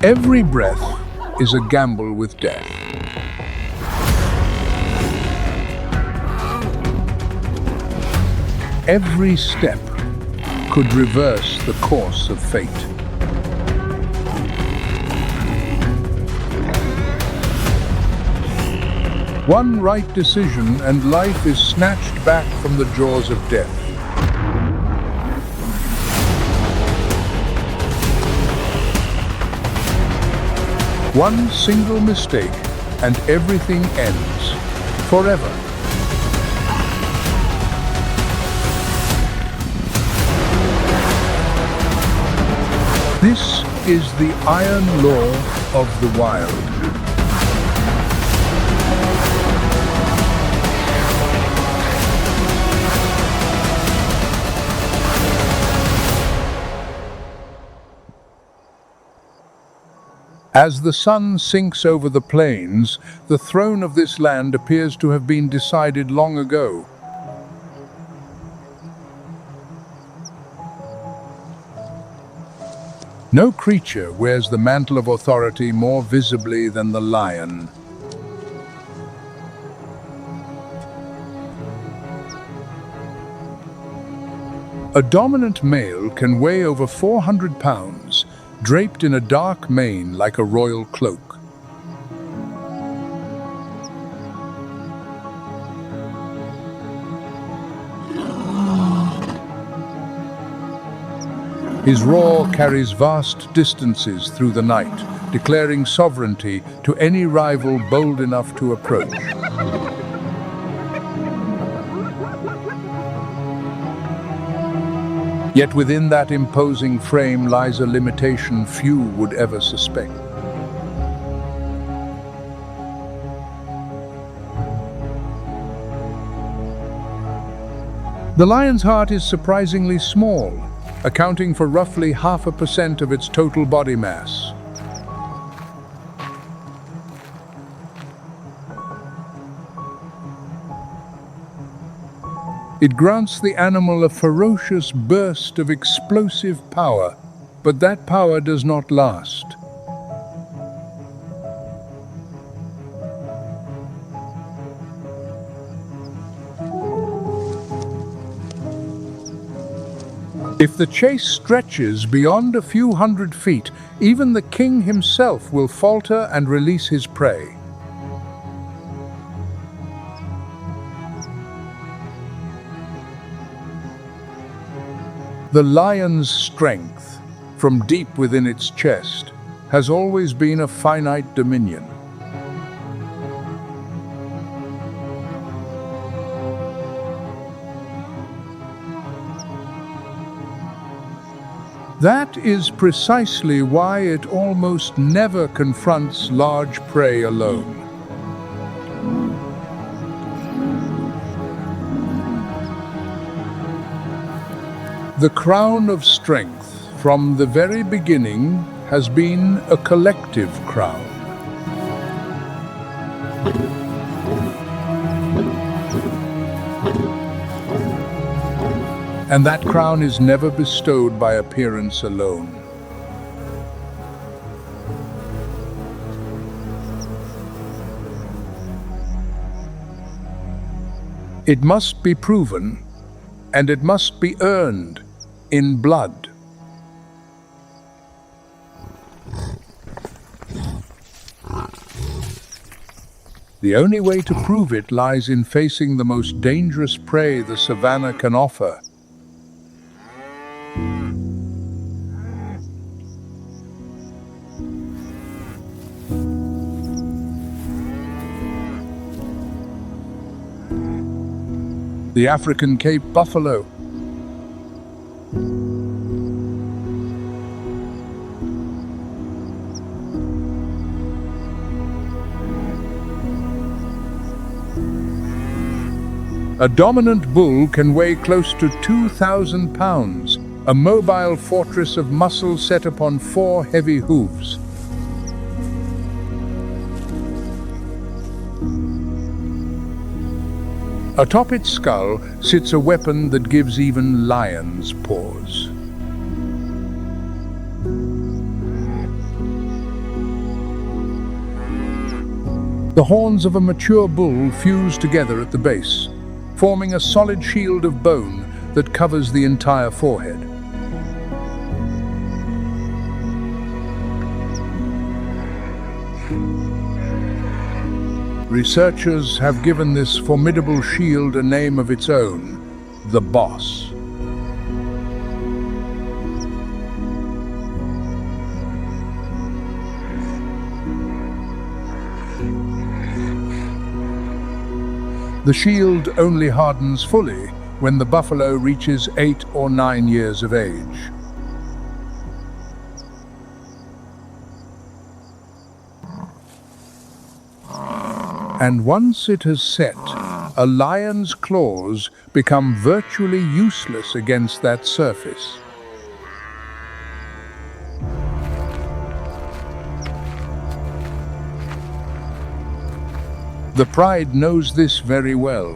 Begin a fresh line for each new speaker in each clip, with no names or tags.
Every breath is a gamble with death. Every step could reverse the course of fate. One right decision and life is snatched back from the jaws of death. One single mistake and everything ends forever. This is the iron law of the wild. As the sun sinks over the plains, the throne of this land appears to have been decided long ago. No creature wears the mantle of authority more visibly than the lion. A dominant male can weigh over 400 pounds, draped in a dark mane like a royal cloak. His roar carries vast distances through the night, declaring sovereignty to any rival bold enough to approach. Yet within that imposing frame lies a limitation few would ever suspect. The lion's heart is surprisingly small, accounting for roughly 0.5% of its total body mass. It grants the animal a ferocious burst of explosive power, but that power does not last. If the chase stretches beyond a few hundred feet, even the king himself will falter and release his prey. The lion's strength, from deep within its chest, has always been a finite dominion. That is precisely why it almost never confronts large prey alone. The crown of strength, from the very beginning, has been a collective crown. And that crown is never bestowed by appearance alone. It must be proven, and it must be earned in blood. The only way to prove it lies in facing the most dangerous prey the savanna can offer. The African Cape buffalo. A dominant bull can weigh close to 2,000 pounds, a mobile fortress of muscle set upon 4 heavy hooves. Atop its skull sits a weapon that gives even lions pause. The horns of a mature bull fuse together at the base, forming a solid shield of bone that covers the entire forehead. Researchers have given this formidable shield a name of its own, the boss. The shield only hardens fully when the buffalo reaches 8 or 9 years of age. And once it has set, a lion's claws become virtually useless against that surface. The pride knows this very well.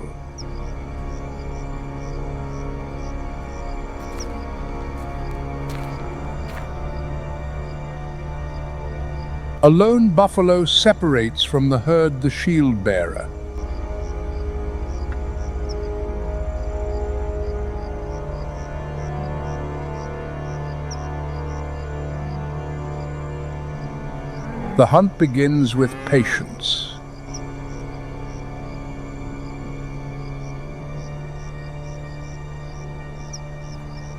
A lone buffalo separates from the herd the shield bearer. The hunt begins with patience.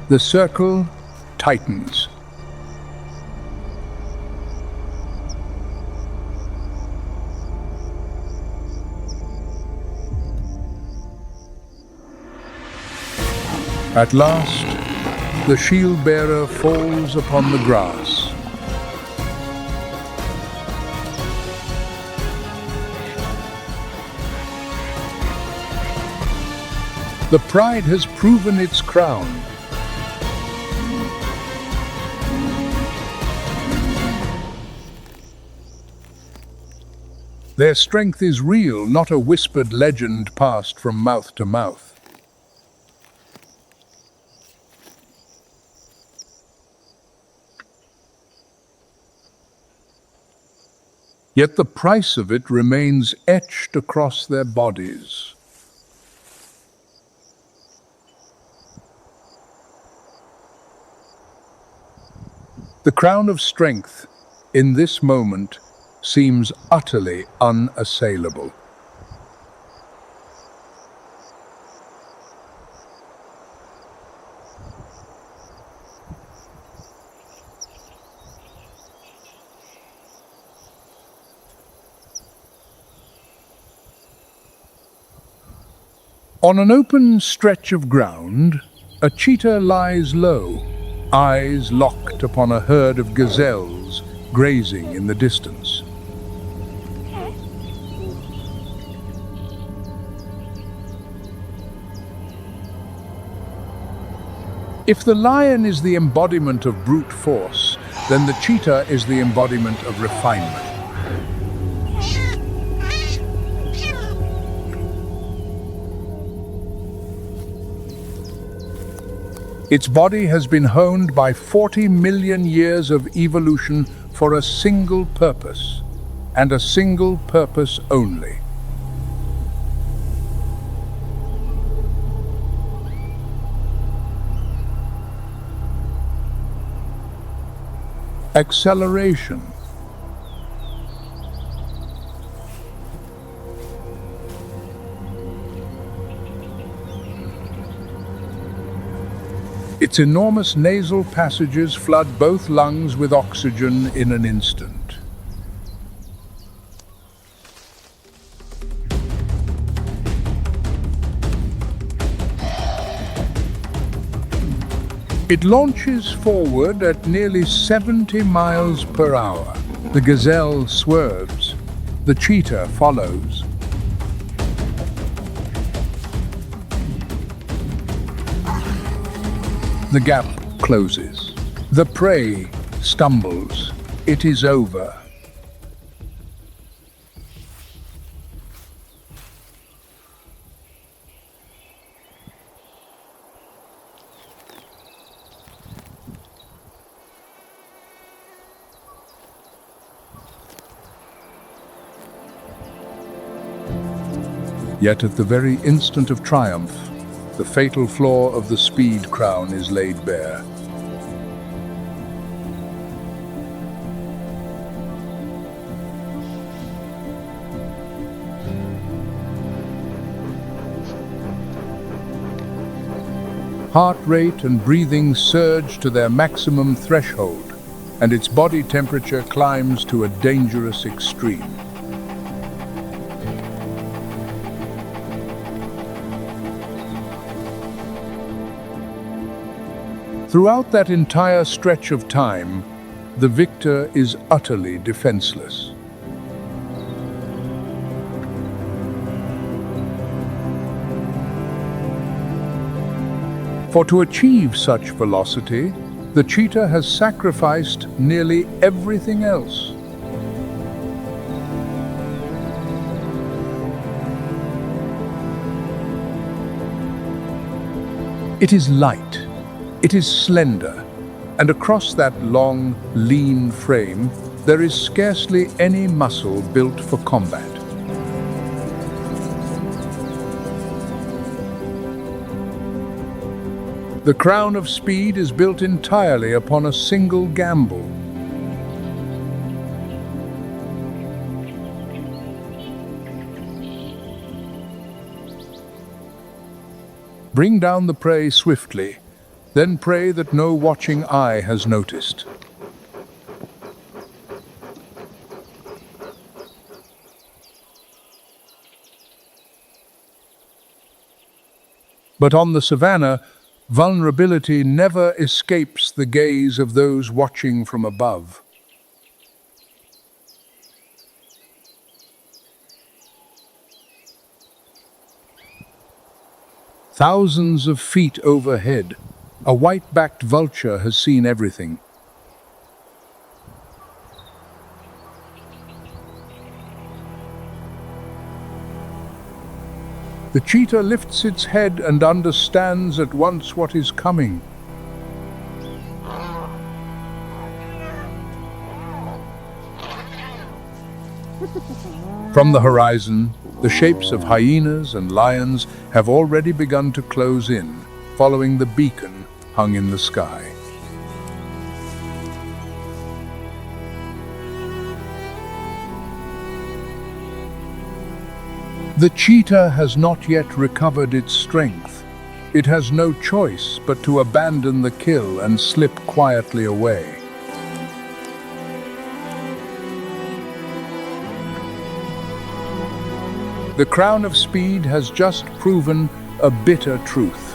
The circle tightens. At last, the shield bearer falls upon the grass. The pride has proven its crown. Their strength is real, not a whispered legend passed from mouth to mouth. Yet the price of it remains etched across their bodies. The crown of strength, in this moment, seems utterly unassailable. On an open stretch of ground, a cheetah lies low, eyes locked upon a herd of gazelles grazing in the distance. If the lion is the embodiment of brute force, then the cheetah is the embodiment of refinement. Its body has been honed by 40 million years of evolution for a single purpose, and a single purpose only. Acceleration. Its enormous nasal passages flood both lungs with oxygen in an instant. It launches forward at nearly 70 miles per hour. The gazelle swerves. The cheetah follows. The gap closes. The prey stumbles. It is over. Yet at the very instant of triumph, the fatal flaw of the speed crown is laid bare. Heart rate and breathing surge to their maximum threshold, and its body temperature climbs to a dangerous extreme. Throughout that entire stretch of time, the victor is utterly defenseless. For to achieve such velocity, the cheetah has sacrificed nearly everything else. It is light, it is slender, and across that long, lean frame, there is scarcely any muscle built for combat. The crown of speed is built entirely upon a single gamble. Bring down the prey swiftly, then pray that no watching eye has noticed. But on the Savanna, vulnerability never escapes the gaze of those watching from above. Thousands of feet overhead, a white-backed vulture has seen everything. The cheetah lifts its head and understands at once what is coming. From the horizon, the shapes of hyenas and lions have already begun to close in, following the beacon hung in the sky. The cheetah has not yet recovered its strength. It has no choice but to abandon the kill and slip quietly away. The crown of speed has just proven a bitter truth.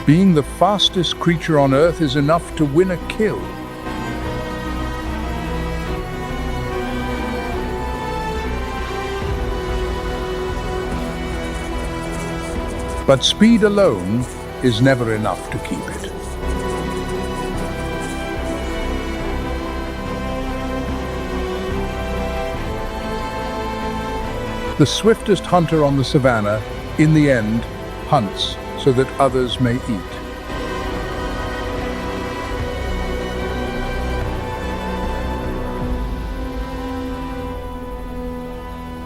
Being the fastest creature on Earth is enough to win a kill. But speed alone is never enough to keep it. The swiftest hunter on the Savanna, in the end, hunts so that others may eat.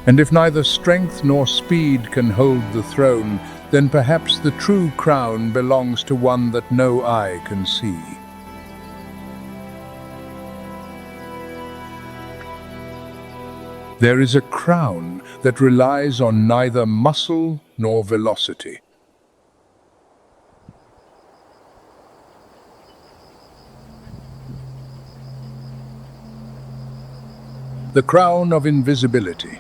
And if neither strength nor speed can hold the throne, then perhaps the true crown belongs to one that no eye can see. There is a crown that relies on neither muscle nor velocity. The crown of invisibility.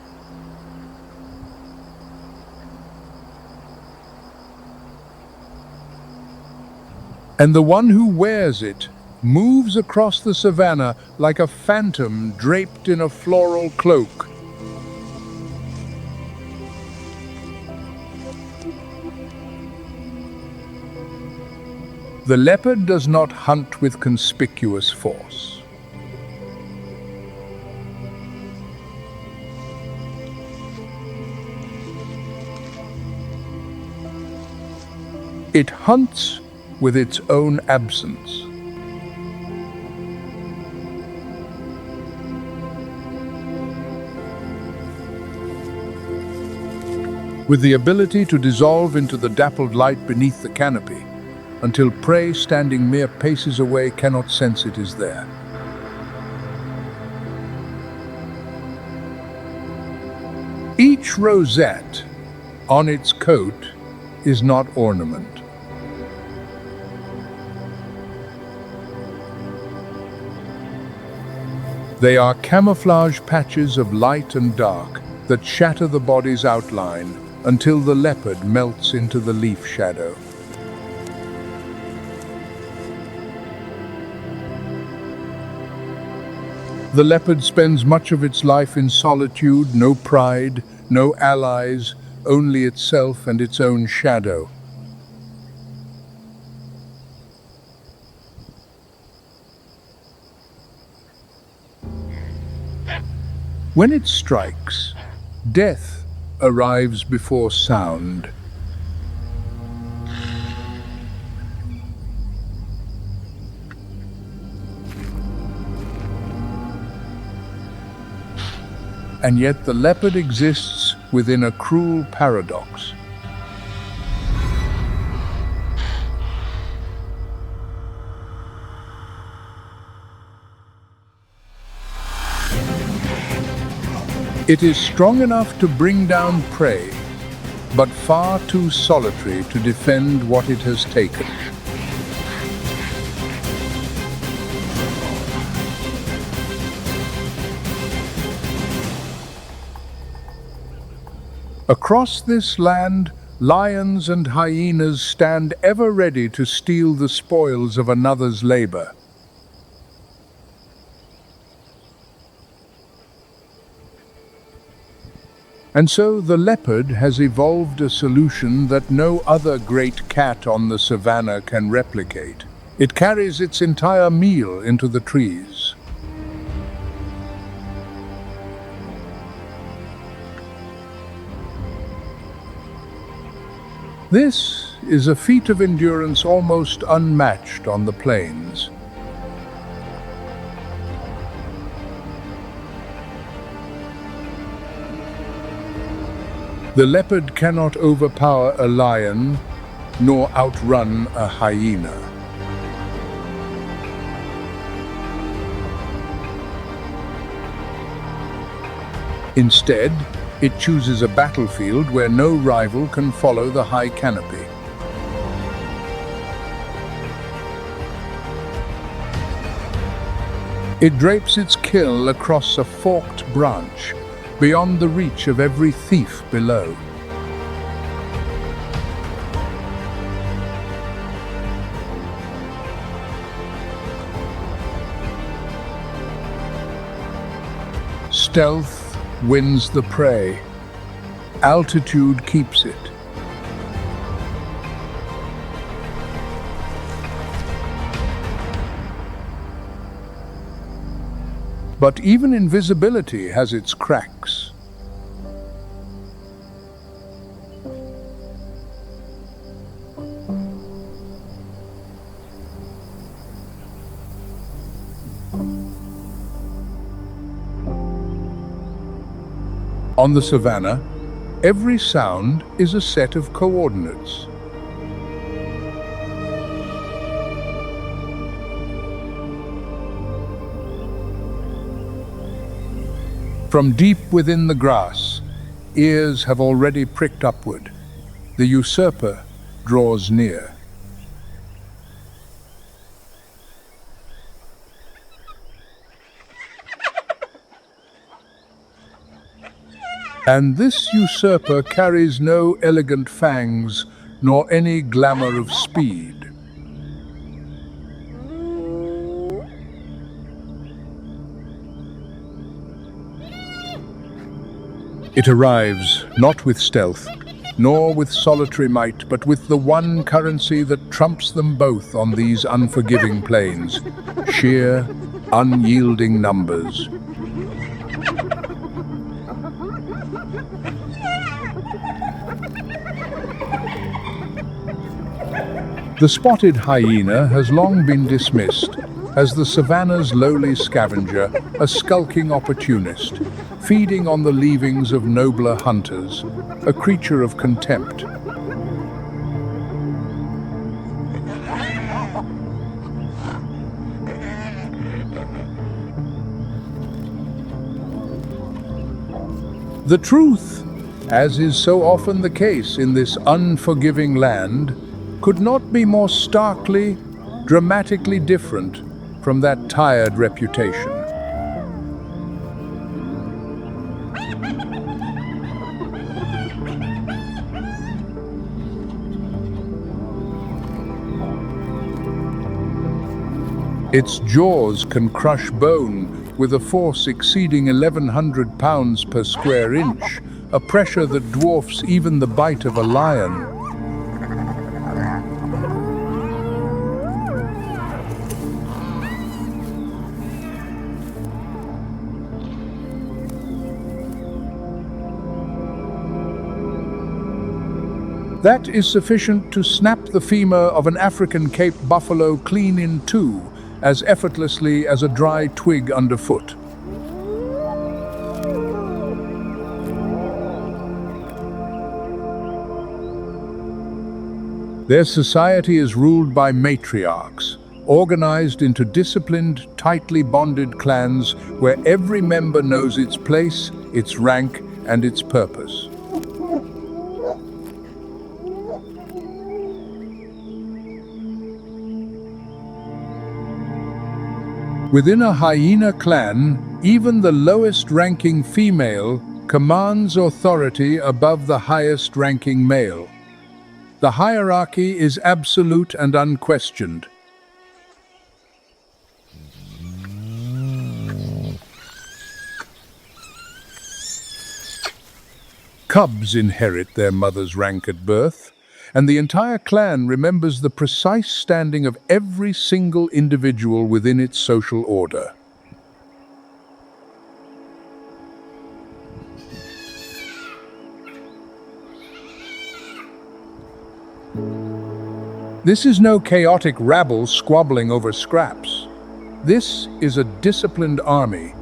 And the one who wears it moves across the Savanna like a phantom draped in a floral cloak. The leopard does not hunt with conspicuous force. It hunts with its own absence. with the ability to dissolve into the dappled light beneath the canopy, until prey standing mere paces away cannot sense it is there. Each rosette on its coat is not ornament. They are camouflage patches of light and dark that shatter the body's outline until the leopard melts into the leaf shadow. The leopard spends much of its life in solitude, no pride, no allies, only itself and its own shadow. When it strikes, death arrives before sound. And yet the leopard exists within a cruel paradox. It is strong enough to bring down prey, but far too solitary to defend what it has taken. Across this land, lions and hyenas stand ever ready to steal the spoils of another's labor. And so the leopard has evolved a solution that no other great cat on the savanna can replicate. It carries its entire meal into the trees. This is a feat of endurance almost unmatched on the plains. The leopard cannot overpower a lion, nor outrun a hyena. Instead, it chooses a battlefield where no rival can follow the high canopy. It drapes its kill across a forked branch, beyond the reach of every thief below. Stealth wins the prey. Altitude keeps it. But even invisibility has its cracks. On the savanna, every sound is a set of coordinates. From deep within the grass, ears have already pricked upward. The usurper draws near. And this usurper carries no elegant fangs, nor any glamour of speed. It arrives not with stealth, nor with solitary might, but with the one currency that trumps them both on these unforgiving plains: sheer, unyielding numbers. The spotted hyena has long been dismissed, as the savanna's lowly scavenger, a skulking opportunist, feeding on the leavings of nobler hunters, a creature of contempt. The truth, as is so often the case in this unforgiving land, could not be more starkly, dramatically different from that tired reputation. Its jaws can crush bone with a force exceeding 1,100 pounds per square inch, a pressure that dwarfs even the bite of a lion. That is sufficient to snap the femur of an African Cape buffalo clean in two, as effortlessly as a dry twig underfoot. Their society is ruled by matriarchs, organized into disciplined, tightly bonded clans where every member knows its place, its rank, and its purpose. Within a hyena clan, even the lowest-ranking female commands authority above the highest-ranking male. The hierarchy is absolute and unquestioned. Cubs inherit their mother's rank at birth, and the entire clan remembers the precise standing of every single individual within its social order. This is no chaotic rabble squabbling over scraps. This is a disciplined army,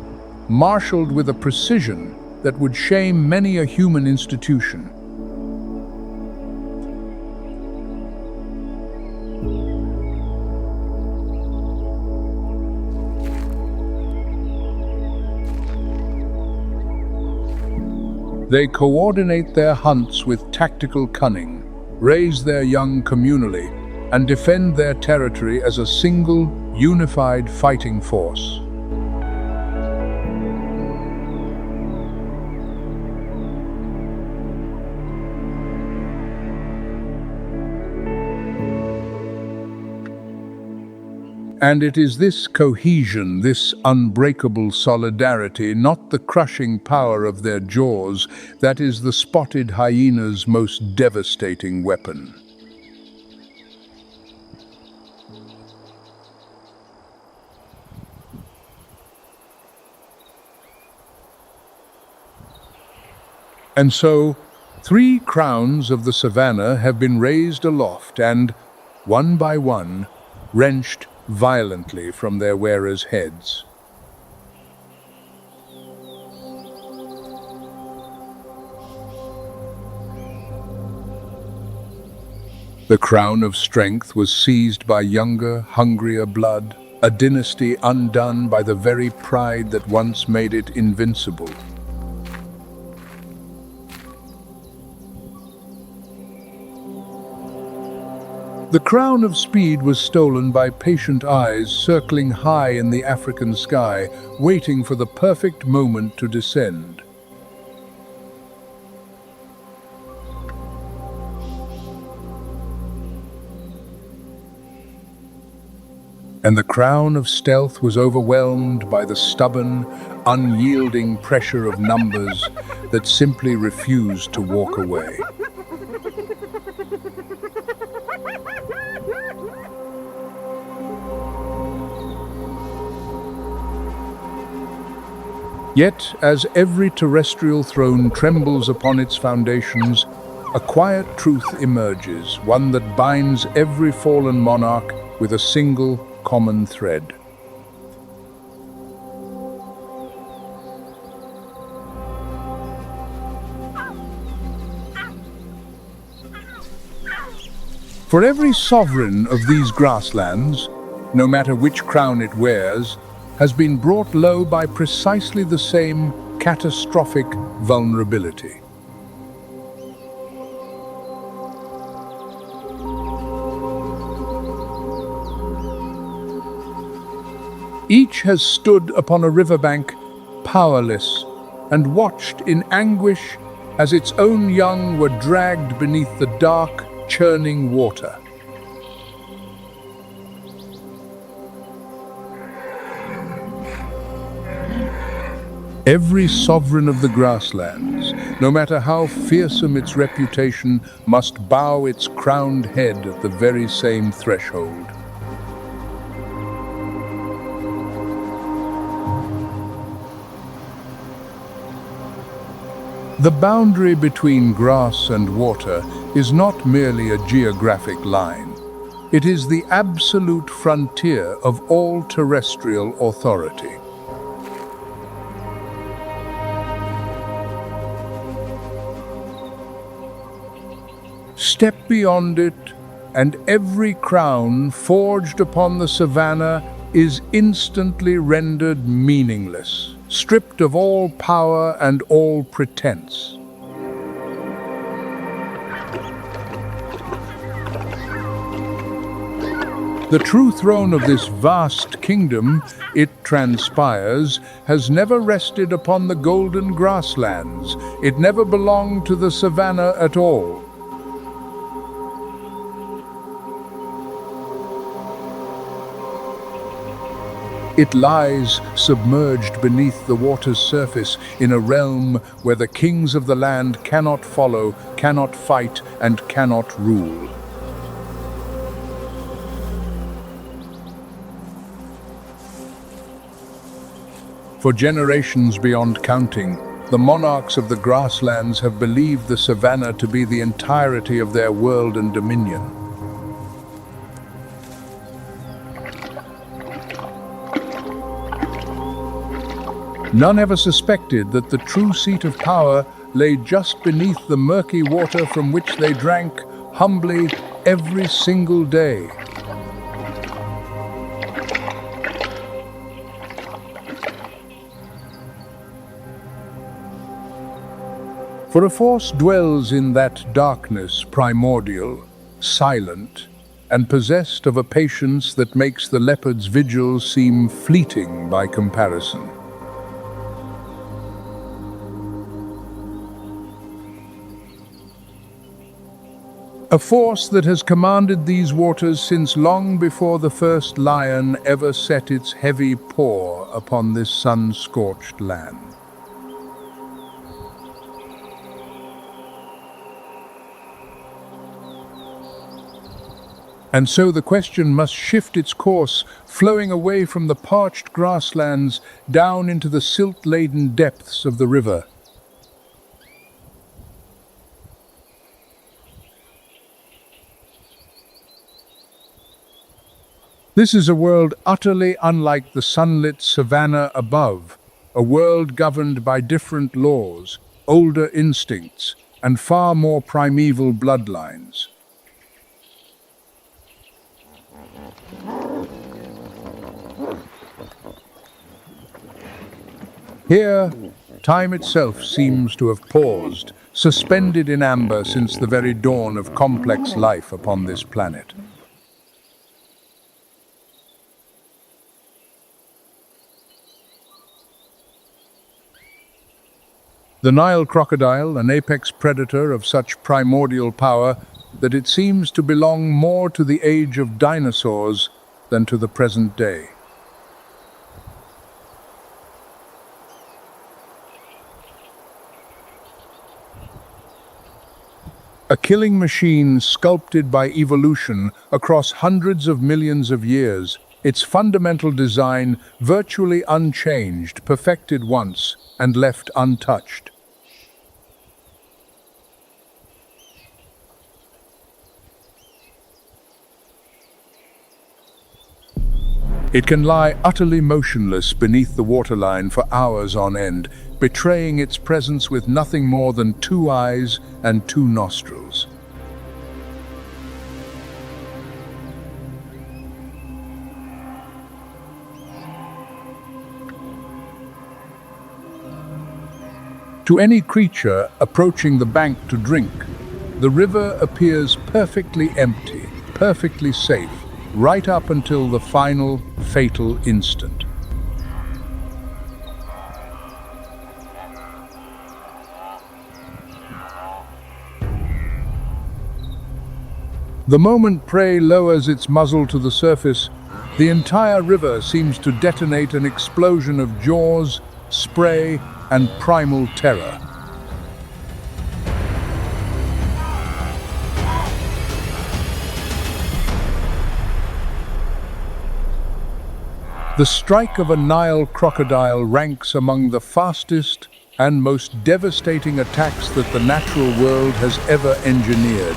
marshaled with a precision that would shame many a human institution. They coordinate their hunts with tactical cunning, raise their young communally, and defend their territory as a single, unified fighting force. And it is this cohesion, this unbreakable solidarity, not the crushing power of their jaws, that is the spotted hyena's most devastating weapon. And so, 3 crowns of the savanna have been raised aloft and, one by one, wrenched violently from their wearers' heads. The crown of strength was seized by younger, hungrier blood, a dynasty undone by the very pride that once made it invincible. The crown of speed was stolen by patient eyes circling high in the African sky, waiting for the perfect moment to descend. And the crown of stealth was overwhelmed by the stubborn, unyielding pressure of numbers that simply refused to walk away. Yet, as every terrestrial throne trembles upon its foundations, a quiet truth emerges, one that binds every fallen monarch with a single common thread. For every sovereign of these grasslands, no matter which crown it wears, has been brought low by precisely the same catastrophic vulnerability. Each has stood upon a riverbank, powerless, and watched in anguish as its own young were dragged beneath the dark, churning water. Every sovereign of the grasslands, no matter how fearsome its reputation, must bow its crowned head at the very same threshold. The boundary between grass and water is not merely a geographic line. It is the absolute frontier of all terrestrial authority. Step beyond it, and every crown forged upon the Savanna is instantly rendered meaningless, stripped of all power and all pretense. The true throne of this vast kingdom, it transpires, has never rested upon the golden grasslands. It never belonged to the Savanna at all. It lies submerged beneath the water's surface in a realm where the kings of the land cannot follow, cannot fight, and cannot rule. For generations beyond counting, the monarchs of the grasslands have believed the Savanna to be the entirety of their world and dominion. None ever suspected that the true seat of power lay just beneath the murky water from which they drank humbly every single day. For a force dwells in that darkness primordial, silent, and possessed of a patience that makes the leopard's vigil seem fleeting by comparison. A force that has commanded these waters since long before the first lion ever set its heavy paw upon this sun-scorched land. And so the question must shift its course, flowing away from the parched grasslands down into the silt-laden depths of the river. This is a world utterly unlike the sunlit savanna above, a world governed by different laws, older instincts, and far more primeval bloodlines. Here, time itself seems to have paused, suspended in amber since the very dawn of complex life upon this planet. The Nile crocodile, an apex predator of such primordial power that it seems to belong more to the age of dinosaurs than to the present day. A killing machine sculpted by evolution across hundreds of millions of years, its fundamental design virtually unchanged, perfected once and left untouched. It can lie utterly motionless beneath the waterline for hours on end, betraying its presence with nothing more than 2 eyes and 2 nostrils. To any creature approaching the bank to drink, the river appears perfectly empty, perfectly safe, right up until the final, fatal instant. The moment prey lowers its muzzle to the surface, the entire river seems to detonate an explosion of jaws, spray, and primal terror. The strike of a Nile crocodile ranks among the fastest and most devastating attacks that the natural world has ever engineered.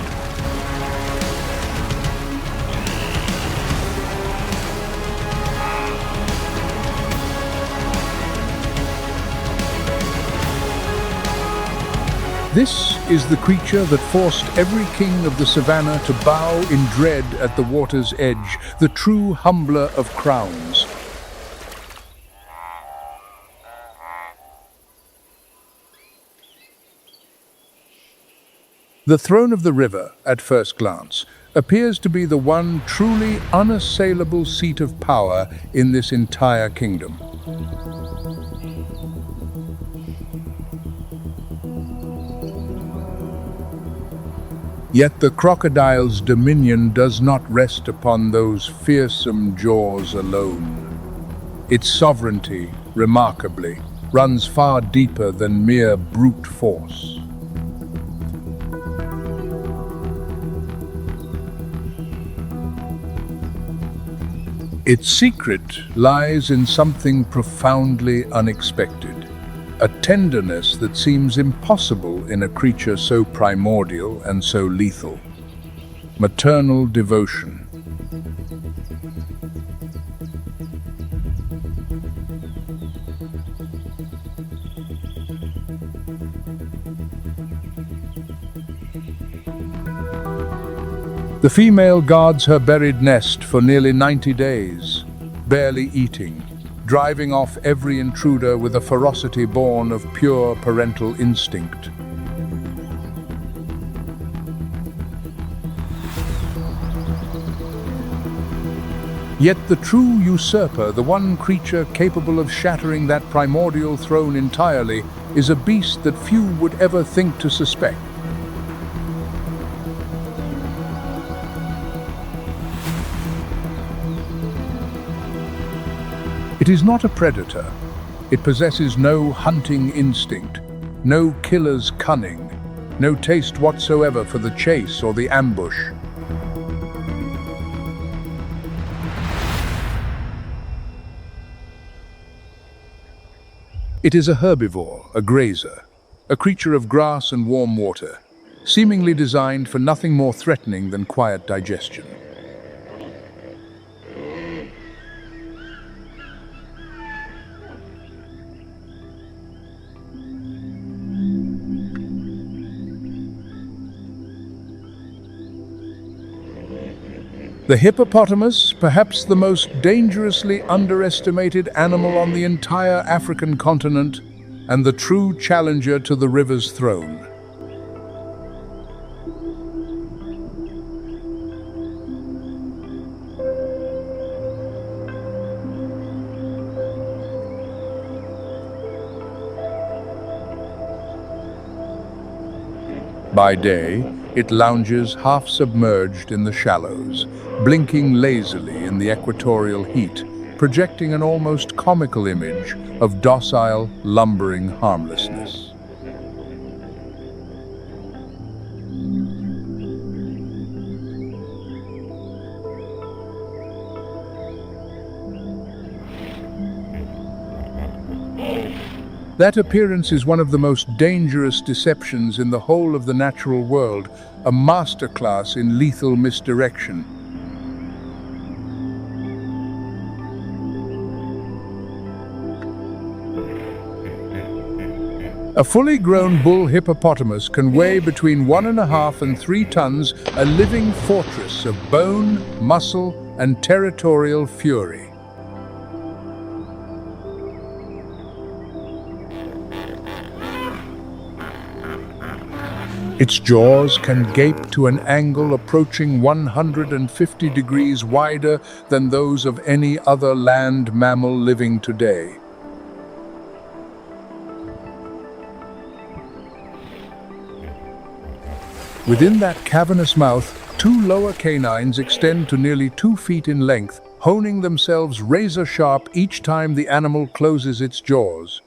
This is the creature that forced every king of the Savanna to bow in dread at the water's edge, the true humbler of crowns. The throne of the river, at first glance, appears to be the one truly unassailable seat of power in this entire kingdom. Yet the crocodile's dominion does not rest upon those fearsome jaws alone. Its sovereignty, remarkably, runs far deeper than mere brute force. Its secret lies in something profoundly unexpected. A tenderness that seems impossible in a creature so primordial and so lethal. Maternal devotion. The female guards her buried nest for nearly 90 days, barely eating, driving off every intruder with a ferocity born of pure parental instinct. Yet the true usurper, the one creature capable of shattering that primordial throne entirely, is a beast that few would ever think to suspect. It is not a predator. It possesses no hunting instinct, no killer's cunning, no taste whatsoever for the chase or the ambush. It is a herbivore, a grazer, a creature of grass and warm water, seemingly designed for nothing more threatening than quiet digestion. The hippopotamus, perhaps the most dangerously underestimated animal on the entire African continent, and the true challenger to the river's throne. By day, it lounges half-submerged in the shallows, blinking lazily in the equatorial heat, projecting an almost comical image of docile, lumbering harmlessness. That appearance is one of the most dangerous deceptions in the whole of the natural world, a masterclass in lethal misdirection. A fully grown bull hippopotamus can weigh between 1.5 and 3 tons, a living fortress of bone, muscle, and territorial fury. Its jaws can gape to an angle approaching 150 degrees wider than those of any other land mammal living today. Within that cavernous mouth, two lower canines extend to nearly 2 feet in length, honing themselves razor-sharp each time the animal closes its jaws.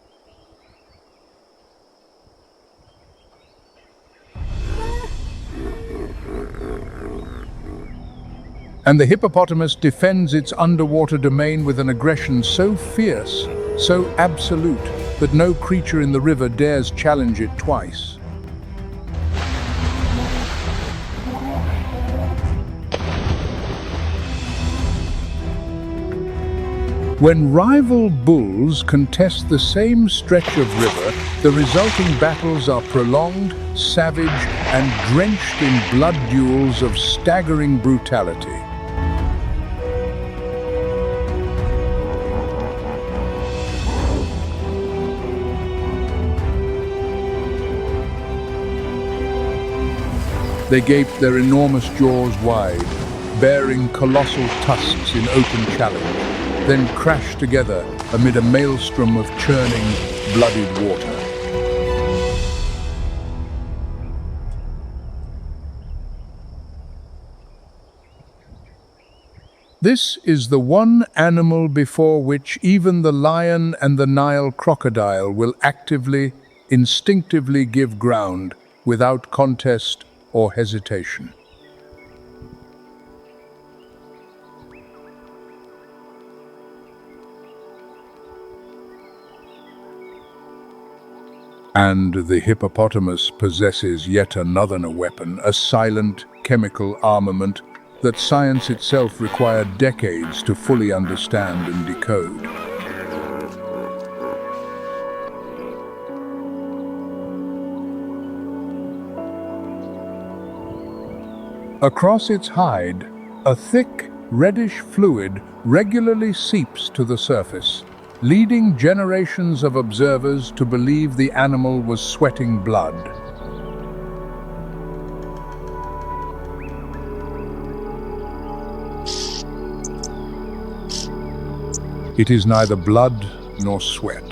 And the hippopotamus defends its underwater domain with an aggression so fierce, so absolute, that no creature in the river dares challenge it twice. When rival bulls contest the same stretch of river, the resulting battles are prolonged, savage, and drenched in blood duels of staggering brutality. They gape their enormous jaws wide, bearing colossal tusks in open challenge, then crash together amid a maelstrom of churning, bloodied water. This is the one animal before which even the lion and the Nile crocodile will actively, instinctively give ground without contest or hesitation. And the hippopotamus possesses yet another weapon, a silent chemical armament that science itself required decades to fully understand and decode. Across its hide, a thick, reddish fluid regularly seeps to the surface, leading generations of observers to believe the animal was sweating blood. It is neither blood nor sweat.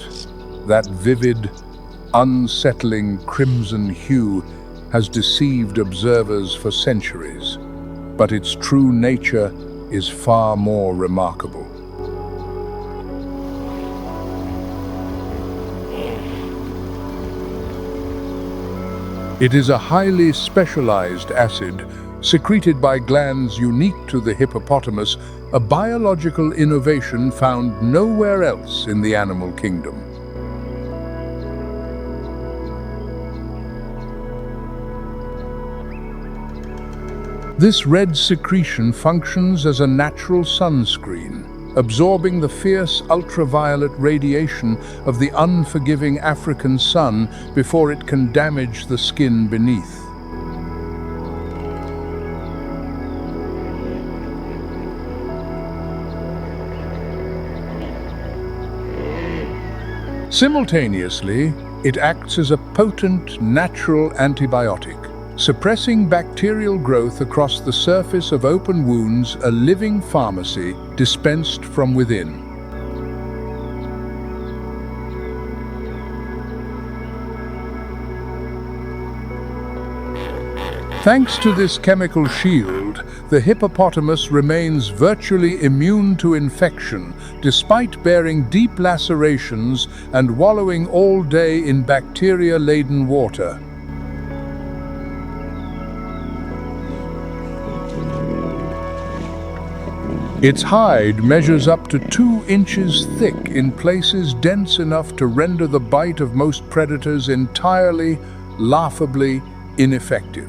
That vivid, unsettling crimson hue has deceived observers for centuries, but its true nature is far more remarkable. It is a highly specialized acid, secreted by glands unique to the hippopotamus, a biological innovation found nowhere else in the animal kingdom. This red secretion functions as a natural sunscreen, absorbing the fierce ultraviolet radiation of the unforgiving African sun before it can damage the skin beneath. Simultaneously, it acts as a potent natural antibiotic, suppressing bacterial growth across the surface of open wounds, a living pharmacy dispensed from within. Thanks to this chemical shield, the hippopotamus remains virtually immune to infection, despite bearing deep lacerations and wallowing all day in bacteria-laden water. Its hide measures up to 2 inches thick in places dense enough to render the bite of most predators entirely, laughably ineffective.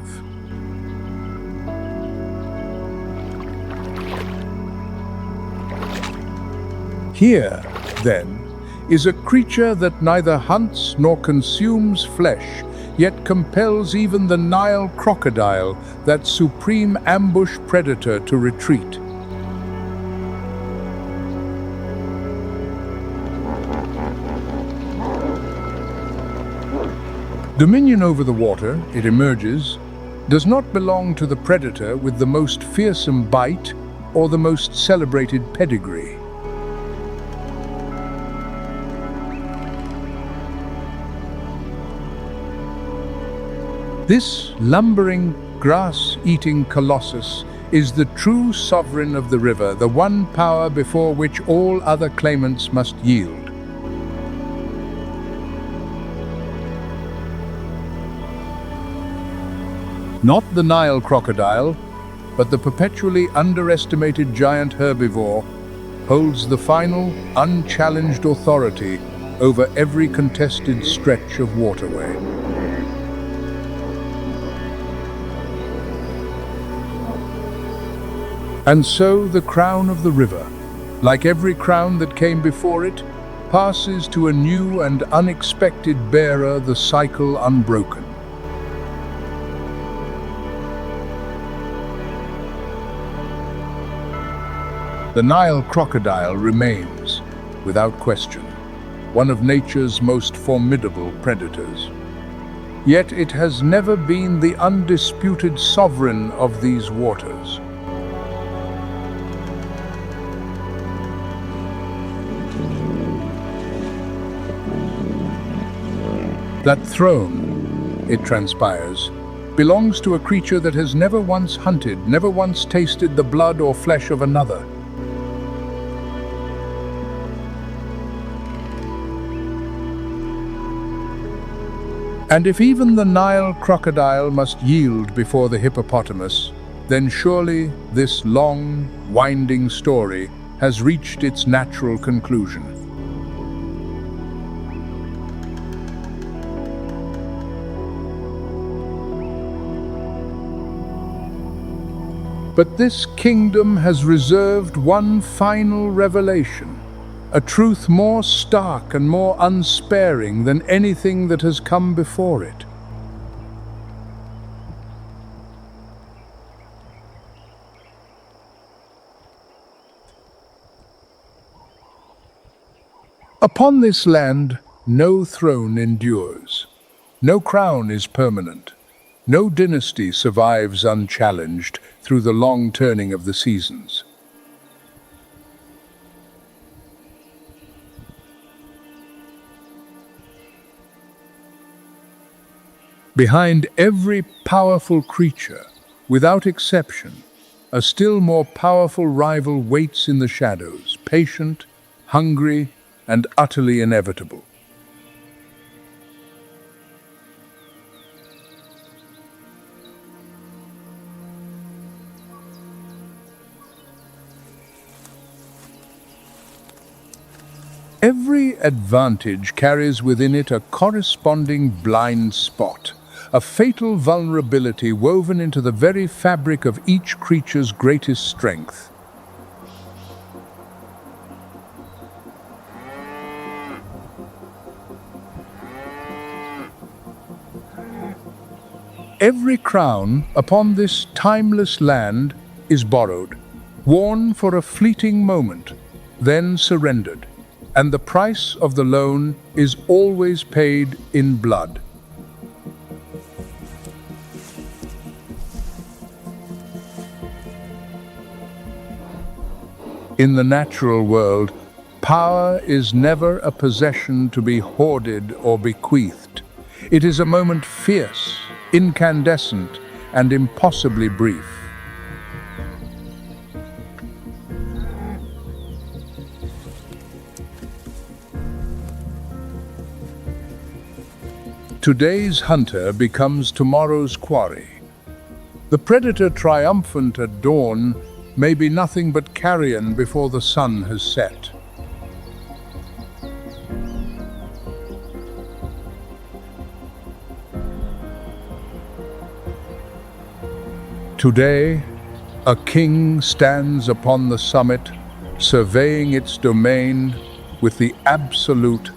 Here, then, is a creature that neither hunts nor consumes flesh, yet compels even the Nile crocodile, that supreme ambush predator, to retreat. Dominion over the water, it emerges, does not belong to the predator with the most fearsome bite or the most celebrated pedigree. This lumbering, grass-eating colossus is the true sovereign of the river, the one power before which all other claimants must yield. Not the Nile crocodile, but the perpetually underestimated giant herbivore holds the final, unchallenged authority over every contested stretch of waterway. And so the crown of the river, like every crown that came before it, passes to a new and unexpected bearer, the cycle unbroken. The Nile crocodile remains, without question, one of nature's most formidable predators. Yet it has never been the undisputed sovereign of these waters. That throne, it transpires, belongs to a creature that has never once hunted, never once tasted the blood or flesh of another. And if even the Nile crocodile must yield before the hippopotamus, then surely this long, winding story has reached its natural conclusion. But this kingdom has reserved one final revelation, a truth more stark and more unsparing than anything that has come before it. Upon this land, no throne endures, no crown is permanent. No dynasty survives unchallenged through the long turning of the seasons. Behind every powerful creature, without exception, a still more powerful rival waits in the shadows, patient, hungry, and utterly inevitable. Every advantage carries within it a corresponding blind spot, a fatal vulnerability woven into the very fabric of each creature's greatest strength. Every crown upon this timeless land is borrowed, worn for a fleeting moment, then surrendered. And the price of the loan is always paid in blood. In the natural world, power is never a possession to be hoarded or bequeathed. It is a moment fierce, incandescent, and impossibly brief. Today's hunter becomes tomorrow's quarry. The predator triumphant at dawn may be nothing but carrion before the sun has set. Today, a king stands upon the summit, surveying its domain with the absolute,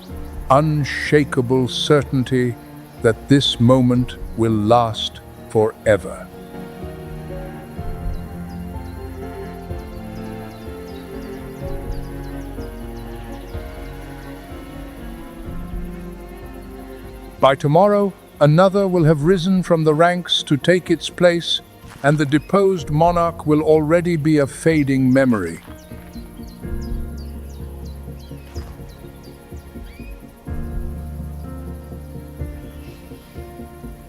unshakable certainty that this moment will last forever. By tomorrow, Another will have risen from the ranks to take its place, and the deposed monarch will already be a fading memory.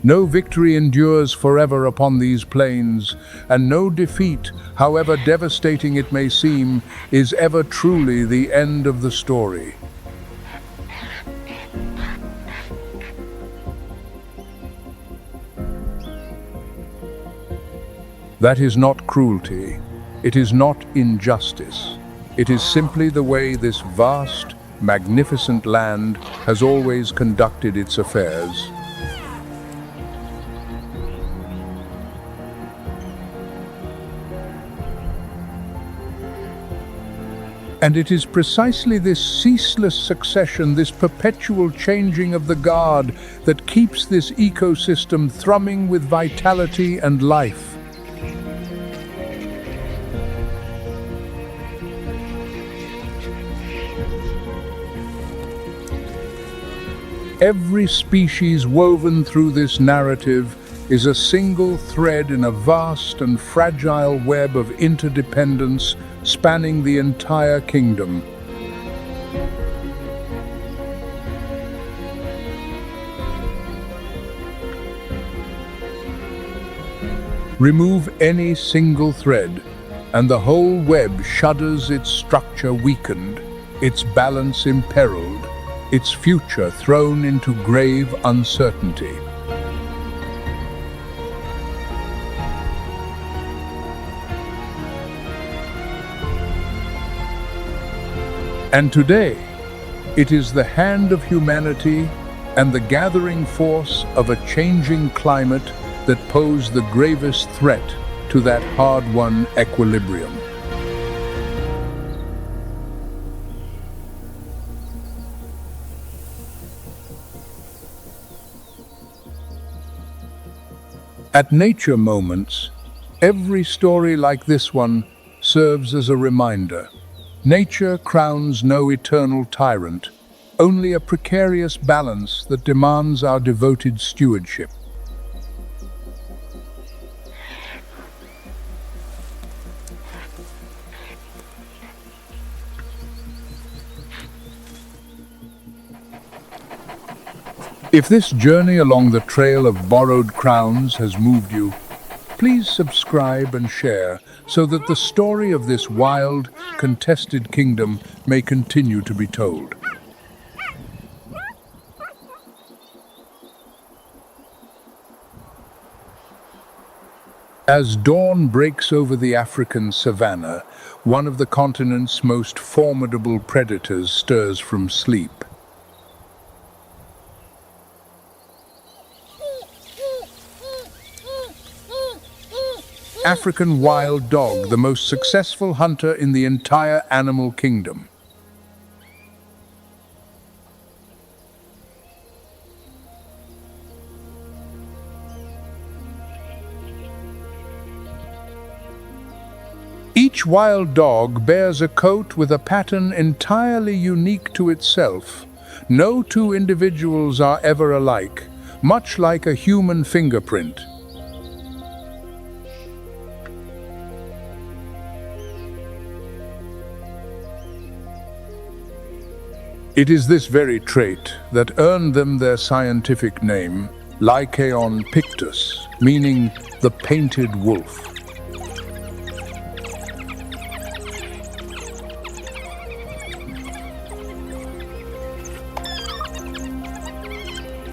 No victory endures forever upon these plains, and no defeat, however devastating it may seem, is ever truly the end of the story. That is not cruelty. It is not injustice. It is simply the way this vast, magnificent land has always conducted its affairs. And it is precisely this ceaseless succession, this perpetual changing of the guard, that keeps this ecosystem thrumming with vitality and life. Every species woven through this narrative is a single thread in a vast and fragile web of interdependence spanning the entire kingdom. Remove any single thread, and the whole web shudders, its structure weakened, its balance imperiled, its future thrown into grave uncertainty. And today, it is the hand of humanity and the gathering force of a changing climate that pose the gravest threat to that hard-won equilibrium. At Nature Moments, every story like this one serves as a reminder. Nature crowns no eternal tyrant, only a precarious balance that demands our devoted stewardship. If this journey along the trail of borrowed crowns has moved you, please subscribe and share so that the story of this wild, contested kingdom may continue to be told. As dawn breaks over the African savanna, one of the continent's most formidable predators stirs from sleep. African wild dog, the most successful hunter in the entire animal kingdom. Each wild dog bears a coat with a pattern entirely unique to itself. No two individuals are ever alike, much like a human fingerprint. It is this very trait that earned them their scientific name, Lycaon pictus, meaning the painted wolf.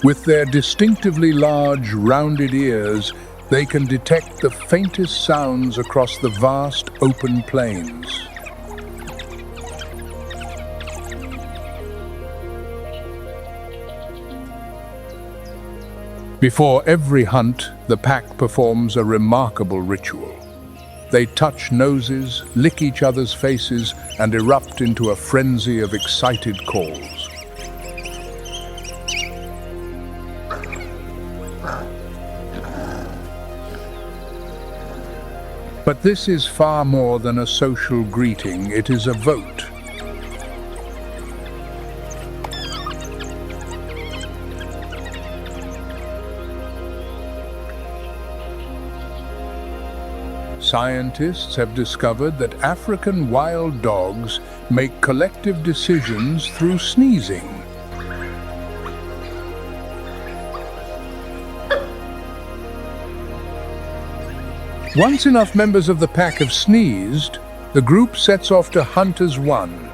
With their distinctively large, rounded ears, they can detect the faintest sounds across the vast, open plains. Before every hunt, the pack performs a remarkable ritual. They touch noses, lick each other's faces, and erupt into a frenzy of excited calls. But this is far more than a social greeting, it is a vote. Scientists have discovered that African wild dogs make collective decisions through sneezing. Once enough members of the pack have sneezed, the group sets off to hunt as one.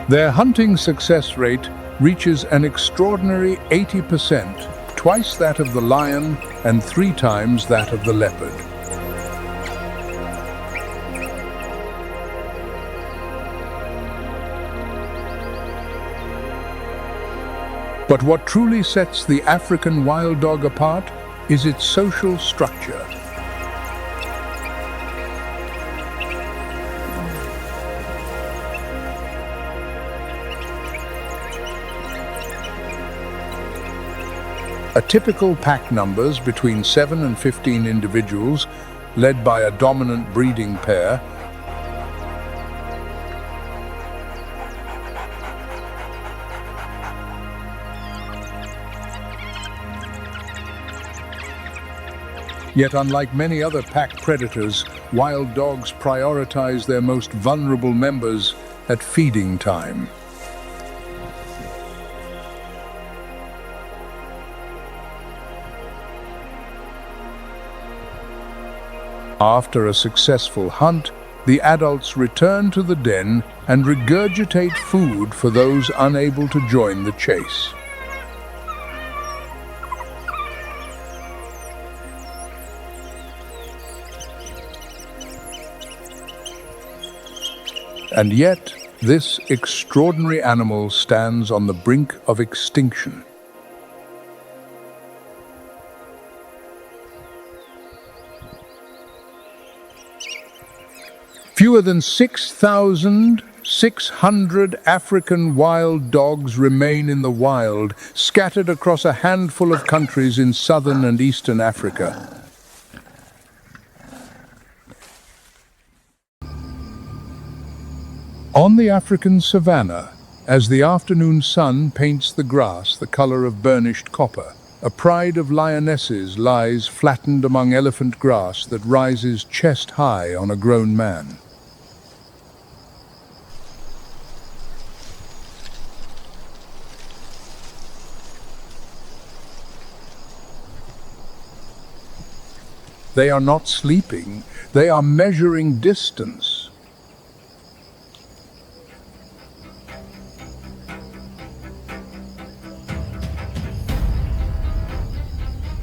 Their hunting success rate reaches an extraordinary 80%, twice that of the lion and 3 times that of the leopard. But what truly sets the African wild dog apart is its social structure. A typical pack numbers between 7 and 15 individuals, led by a dominant breeding pair. Yet unlike many other pack predators, wild dogs prioritize their most vulnerable members at feeding time. After a successful hunt, the adults return to the den and regurgitate food for those unable to join the chase. And yet, this extraordinary animal stands on the brink of extinction. Fewer than 6,600 African wild dogs remain in the wild, scattered across a handful of countries in southern and eastern Africa. On the African savanna, as the afternoon sun paints the grass the color of burnished copper, a pride of lionesses lies flattened among elephant grass that rises chest high on a grown man. They are not sleeping, they are measuring distance.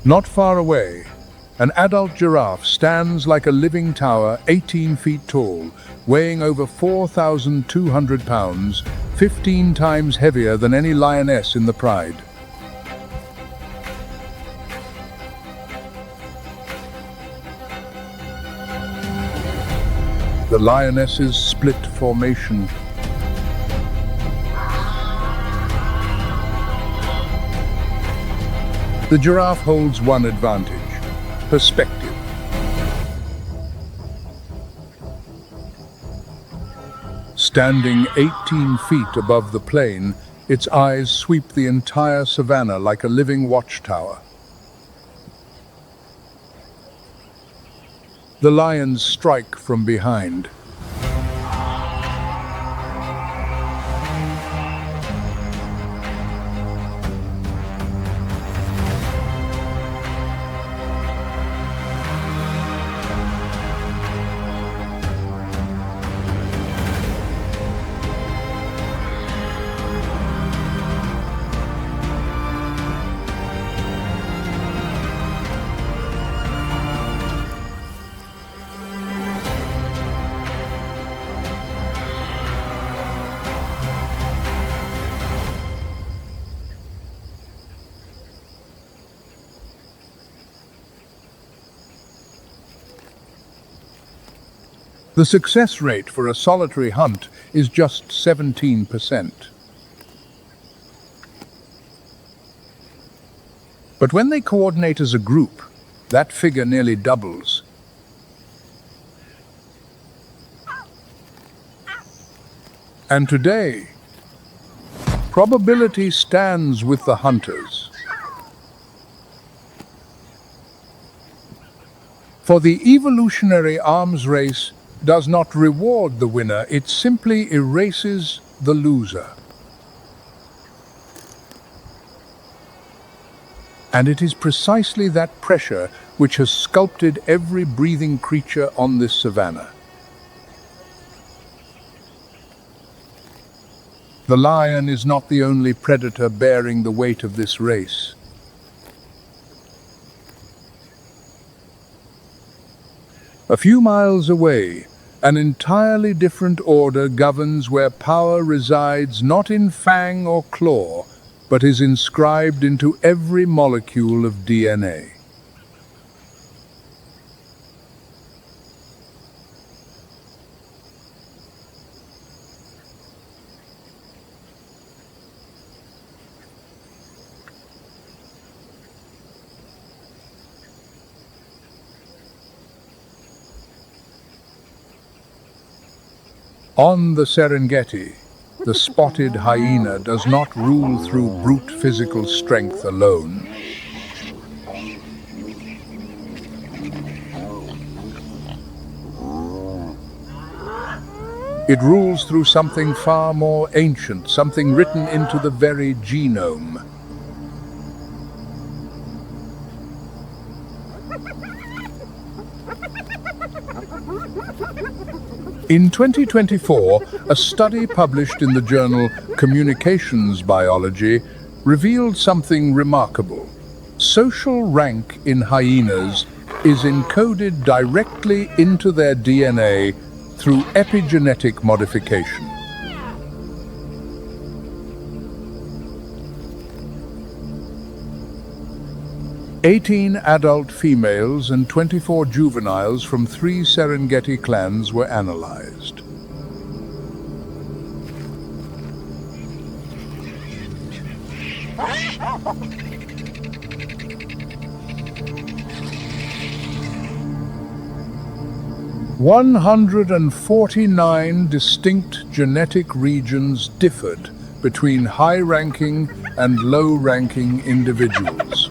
Not far away, an adult giraffe stands like a living tower 18 feet tall, weighing over 4,200 pounds, 15 times heavier than any lioness in the pride. The lioness's split formation. The giraffe holds one advantage: perspective. Standing 18 feet above the plain, its eyes sweep the entire savanna like a living watchtower. The lions strike from behind. The success rate for a solitary hunt is just 17%. But when they coordinate as a group, that figure nearly doubles. And today, probability stands with the hunters. For the evolutionary arms race does not reward the winner, it simply erases the loser. And it is precisely that pressure which has sculpted every breathing creature on this savanna. The lion is not the only predator bearing the weight of this race. A few miles away, an entirely different order governs where power resides not in fang or claw, but is inscribed into every molecule of DNA. On the Serengeti, the spotted hyena does not rule through brute physical strength alone. It rules through something far more ancient, something written into the very genome. In 2024, a study published in the journal Communications Biology revealed something remarkable. Social rank in hyenas is encoded directly into their DNA through epigenetic modification. "18 adult females and 24 juveniles from 3 Serengeti clans were analyzed. "149 distinct genetic regions differed between high-ranking and low-ranking individuals.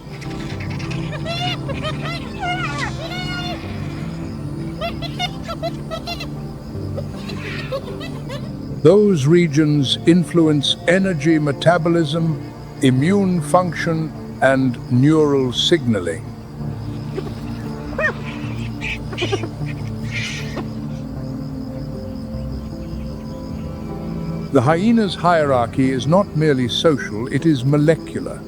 Those regions influence energy metabolism, immune function, and neural signaling. The hyena's hierarchy is not merely social, it is molecular.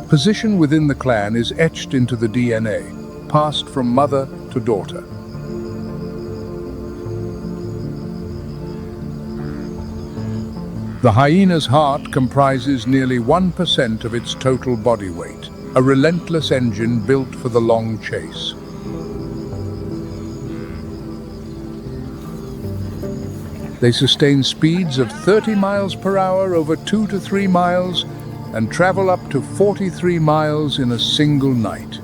Position within the clan is etched into the DNA, passed from mother to daughter. The hyena's heart comprises nearly 1% of its total body weight, a relentless engine built for the long chase. They sustain speeds of 30 miles per hour over 2 to 3 miles and travel up to 43 miles in a single night.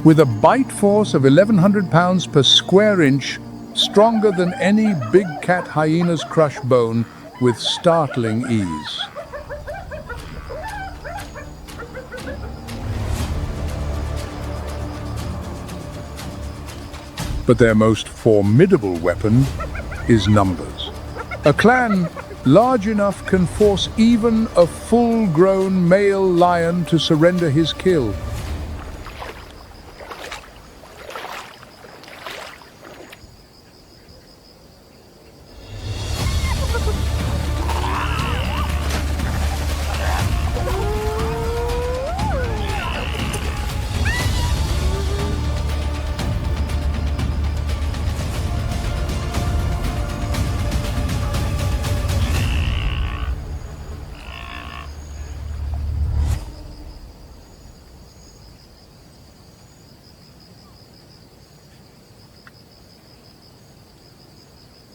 With a bite force of 1,100 pounds per square inch, stronger than any big cat hyena's crush bone with startling ease. But their most formidable weapon is numbers. A clan large enough can force even a full-grown male lion to surrender his kill.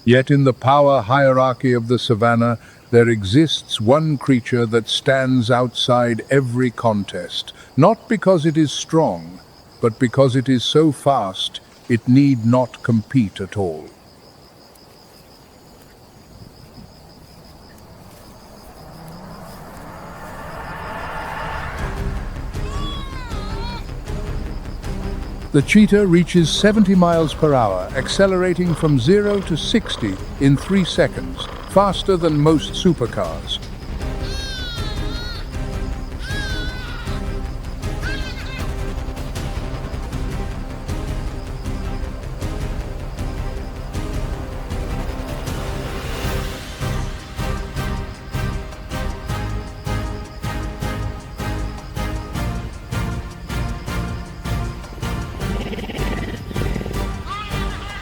Yet in the power hierarchy of the savanna, there exists one creature that stands outside every contest, not because it is strong, but because it is so fast, it need not compete at all. The cheetah reaches 70 miles per hour, accelerating from 0 to 60 in 3 seconds, faster than most supercars.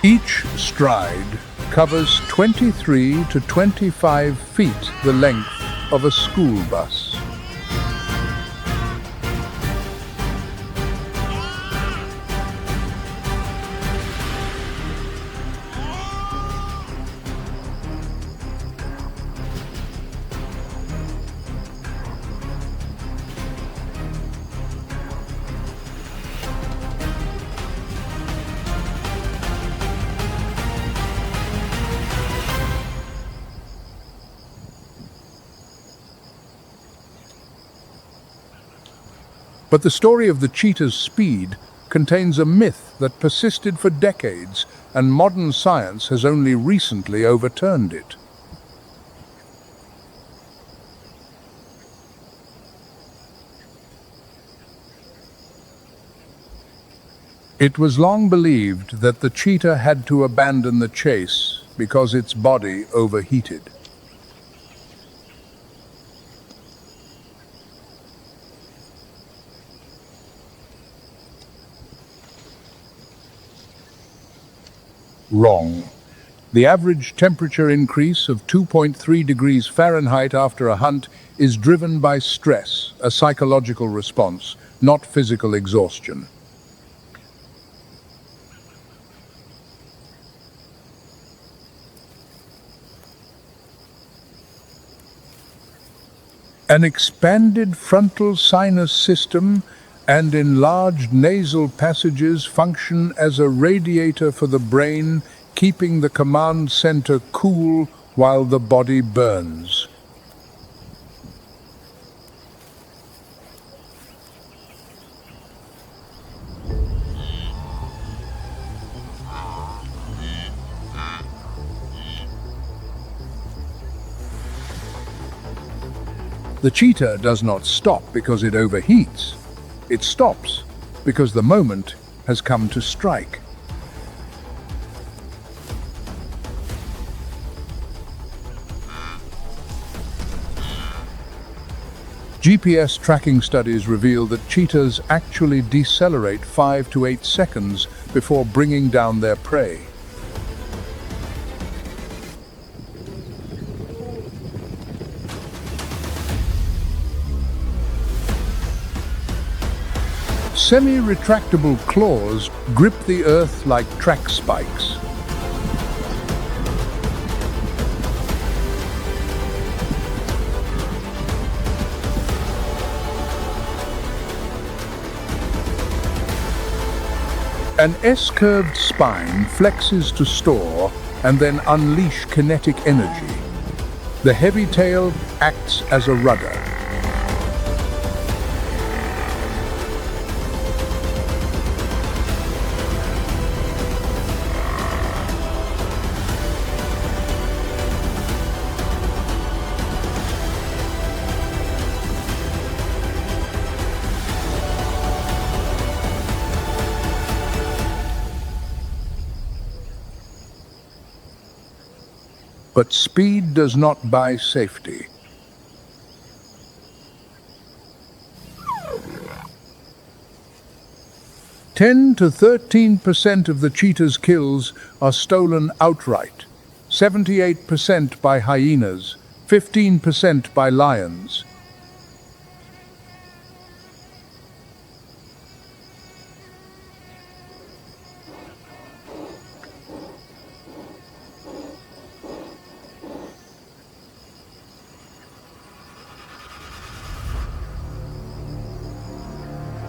Each stride covers 23 to 25 feet, the length of a school bus. But the story of the cheetah's speed contains a myth that persisted for decades, and modern science has only recently overturned it. It was long believed that the cheetah had to abandon the chase because its body overheated. Wrong. The average temperature increase of 2.3 degrees Fahrenheit after a hunt is driven by stress, a psychological response, not physical exhaustion. An expanded frontal sinus system and enlarged nasal passages function as a radiator for the brain, keeping the command center cool while the body burns. The cheetah does not stop because it overheats. It stops because the moment has come to strike. GPS tracking studies reveal that cheetahs actually decelerate 5 to 8 seconds before bringing down their prey. Semi-retractable claws grip the earth like track spikes. An S-curved spine flexes to store and then unleash kinetic energy. The heavy tail acts as a rudder. But speed does not buy safety. Ten to 13% of the cheetah's kills are stolen outright, 78% by hyenas, 15% by lions.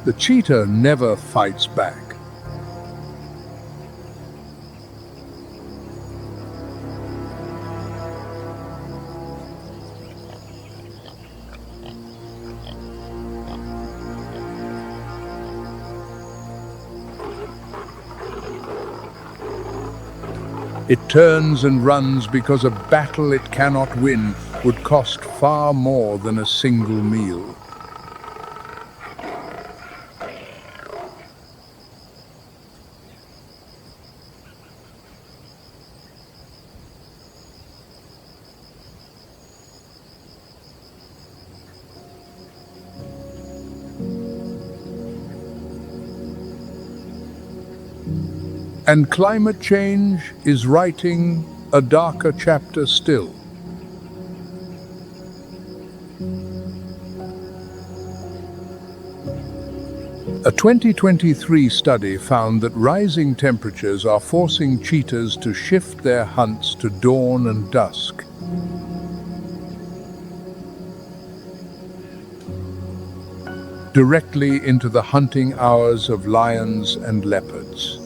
The cheetah never fights back. It turns and runs because a battle it cannot win would cost far more than a single meal. And climate change is writing a darker chapter still. A 2023 study found that rising temperatures are forcing cheetahs to shift their hunts to dawn and dusk. Directly into the hunting hours of lions and leopards.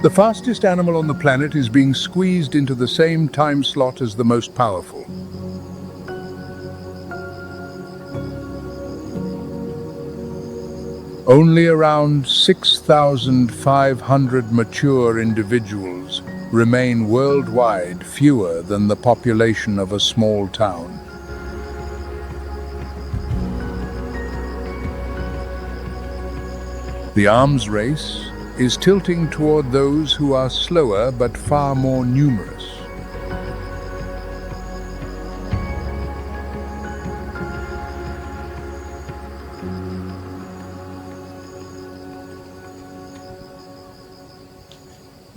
The fastest animal on the planet is being squeezed into the same time slot as the most powerful. Only around 6,500 mature individuals remain worldwide, fewer than the population of a small town. The arms race is tilting toward those who are slower but far more numerous.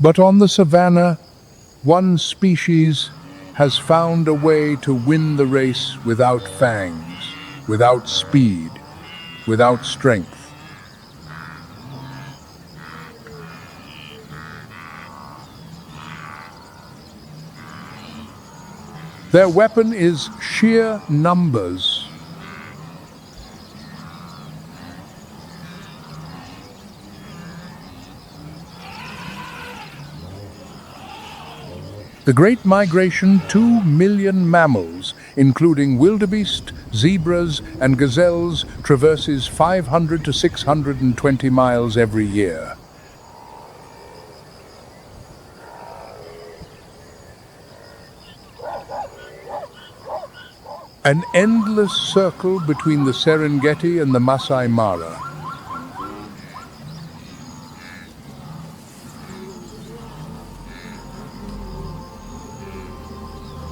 But on the Savanna, one species has found a way to win the race without fangs, without speed, without strength. Their weapon is sheer numbers. The Great Migration, 2 million mammals, including wildebeest, zebras, and gazelles, traverses 500 to 620 miles every year. An endless circle between the Serengeti and the Masai Mara.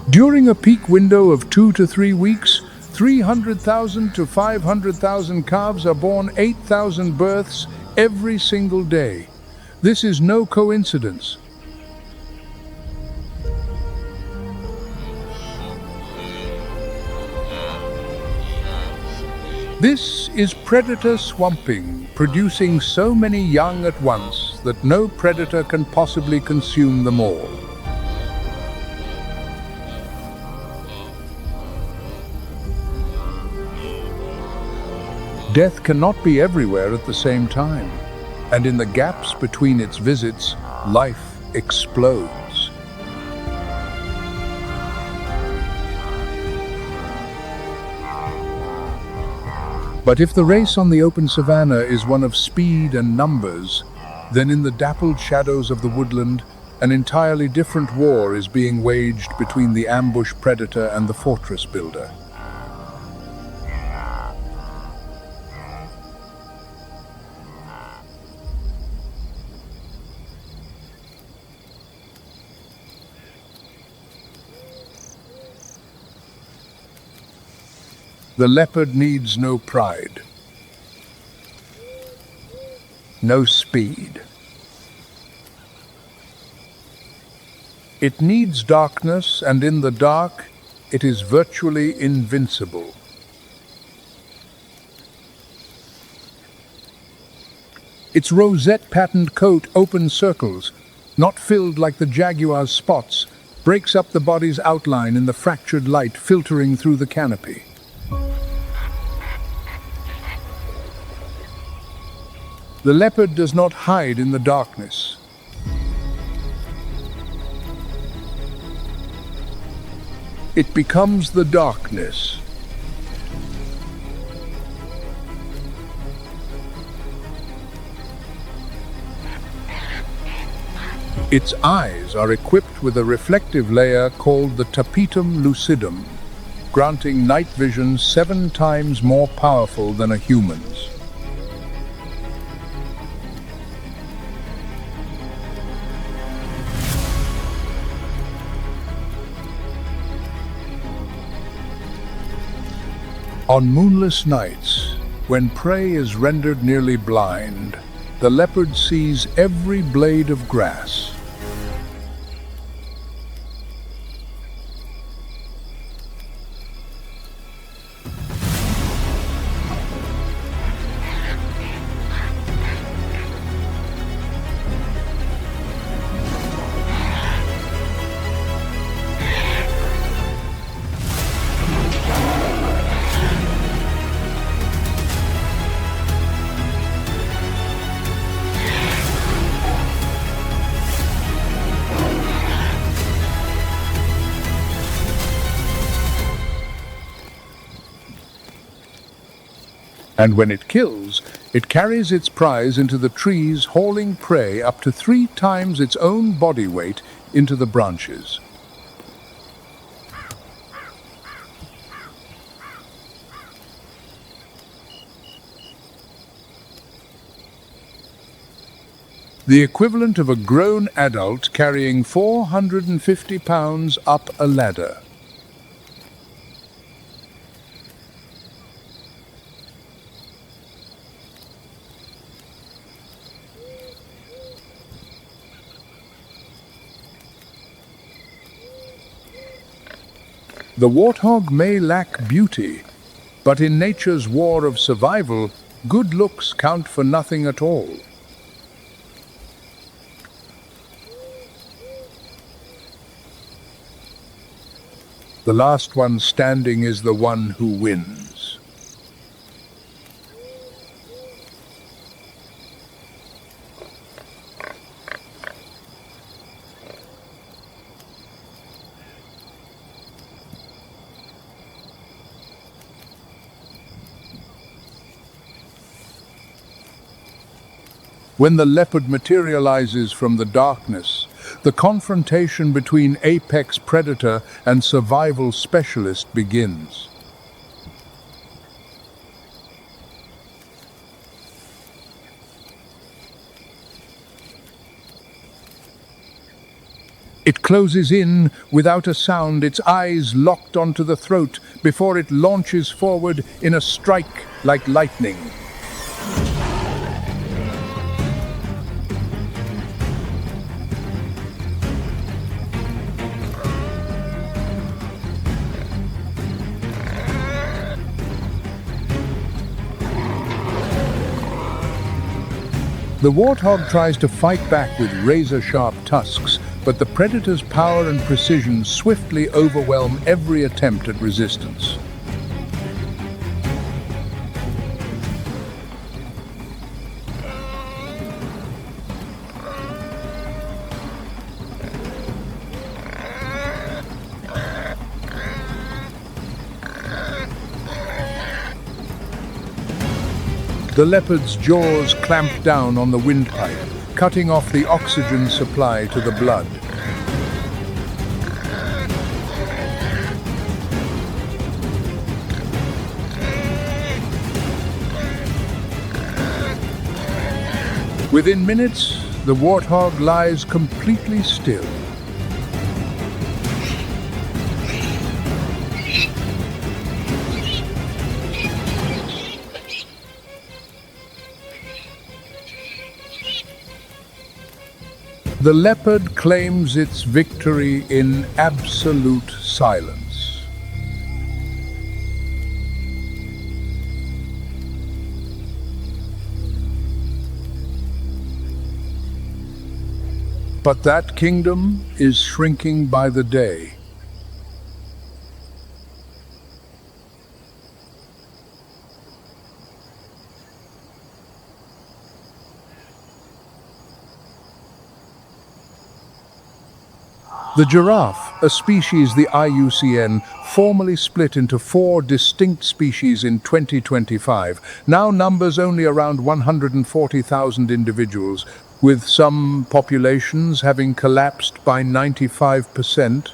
During a peak window of 2 to 3 weeks, 300,000 to 500,000 calves are born, 8,000 births every single day. This is no coincidence. This is predator swamping, producing so many young at once that no predator can possibly consume them all. Death cannot be everywhere at the same time, and in the gaps between its visits, life explodes. But if the race on the open savanna is one of speed and numbers, then in the dappled shadows of the woodland, an entirely different war is being waged between the ambush predator and the fortress builder. The leopard needs no pride, no speed. It needs darkness, and in the dark, it is virtually invincible. Its rosette-patterned coat opens circles, not filled like the jaguar's spots, breaks up the body's outline in the fractured light filtering through the canopy. The leopard does not hide in the darkness. It becomes the darkness. Its eyes are equipped with a reflective layer called the tapetum lucidum, granting night vision 7 times more powerful than a human's. On moonless nights, when prey is rendered nearly blind, the leopard sees every blade of grass. And when it kills, it carries its prize into the trees, hauling prey up to 3 times its own body weight into the branches. The equivalent of a grown adult carrying 450 pounds up a ladder. The warthog may lack beauty, but in nature's war of survival, good looks count for nothing at all. The last one standing is the one who wins. When the leopard materializes from the darkness, the confrontation between apex predator and survival specialist begins. It closes in without a sound, its eyes locked onto the throat before it launches forward in a strike like lightning. The warthog tries to fight back with razor-sharp tusks, but the predator's power and precision swiftly overwhelm every attempt at resistance. The leopard's jaws clamp down on the windpipe, cutting off the oxygen supply to the blood. Within minutes, the warthog lies completely still. The leopard claims its victory in absolute silence. But that kingdom is shrinking by the day. The giraffe, a species the IUCN formally split into 4 distinct species in 2025, now numbers only around 140,000 individuals, with some populations having collapsed by 95%.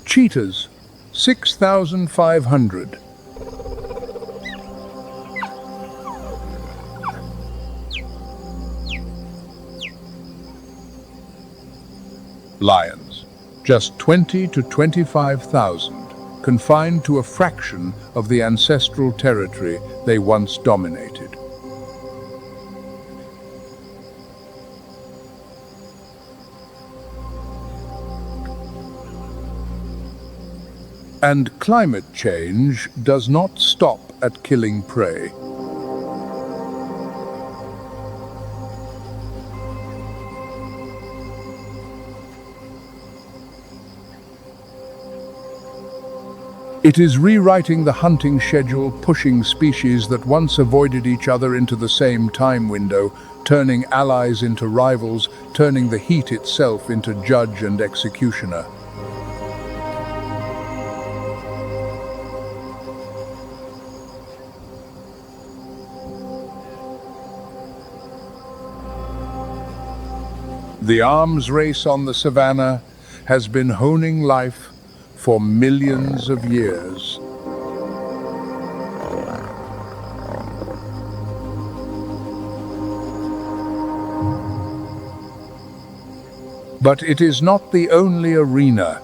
Cheetahs, 6,500. Lions, just 20 to 25,000, confined to a fraction of the ancestral territory they once dominated. And climate change does not stop at killing prey. It is rewriting the hunting schedule, pushing species that once avoided each other into the same time window, turning allies into rivals, turning the heat itself into judge and executioner. The arms race on the Savanna has been honing life for millions of years. But it is not the only arena.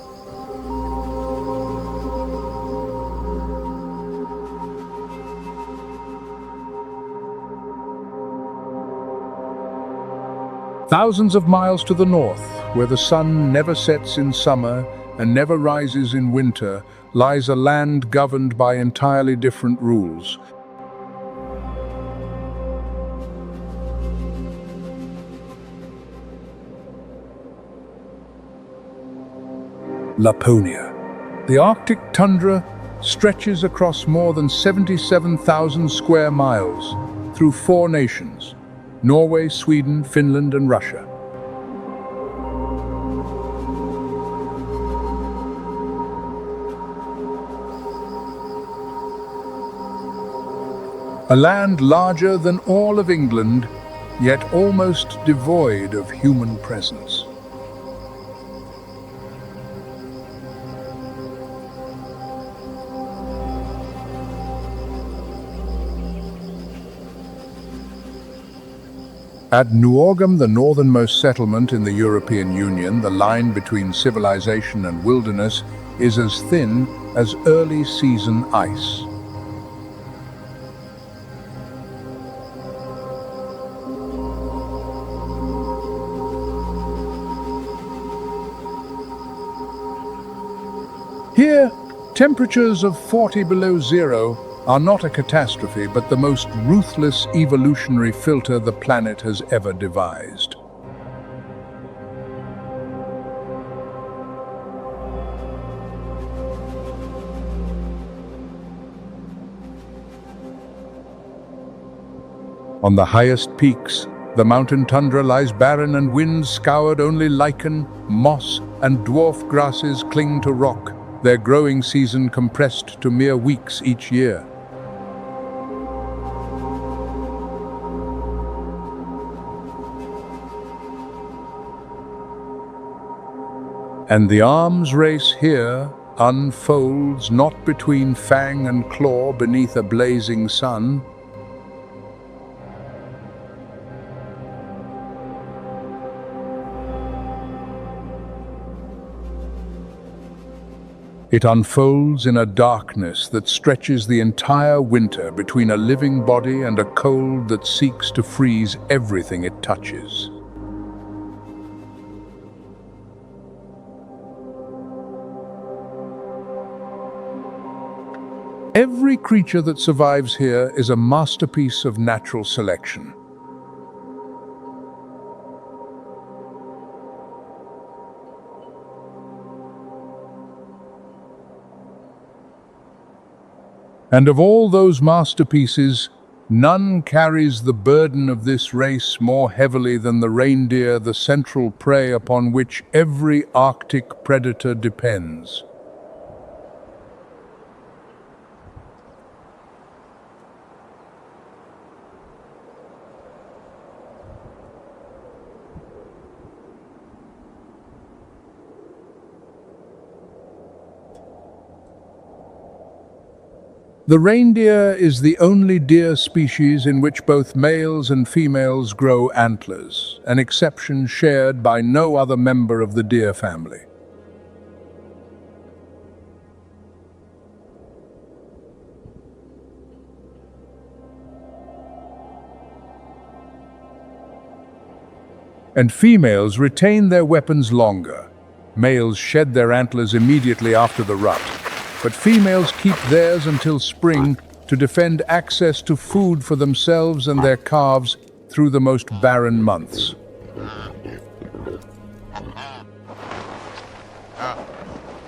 Thousands of miles to the north, where the sun never sets in summer and never rises in winter, lies a land governed by entirely different rules. Laponia. The Arctic tundra stretches across more than 77,000 square miles through 4 nations: Norway, Sweden, Finland, and Russia. A land larger than all of England, yet almost devoid of human presence. At Nuogam, the northernmost settlement in the European Union, the line between civilization and wilderness is as thin as early season ice. Here, temperatures of 40 below zero are not a catastrophe, but the most ruthless evolutionary filter the planet has ever devised. On the highest peaks, the mountain tundra lies barren and wind-scoured. Only lichen, moss, and dwarf grasses cling to rock, their growing season compressed to mere weeks each year. And the arms race here unfolds not between fang and claw beneath a blazing sun. It unfolds in a darkness that stretches the entire winter between a living body and a cold that seeks to freeze everything it touches. Every creature that survives here is a masterpiece of natural selection. And of all those masterpieces, None carries the burden of this race more heavily than the reindeer, the central prey upon which every Arctic predator depends. The reindeer is the only deer species in which both males and females grow antlers, an exception shared by no other member of the deer family. And females retain their weapons longer. Males shed their antlers immediately after the rut, but females keep theirs until spring to defend access to food for themselves and their calves through the most barren months.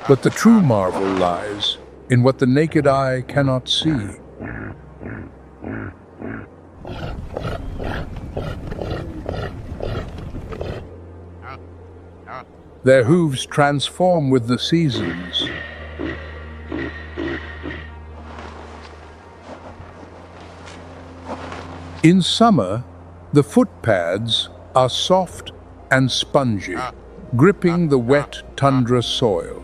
But the true marvel lies in what the naked eye cannot see. Their hooves transform with the seasons. In summer, the foot pads are soft and spongy, gripping the wet tundra soil.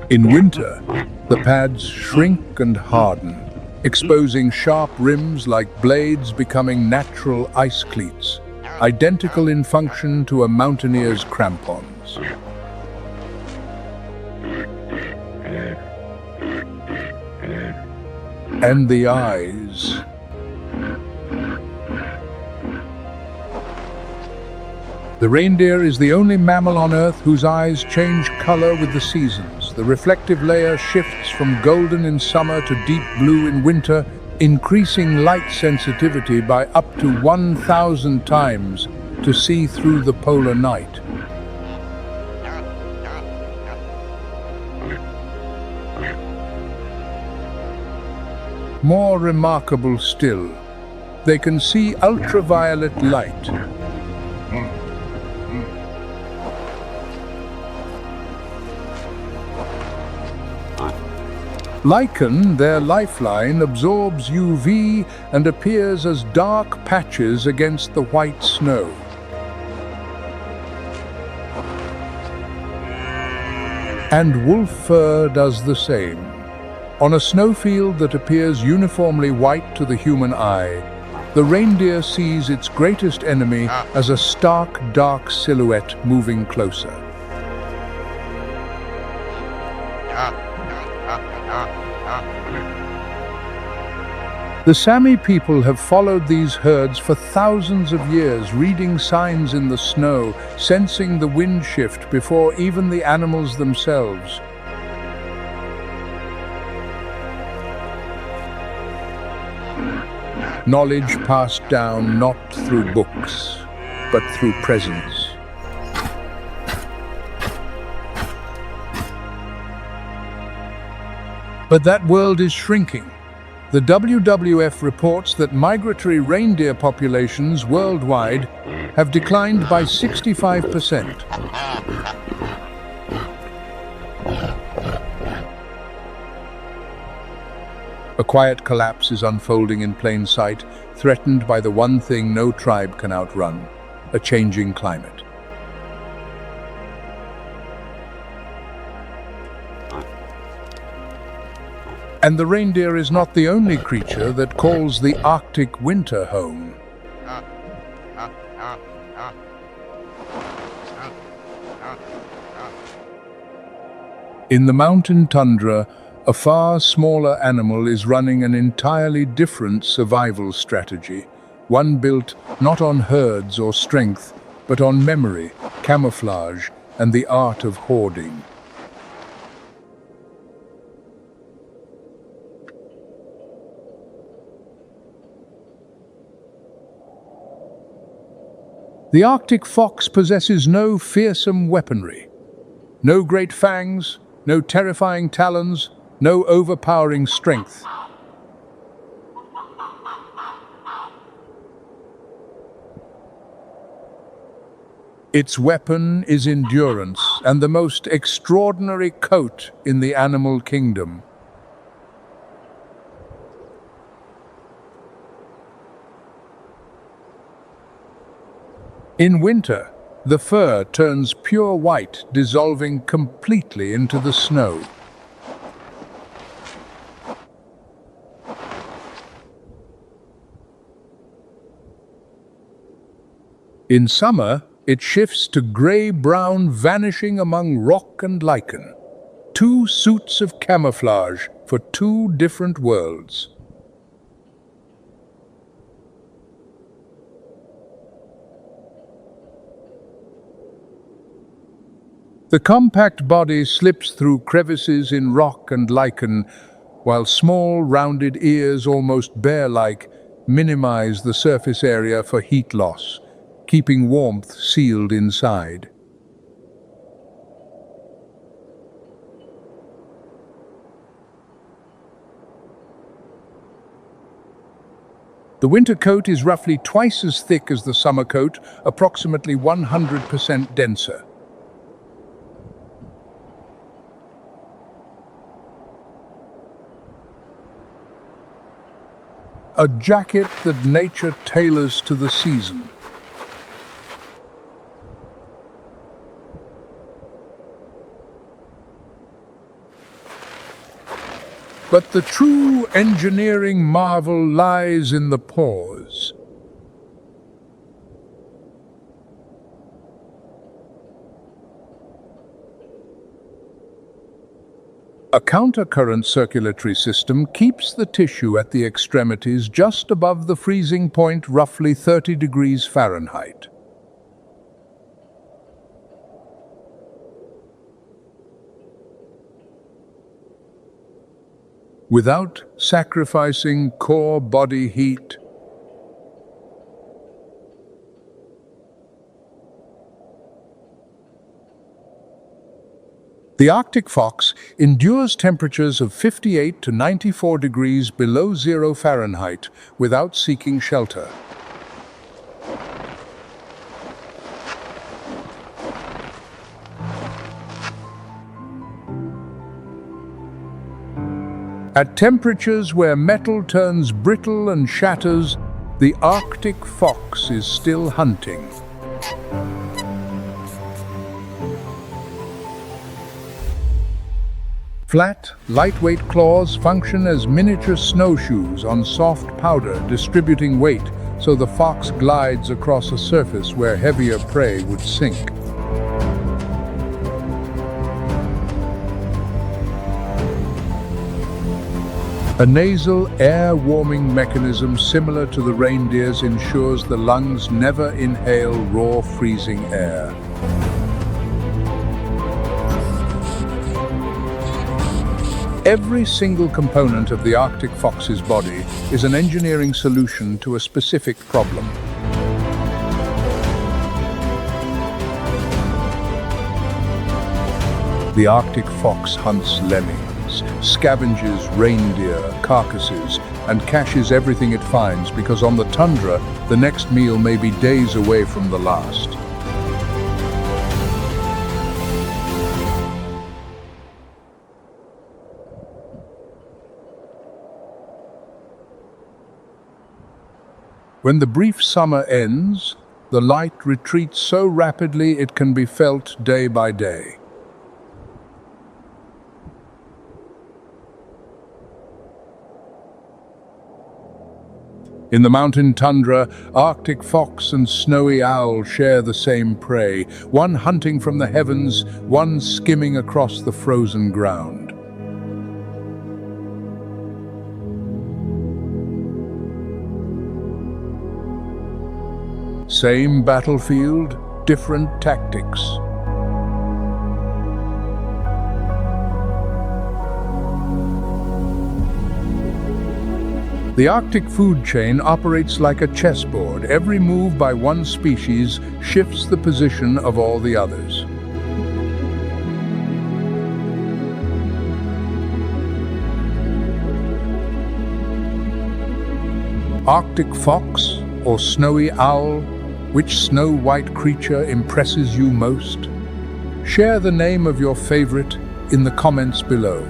In winter, the pads shrink and harden, exposing sharp rims like blades, becoming natural ice cleats, identical in function to a mountaineer's crampons. And the eyes. The reindeer is the only mammal on Earth whose eyes change color with the seasons. The reflective layer shifts from golden in summer to deep blue in winter, increasing light sensitivity by up to 1,000 times to see through the polar night. More remarkable still, they can see ultraviolet light. Lichen, their lifeline, absorbs UV and appears as dark patches against the white snow. And wolf fur does the same. On a snowfield that appears uniformly white to the human eye, the reindeer sees its greatest enemy as a stark, dark silhouette moving closer. The Sami people have followed these herds for thousands of years, reading signs in the snow, sensing the wind shift before even the animals themselves. Knowledge passed down not through books, but through presence. But that world is shrinking. The WWF reports that migratory reindeer populations worldwide have declined by 65%. A quiet collapse is unfolding in plain sight, threatened by the one thing no tribe can outrun: a changing climate. And the reindeer is not the only creature that calls the Arctic winter home. In the mountain tundra, a far smaller animal is running an entirely different survival strategy, one built not on herds or strength, but on memory, camouflage, and the art of hoarding. The Arctic fox possesses no fearsome weaponry. No great fangs, no terrifying talons, no overpowering strength. Its weapon is endurance and the most extraordinary coat in the animal kingdom. In winter, the fur turns pure white, dissolving completely into the snow. In summer, it shifts to grey-brown, vanishing among rock and lichen. Two suits of camouflage for two different worlds. The compact body slips through crevices in rock and lichen, while small, rounded ears, almost bear-like, minimize the surface area for heat loss, keeping warmth sealed inside. The winter coat is roughly twice as thick as the summer coat, approximately 100% denser. A jacket that nature tailors to the season. But the true engineering marvel lies in the pores. A countercurrent circulatory system keeps the tissue at the extremities just above the freezing point, roughly 30 degrees Fahrenheit. Without sacrificing core body heat. The Arctic fox endures temperatures of 58 to 94 degrees below 0 Fahrenheit without seeking shelter. At temperatures where metal turns brittle and shatters, the Arctic fox is still hunting. Flat, lightweight claws function as miniature snowshoes on soft powder, distributing weight so the fox glides across a surface where heavier prey would sink. A nasal air-warming mechanism similar to the reindeer's ensures the lungs never inhale raw, freezing air. Every single component of the Arctic fox's body is an engineering solution to a specific problem. The Arctic fox hunts lemmings, scavenges reindeer carcasses, and caches everything it finds because on the tundra, the next meal may be days away from the last. When the brief summer ends, the light retreats so rapidly it can be felt day by day. In the mountain tundra, Arctic fox and snowy owl share the same prey, one hunting from the heavens, one skimming across the frozen ground. Same battlefield, different tactics. The Arctic food chain operates like a chessboard. Every move by one species shifts the position of all the others. Arctic fox or snowy owl? Which snow-white creature impresses you most? Share the name of your favorite in the comments below.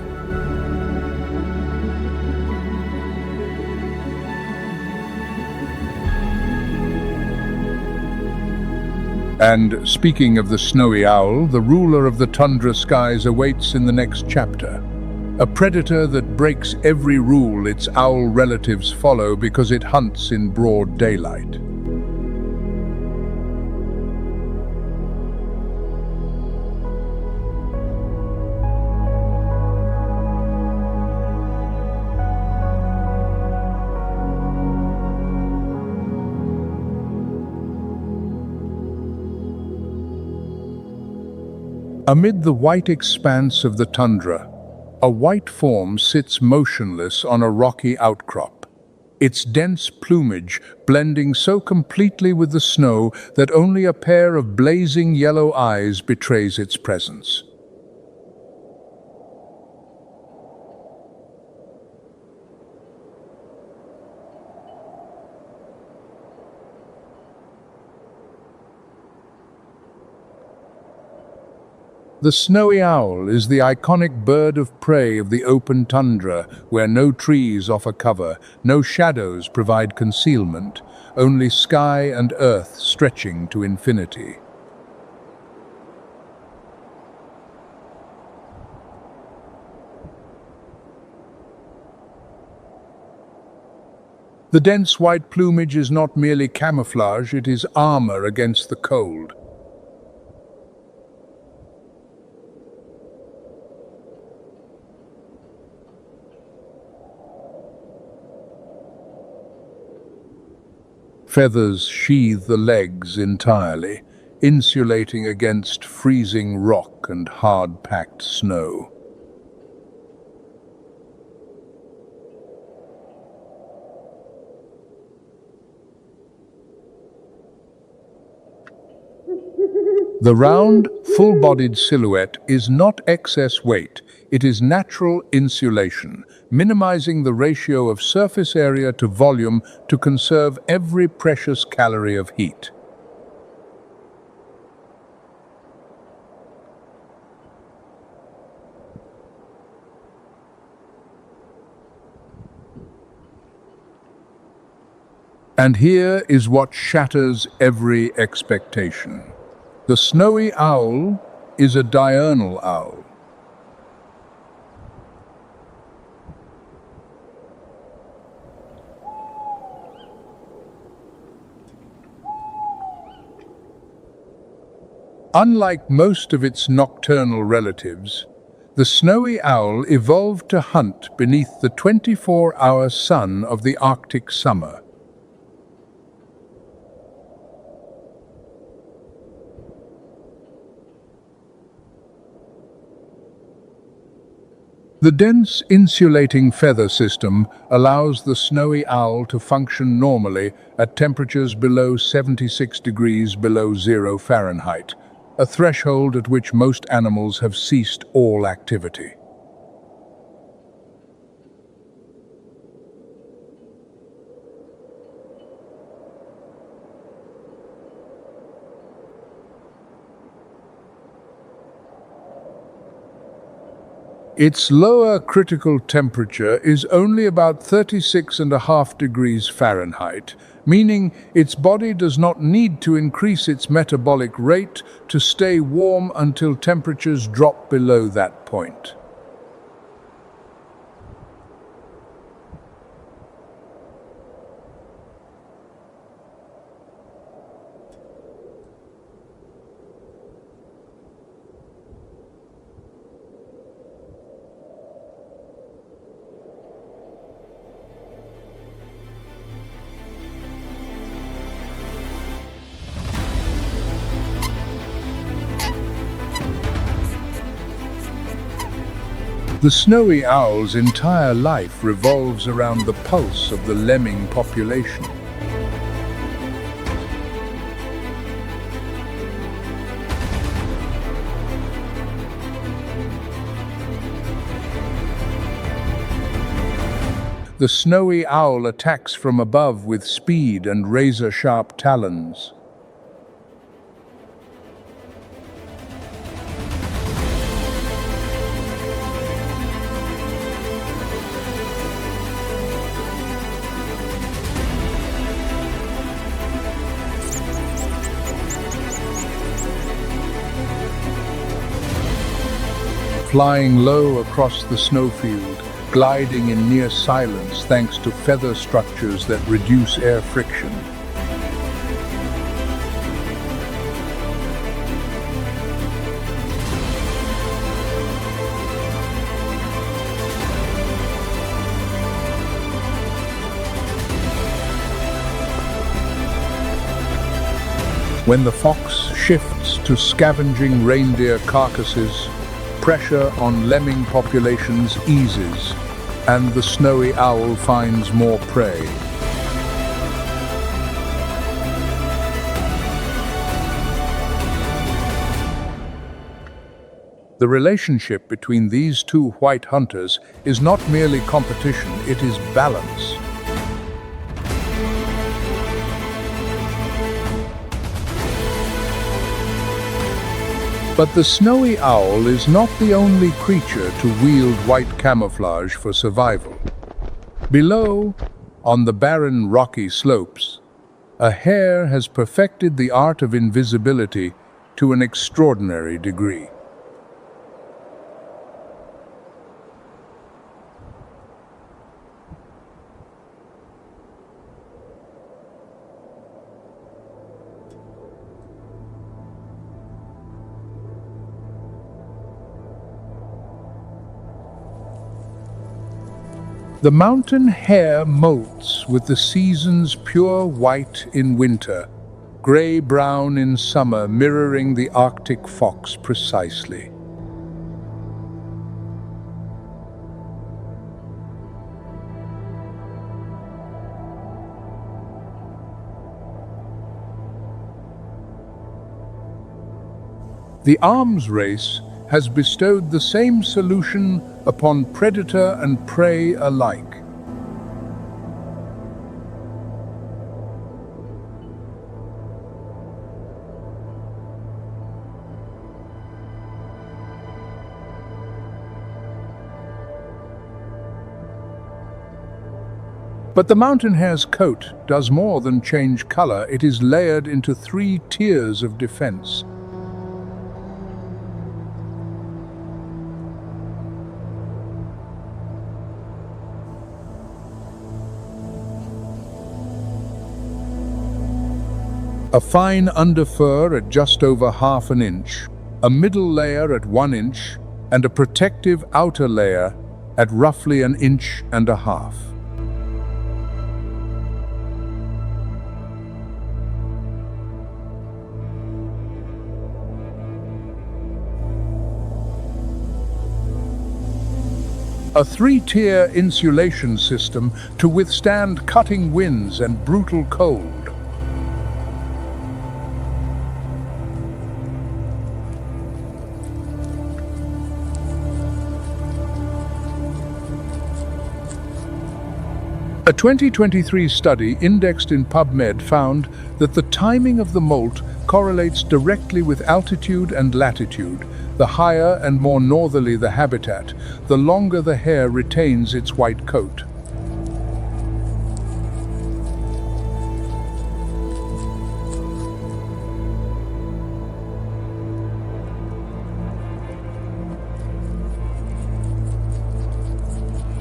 And speaking of the snowy owl, the ruler of the tundra skies awaits in the next chapter. A predator that breaks every rule its owl relatives follow because it hunts in broad daylight. Amid the white expanse of the tundra, a white form sits motionless on a rocky outcrop, its dense plumage blending so completely with the snow that only a pair of blazing yellow eyes betrays its presence. The snowy owl is the iconic bird of prey of the open tundra, where no trees offer cover, no shadows provide concealment, only sky and earth stretching to infinity. The dense white plumage is not merely camouflage, it is armor against the cold. Feathers sheathe the legs entirely, insulating against freezing rock and hard-packed snow. The round, full-bodied silhouette is not excess weight, it is natural insulation, minimizing the ratio of surface area to volume to conserve every precious calorie of heat. And here is what shatters every expectation. The snowy owl is a diurnal owl. Unlike most of its nocturnal relatives, the snowy owl evolved to hunt beneath the 24-hour sun of the Arctic summer. The dense insulating feather system allows the snowy owl to function normally at temperatures below 76 degrees below 0 Fahrenheit, a threshold at which most animals have ceased all activity. Its lower critical temperature is only about 36.5 degrees Fahrenheit, meaning its body does not need to increase its metabolic rate to stay warm until temperatures drop below that point. The snowy owl's entire life revolves around the pulse of the lemming population. The snowy owl attacks from above with speed and razor-sharp talons. Flying low across the snowfield, gliding in near silence thanks to feather structures that reduce air friction. When the fox shifts to scavenging reindeer carcasses, pressure on lemming populations eases, and the snowy owl finds more prey. The relationship between these two white hunters is not merely competition, it is balance. But the snowy owl is not the only creature to wield white camouflage for survival. Below, on the barren rocky slopes, a hare has perfected the art of invisibility to an extraordinary degree. The mountain hare molts with the season's pure white in winter, gray-brown in summer, mirroring the Arctic fox precisely. The arms race has bestowed the same solution upon predator and prey alike. But the mountain hare's coat does more than change color. It is layered into 3 tiers of defense. A fine underfur at just over ½ an inch, a middle layer at 1 inch, and a protective outer layer at roughly 1.5 inches. A 3-tier insulation system to withstand cutting winds and brutal cold. A 2023 study indexed in PubMed found that the timing of the molt correlates directly with altitude and latitude. The higher and more northerly the habitat, the longer the hare retains its white coat.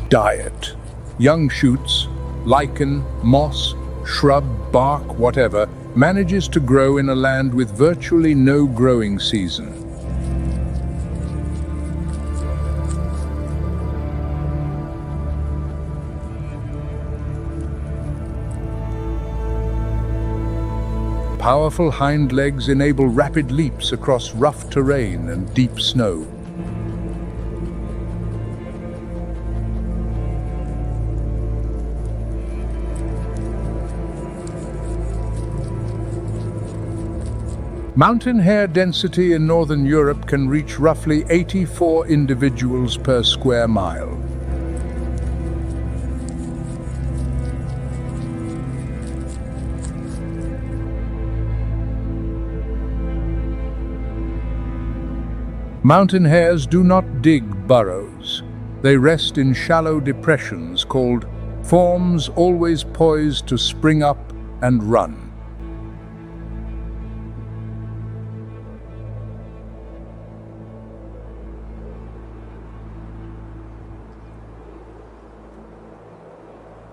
Diet: young shoots, lichen, moss, shrub, bark, whatever, manages to grow in a land with virtually no growing season. Powerful hind legs enable rapid leaps across rough terrain and deep snow. Mountain hare density in northern Europe can reach roughly 84 individuals per square mile. Mountain hares do not dig burrows. They rest in shallow depressions called forms, always poised to spring up and run.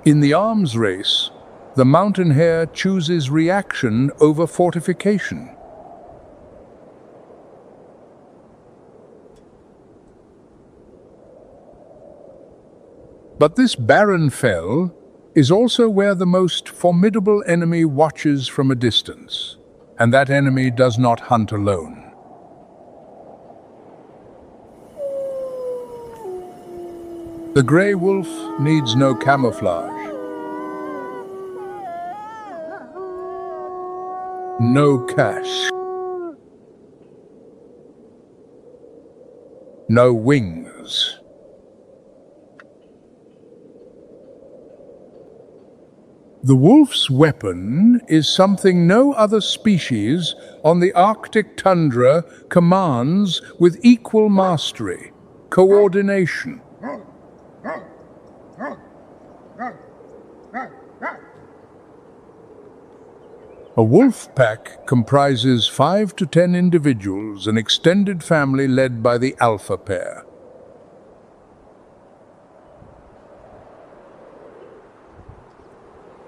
In the arms race, the mountain hare chooses reaction over fortification. But this barren fell is also where the most formidable enemy watches from a distance, and that enemy does not hunt alone. The grey wolf needs no camouflage, no cache, no wings. The wolf's weapon is something no other species on the Arctic tundra commands with equal mastery: coordination. A wolf pack comprises 5 to 10 individuals, an extended family led by the alpha pair.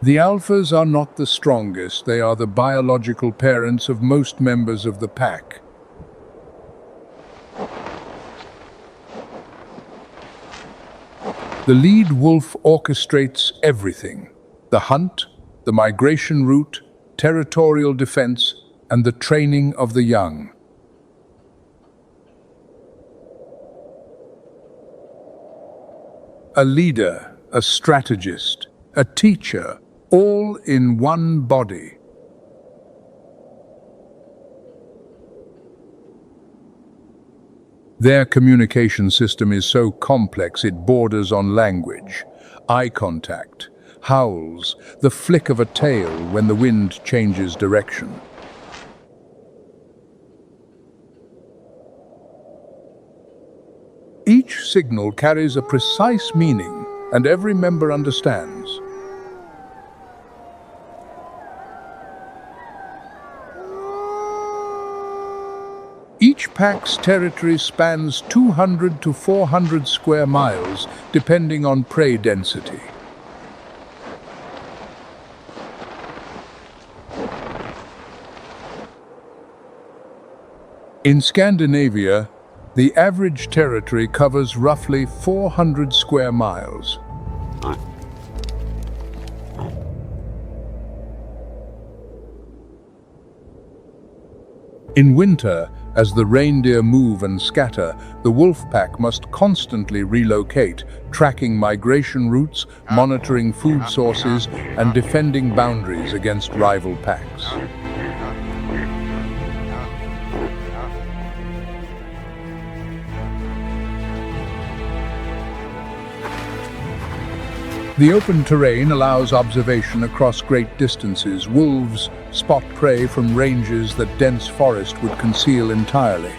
The alphas are not the strongest. They are the biological parents of most members of the pack. The lead wolf orchestrates everything: the hunt, the migration route, territorial defense, and the training of the young. A leader, a strategist, a teacher, all in one body. Their communication system is so complex it borders on language. Eye contact, howls, the flick of a tail when the wind changes direction. Each signal carries a precise meaning, and every member understands. Each pack's territory spans 200 to 400 square miles, depending on prey density. In Scandinavia, the average territory covers roughly 400 square miles. In winter, as the reindeer move and scatter, the wolf pack must constantly relocate, tracking migration routes, monitoring food sources, and defending boundaries against rival packs. The open terrain allows observation across great distances. Wolves spot prey from ranges that dense forest would conceal entirely.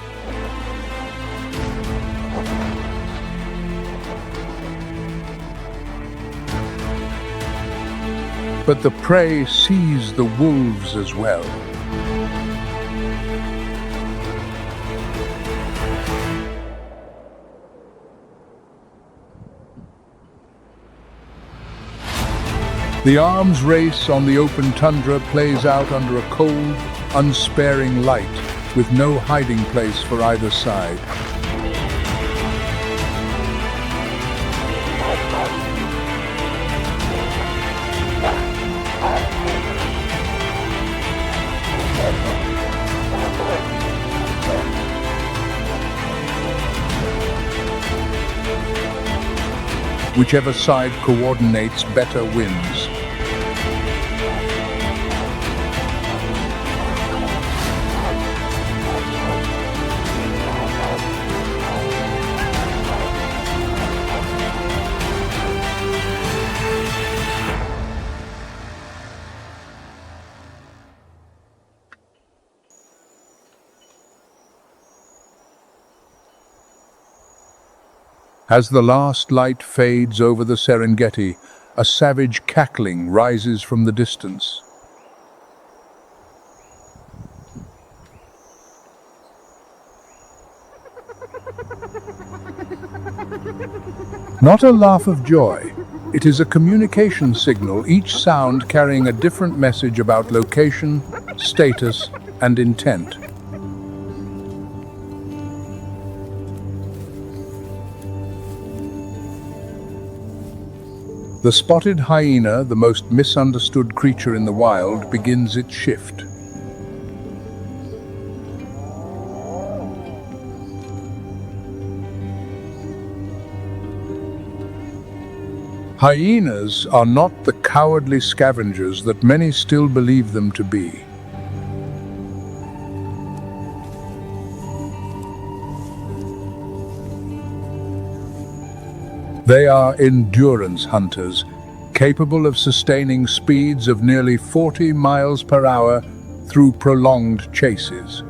But the prey sees the wolves as well. The arms race on the open tundra plays out under a cold, unsparing light, with no hiding place for either side. Whichever side coordinates better wins. As the last light fades over the Serengeti, a savage cackling rises from the distance. Not a laugh of joy. It is a communication signal, each sound carrying a different message about location, status, and intent. The spotted hyena, the most misunderstood creature in the wild, begins its shift. Hyenas are not the cowardly scavengers that many still believe them to be. They are endurance hunters, capable of sustaining speeds of nearly 40 miles per hour through prolonged chases.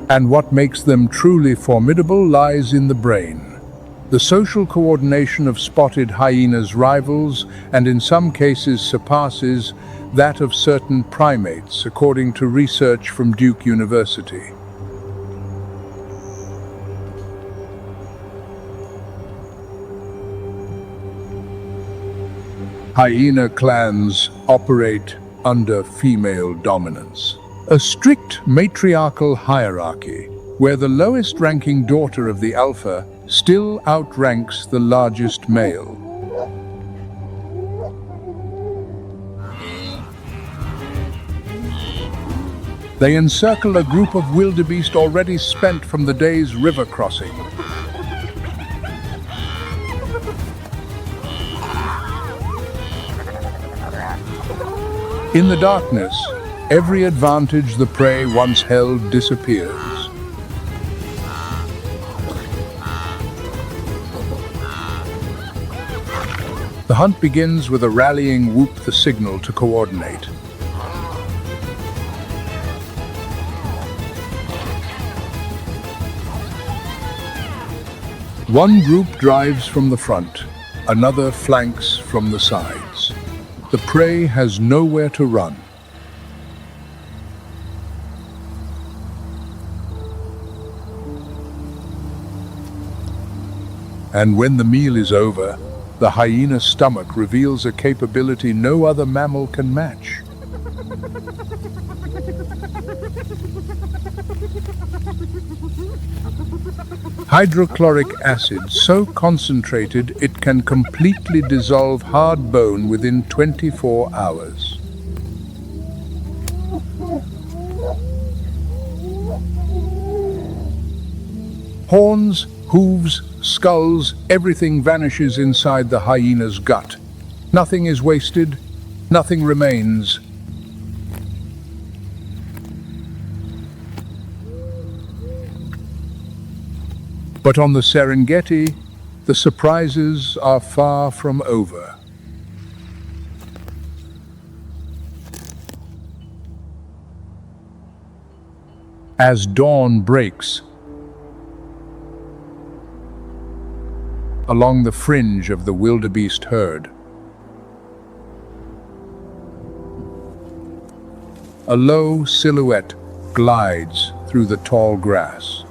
And what makes them truly formidable lies in the brain. The social coordination of spotted hyenas rivals, and in some cases surpasses, that of certain primates, according to research from Duke University. Hyena clans operate under female dominance. A strict matriarchal hierarchy, where the lowest-ranking daughter of the alpha still outranks the largest male. They encircle a group of wildebeest already spent from the day's river crossing. In the darkness, every advantage the prey once held disappears. The hunt begins with a rallying whoop, the signal to coordinate. One group drives from the front, another flanks from the sides. The prey has nowhere to run. And when the meal is over, the hyena's stomach reveals a capability no other mammal can match. Hydrochloric acid so concentrated it can completely dissolve hard bone within 24 hours. Horns, hooves, skulls, everything vanishes inside the hyena's gut. Nothing is wasted, nothing remains. But on the Serengeti, the surprises are far from over. As dawn breaks, along the fringe of the wildebeest herd, a low silhouette glides through the tall grass.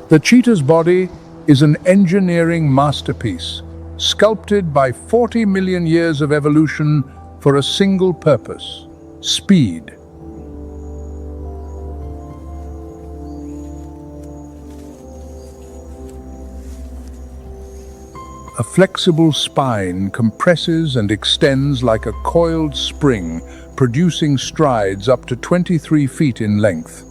The cheetah's body is an engineering masterpiece, sculpted by 40 million years of evolution for a single purpose: speed. A flexible spine compresses and extends like a coiled spring, producing strides up to 23 feet in length.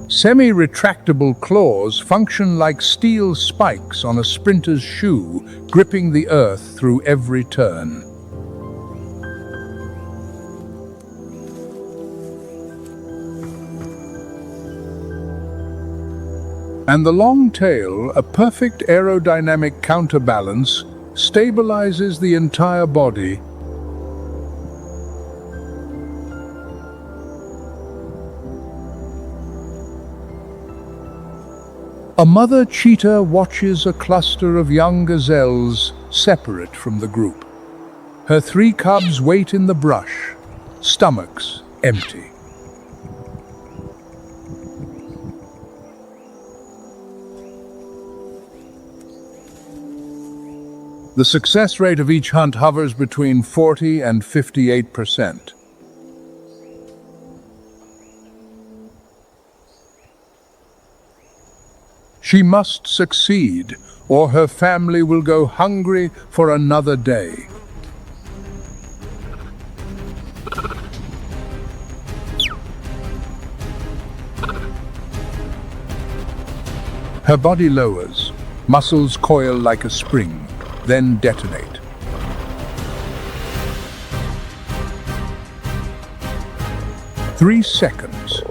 Semi-retractable claws function like steel spikes on a sprinter's shoe, gripping the earth through every turn. And the long tail, a perfect aerodynamic counterbalance, stabilizes the entire body. A mother cheetah watches a cluster of young gazelles separate from the group. Her 3 cubs wait in the brush, stomachs empty. The success rate of each hunt hovers between 40 and 58%. She must succeed, or her family will go hungry for another day. Her body lowers, muscles coil like a spring, then detonate. Three seconds.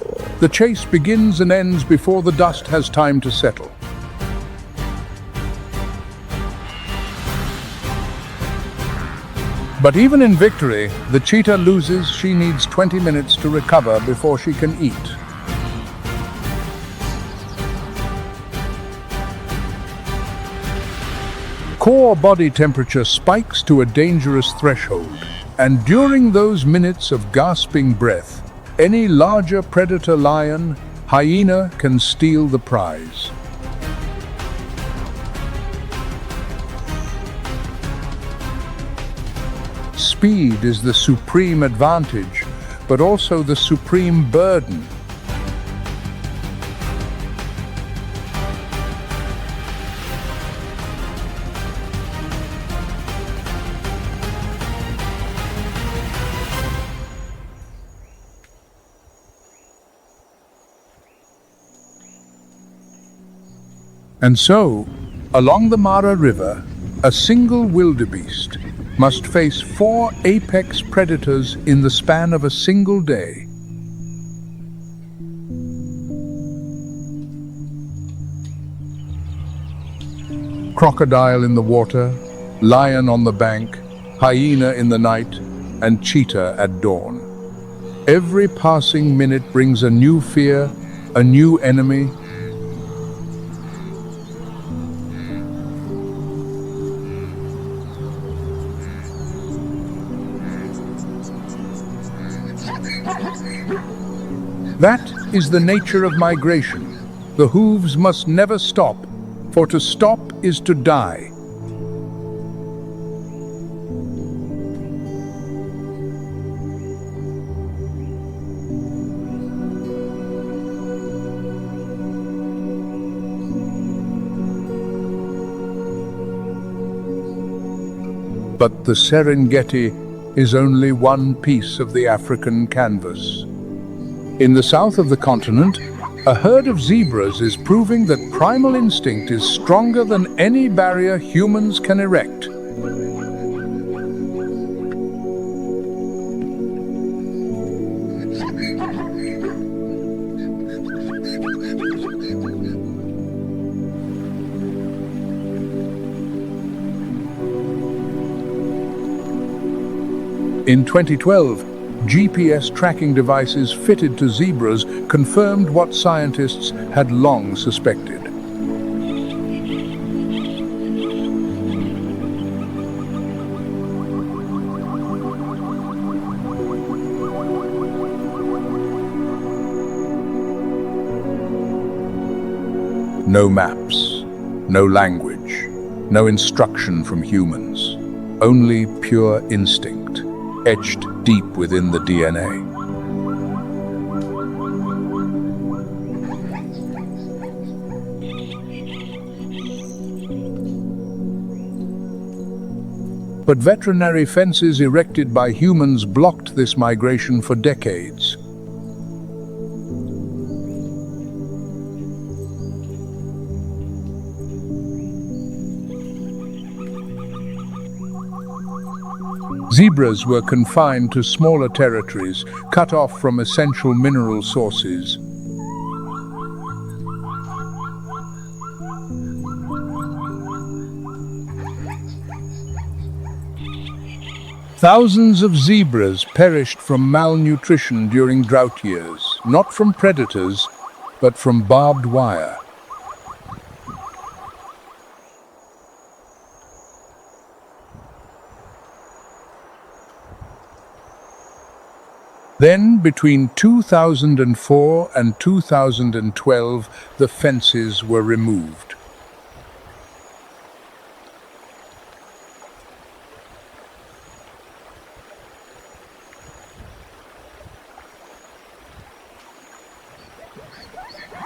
The chase begins and ends before the dust has time to settle. But even in victory, the cheetah loses. She needs 20 minutes to recover before she can eat. Core body temperature spikes to a dangerous threshold, and during those minutes of gasping breath, any larger predator lion, hyena, can steal the prize. Speed is the supreme advantage, but also the supreme burden. And so, along the Mara River, a single wildebeest must face 4 apex predators in the span of a single day. Crocodile in the water, lion on the bank, hyena in the night, and cheetah at dawn. Every passing minute brings a new fear, a new enemy. That is the nature of migration. The hooves must never stop, for to stop is to die. But the Serengeti is only one piece of the African canvas. In the south of the continent, a herd of zebras is proving that primal instinct is stronger than any barrier humans can erect. In 2012, GPS tracking devices fitted to zebras confirmed what scientists had long suspected. No maps, no language, no instruction from humans, only pure instinct, etched deep within the DNA. But veterinary fences erected by humans blocked this migration for decades. Zebras were confined to smaller territories, cut off from essential mineral sources. Thousands of zebras perished from malnutrition during drought years, not from predators, but from barbed wire. Then, between 2004 and 2012, the fences were removed.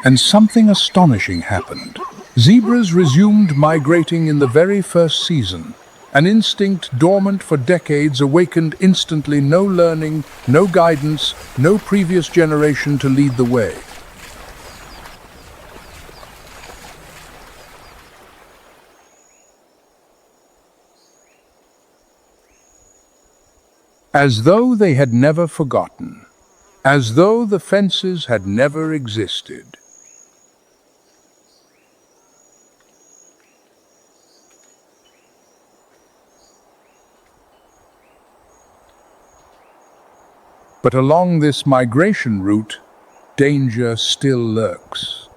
And something astonishing happened. Zebras resumed migrating in the very first season. An instinct dormant for decades awakened instantly, no learning, no guidance, no previous generation to lead the way. As though they had never forgotten, as though the fences had never existed. But along this migration route, danger still lurks.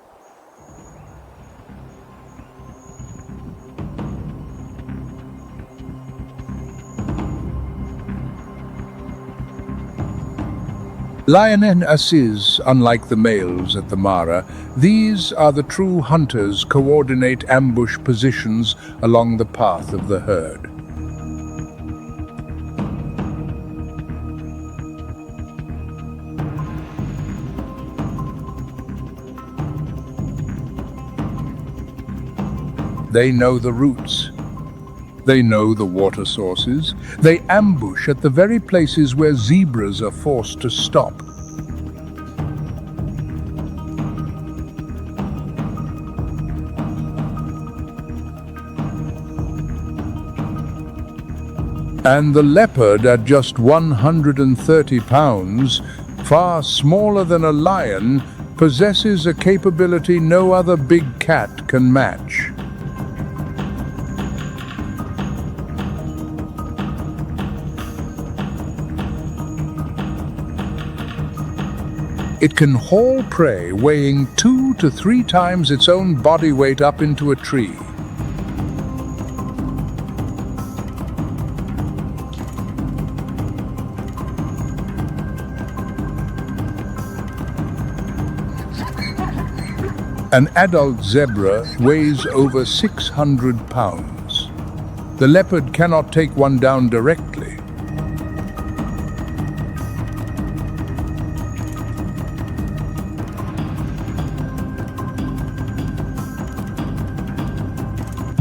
Lionesses, unlike the males at the Mara, these are the true hunters, coordinate ambush positions along the path of the herd. They know the routes. They know the water sources. They ambush at the very places where zebras are forced to stop. And the leopard, at just 130 pounds, far smaller than a lion, possesses a capability no other big cat can match. It can haul prey weighing 2 to 3 times its own body weight up into a tree. An adult zebra weighs over 600 pounds. The leopard cannot take one down directly.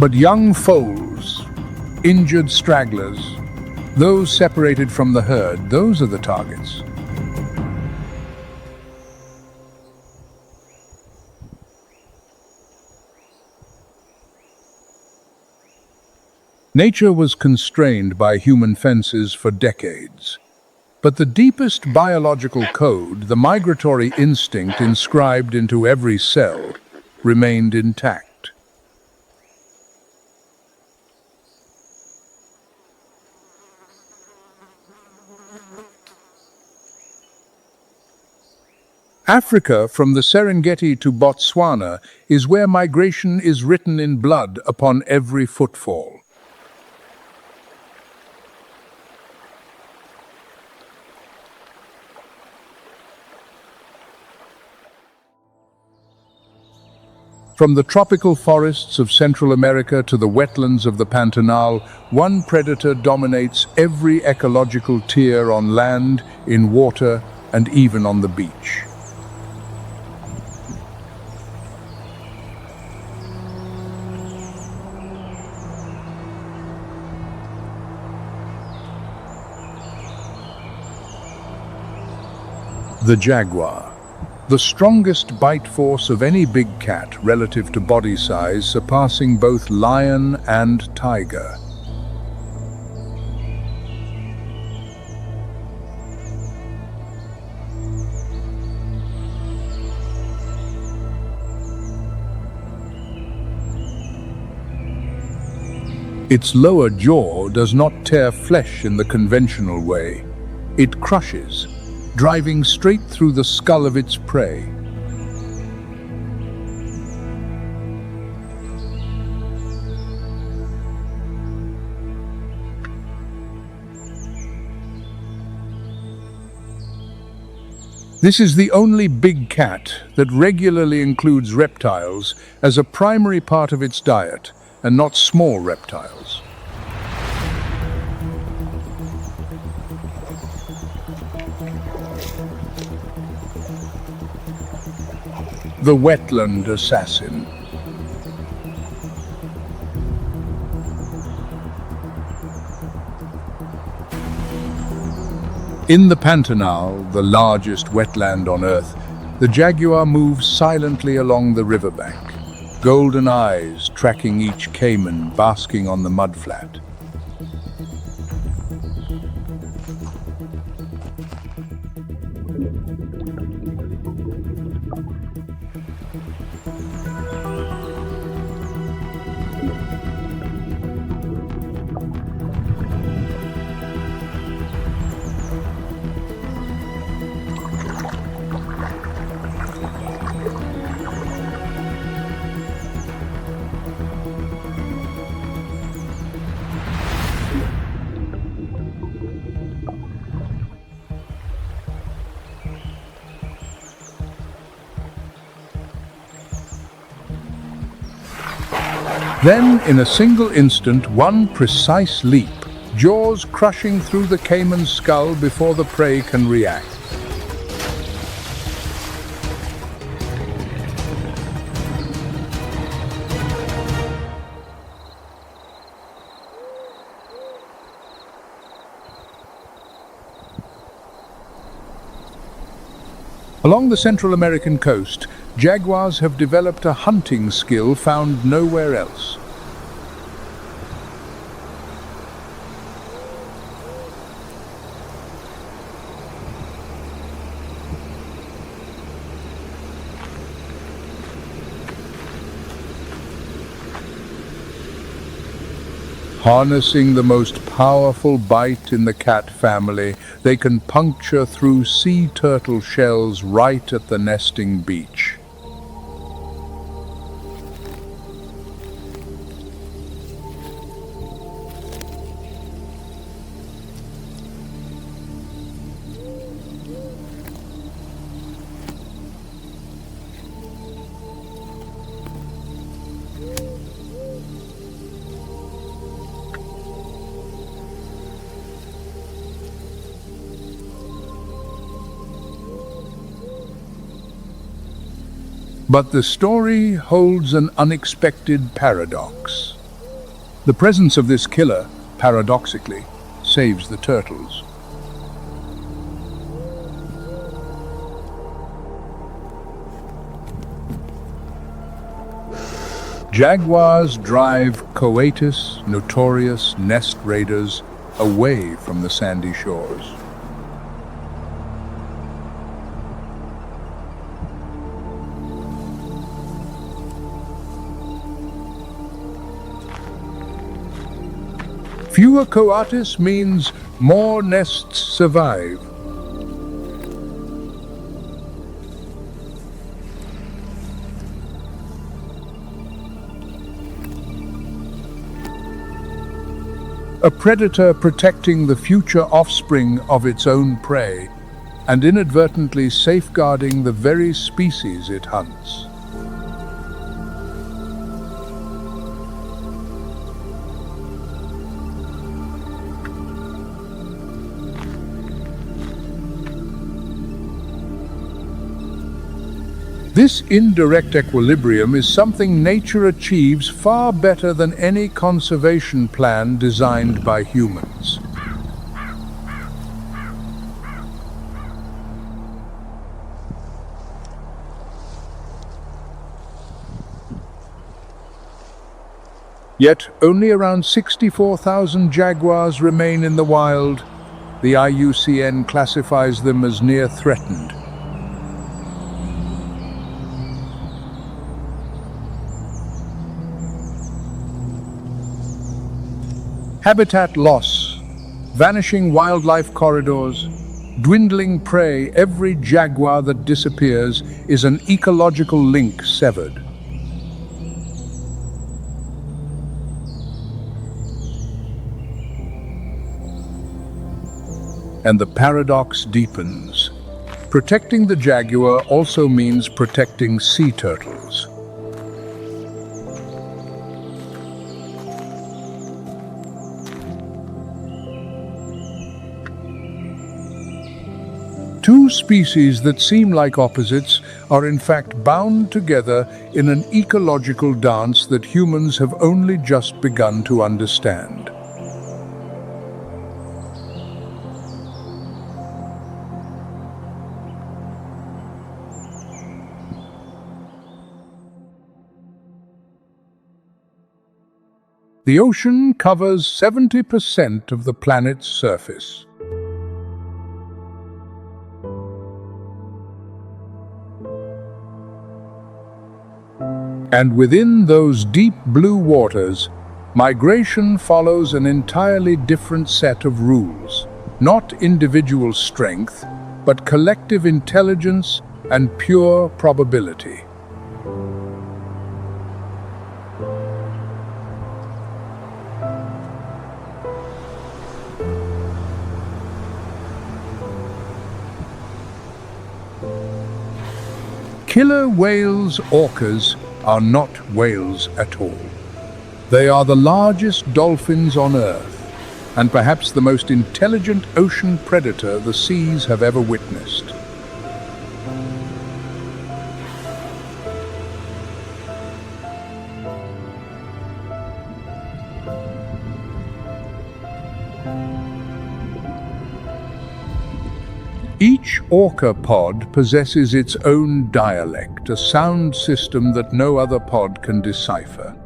But young foals, injured stragglers, those separated from the herd, those are the targets. Nature was constrained by human fences for decades. But the deepest biological code, the migratory instinct inscribed into every cell, remained intact. Africa, from the Serengeti to Botswana, is where migration is written in blood upon every footfall. From the tropical forests of Central America to the wetlands of the Pantanal, one predator dominates every ecological tier on land, in water, and even on the beach. The jaguar, the strongest bite force of any big cat relative to body size, surpassing both lion and tiger. Its lower jaw does not tear flesh in the conventional way. It crushes, driving straight through the skull of its prey. This is the only big cat that regularly includes reptiles as a primary part of its diet, and not small reptiles. The wetland assassin. In the Pantanal, the largest wetland on Earth, the jaguar moves silently along the riverbank, golden eyes tracking each caiman basking on the mudflat. Then, in a single instant, one precise leap, jaws crushing through the caiman's skull before the prey can react. Along the Central American coast, jaguars have developed a hunting skill found nowhere else. Harnessing the most powerful bite in the cat family, they can puncture through sea turtle shells right at the nesting beach. But the story holds an unexpected paradox. The presence of this killer, paradoxically, saves the turtles. Jaguars drive covetous, notorious nest raiders away from the sandy shores. Fewer coatis means more nests survive. A predator protecting the future offspring of its own prey, and inadvertently safeguarding the very species it hunts. This indirect equilibrium is something nature achieves far better than any conservation plan designed by humans. Yet only around 64,000 jaguars remain in the wild. The IUCN classifies them as near threatened. Habitat loss, vanishing wildlife corridors, dwindling prey. Every jaguar that disappears is an ecological link severed. And the paradox deepens. Protecting the jaguar also means protecting sea turtles. Two species that seem like opposites are in fact bound together in an ecological dance that humans have only just begun to understand. The ocean covers 70% of the planet's surface. And within those deep blue waters, migration follows an entirely different set of rules. Not individual strength, but collective intelligence and pure probability. Killer whales, orcas, are not whales at all. They are the largest dolphins on Earth, and perhaps the most intelligent ocean predator the seas have ever witnessed. Each orca pod possesses its own dialect, a sound system that no other pod can decipher.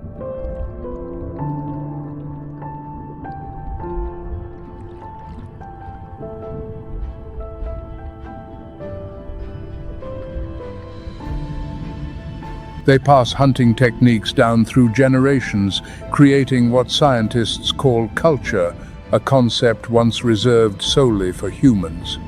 They pass hunting techniques down through generations, creating what scientists call culture, a concept once reserved solely for humans.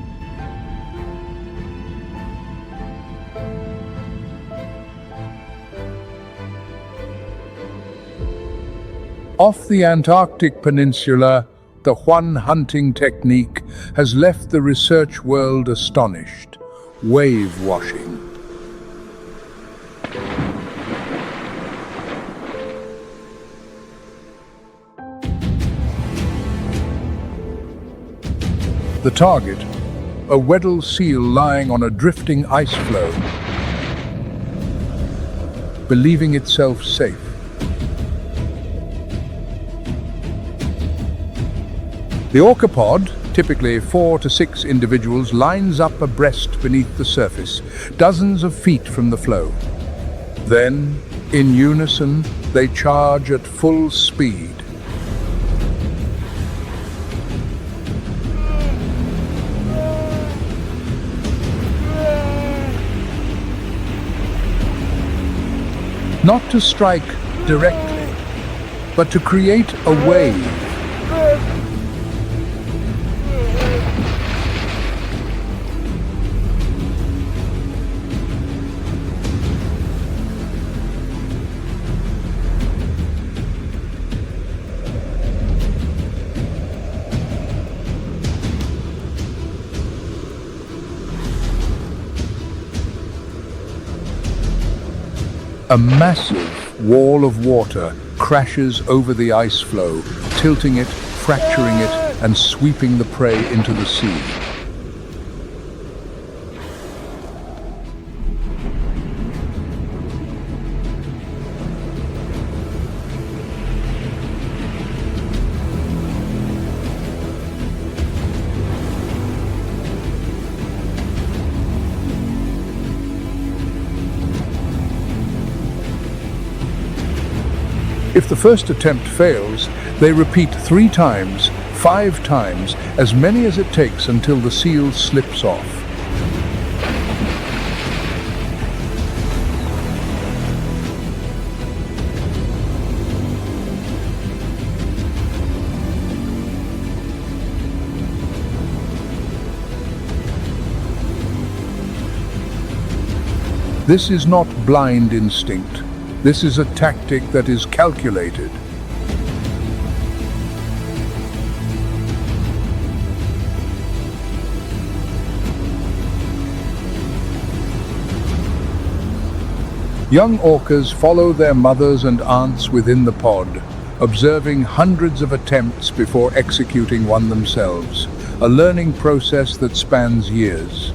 Off the Antarctic Peninsula, the Juan hunting technique has left the research world astonished. Wave washing. The target, a Weddell seal lying on a drifting ice floe, believing itself safe. The orca pod, typically 4 to 6 individuals, lines up abreast beneath the surface, dozens of feet from the floe. Then, in unison, they charge at full speed. Not to strike directly, but to create a wave. A massive wall of water crashes over the ice floe, tilting it, fracturing it, and sweeping the prey into the sea. If the first attempt fails, they repeat 3 times, 5 times, as many as it takes until the seal slips off. This is not blind instinct. This is a tactic that is calculated. Young orcas follow their mothers and aunts within the pod, observing hundreds of attempts before executing one themselves, a learning process that spans years.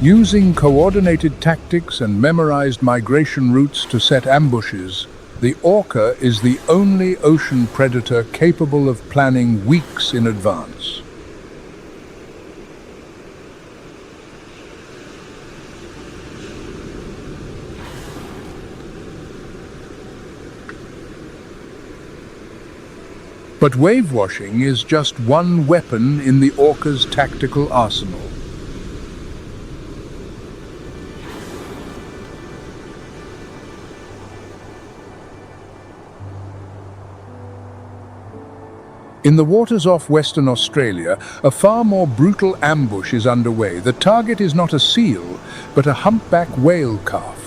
Using coordinated tactics and memorized migration routes to set ambushes, the orca is the only ocean predator capable of planning weeks in advance. But wave washing is just one weapon in the orca's tactical arsenal. In the waters off Western Australia, a far more brutal ambush is underway. The target is not a seal, but a humpback whale calf.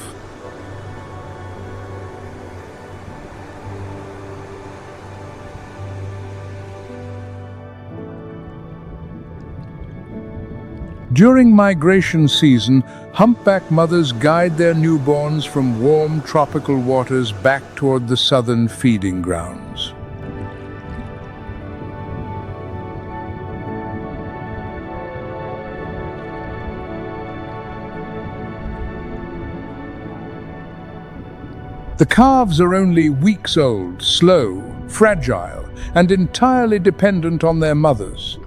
During migration season, humpback mothers guide their newborns from warm tropical waters back toward the southern feeding grounds. The calves are only weeks old, slow, fragile, and entirely dependent on their mothers.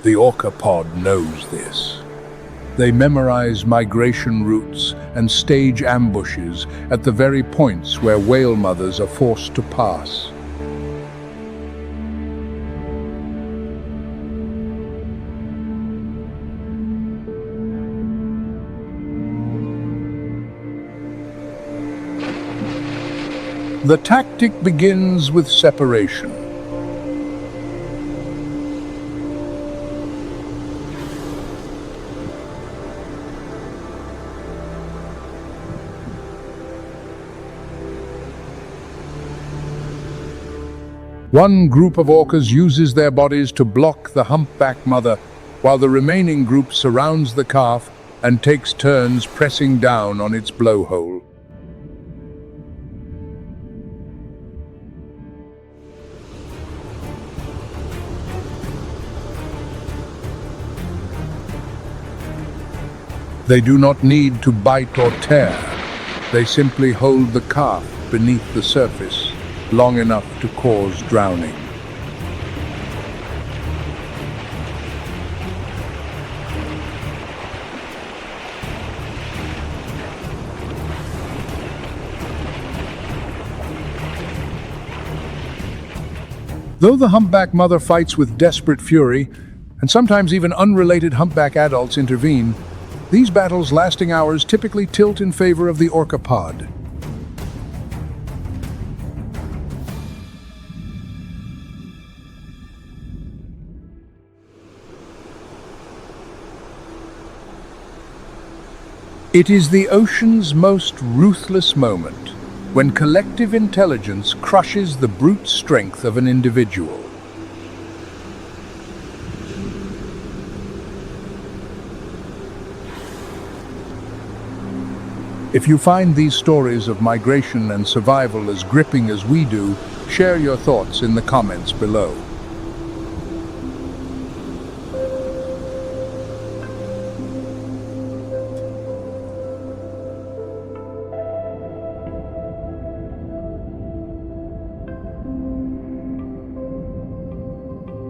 The orca pod knows this. They memorize migration routes and stage ambushes at the very points where whale mothers are forced to pass. The tactic begins with separation. One group of orcas uses their bodies to block the humpback mother, while the remaining group surrounds the calf and takes turns pressing down on its blowhole. They do not need to bite or tear. They simply hold the calf beneath the surface long enough to cause drowning. Though the humpback mother fights with desperate fury, and sometimes even unrelated humpback adults intervene, these battles lasting hours typically tilt in favor of the orca pod. It is the ocean's most ruthless moment, when collective intelligence crushes the brute strength of an individual. If you find these stories of migration and survival as gripping as we do, share your thoughts in the comments below.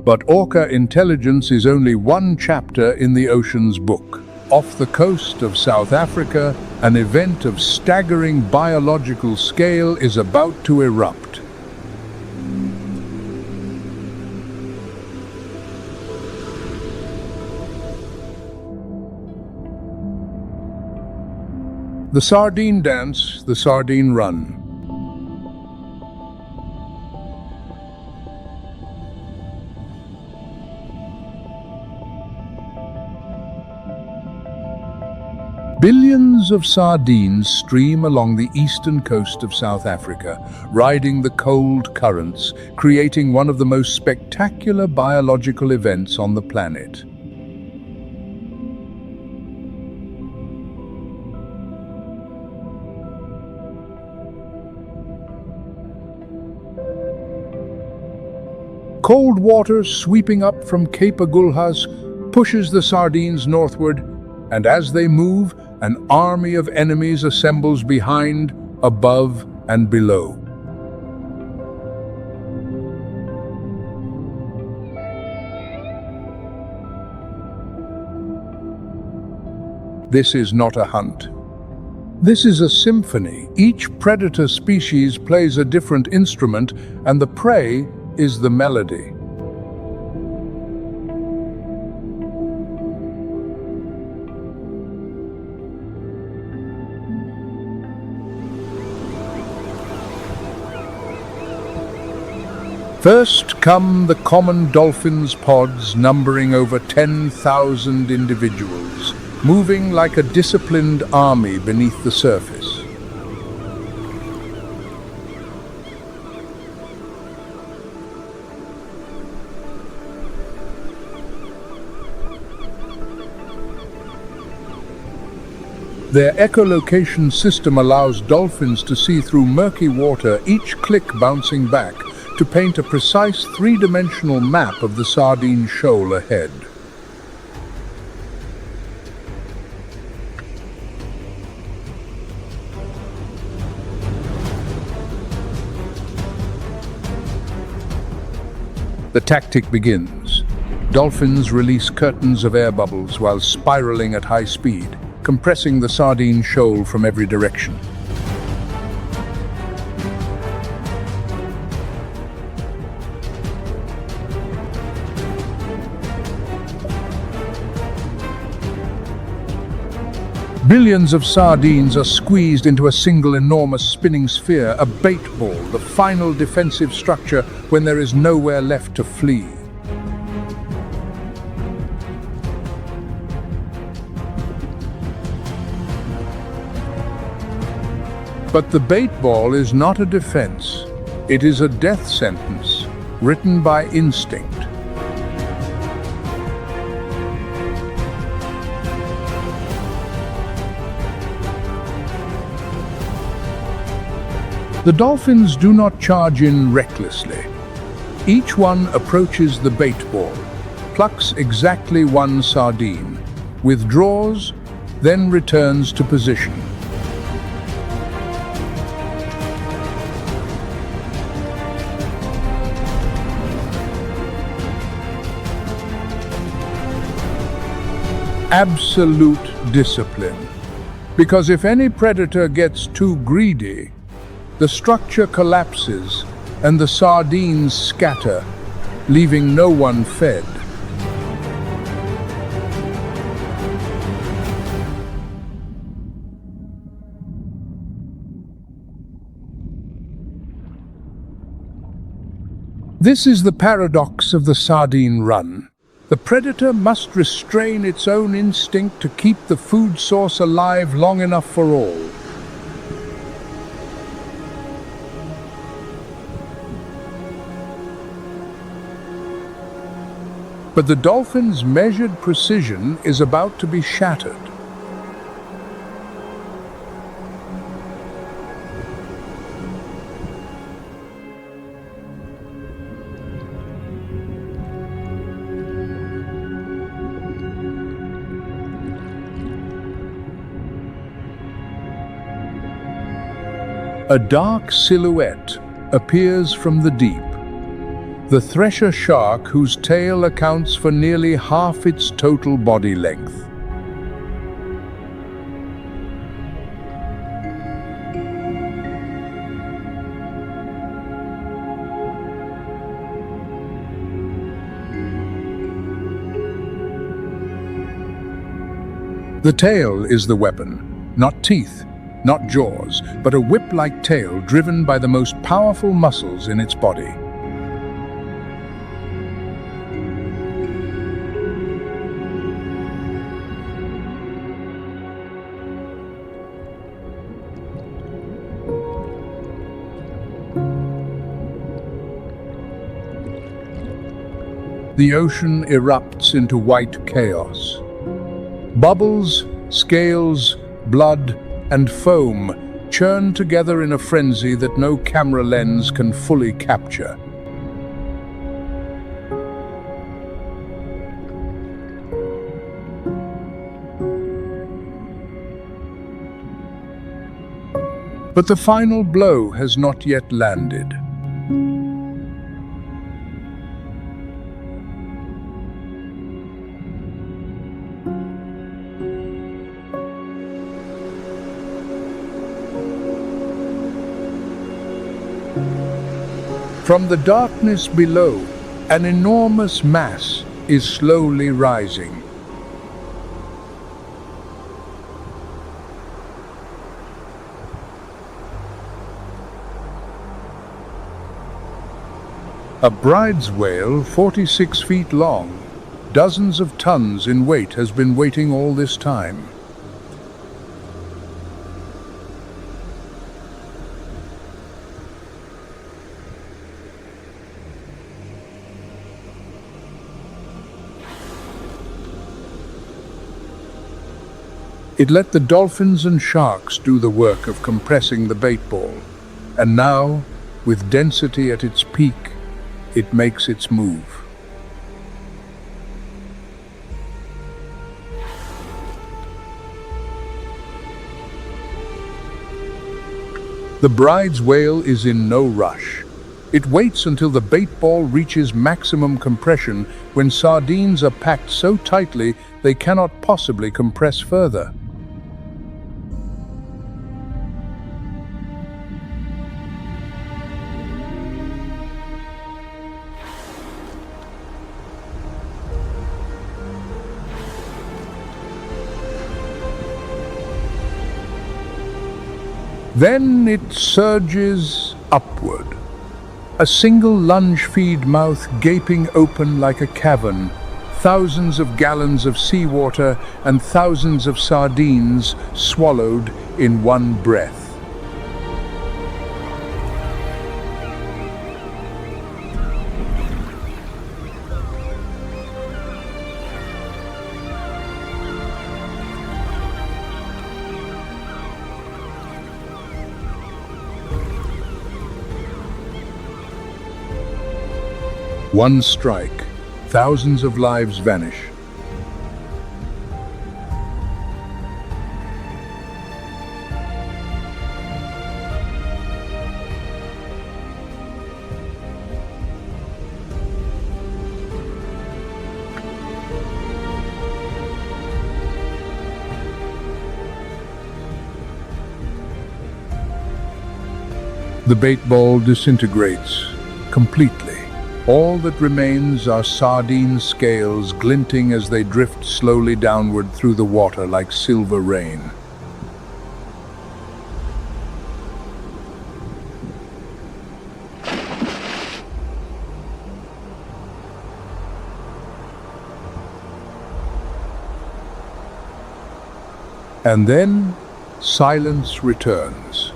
But orca intelligence is only one chapter in the ocean's book. Off the coast of South Africa, an event of staggering biological scale is about to erupt. The sardine dance, the sardine run. Billions of sardines stream along the eastern coast of South Africa, riding the cold currents, creating one of the most spectacular biological events on the planet. Cold water sweeping up from Cape Agulhas pushes the sardines northward, and as they move, an army of enemies assembles behind, above, and below. This is not a hunt. This is a symphony. Each predator species plays a different instrument, and the prey is the melody. First come the common dolphins' pods, numbering over 10,000 individuals, moving like a disciplined army beneath the surface. Their echolocation system allows dolphins to see through murky water, each click bouncing back, to paint a precise three-dimensional map of the sardine shoal ahead. The tactic begins. Dolphins release curtains of air bubbles while spiraling at high speed, compressing the sardine shoal from every direction. Billions of sardines are squeezed into a single enormous spinning sphere, a bait ball, the final defensive structure when there is nowhere left to flee. But the bait ball is not a defense. It is a death sentence, written by instinct. The dolphins do not charge in recklessly. Each one approaches the bait ball, plucks exactly one sardine, withdraws, then returns to position. Absolute discipline. Because if any predator gets too greedy, the structure collapses and the sardines scatter, leaving no one fed. This is the paradox of the sardine run. The predator must restrain its own instinct to keep the food source alive long enough for all. But the dolphin's measured precision is about to be shattered. A dark silhouette appears from the deep. The thresher shark, whose tail accounts for nearly half its total body length. The tail is the weapon, not teeth, not jaws, but a whip-like tail driven by the most powerful muscles in its body. The ocean erupts into white chaos. Bubbles, scales, blood, and foam churn together in a frenzy that no camera lens can fully capture. But the final blow has not yet landed. From the darkness below, an enormous mass is slowly rising. A bride's whale 46 feet long, dozens of tons in weight, has been waiting all this time. It let the dolphins and sharks do the work of compressing the bait ball, and now, with density at its peak, it makes its move. The bride's whale is in no rush. It waits until the bait ball reaches maximum compression, when sardines are packed so tightly they cannot possibly compress further. Then it surges upward, a single lunge-feed mouth gaping open like a cavern, thousands of gallons of seawater and thousands of sardines swallowed in one breath. One strike, thousands of lives vanish. The bait ball disintegrates completely. All that remains are sardine scales glinting as they drift slowly downward through the water like silver rain. And then silence returns.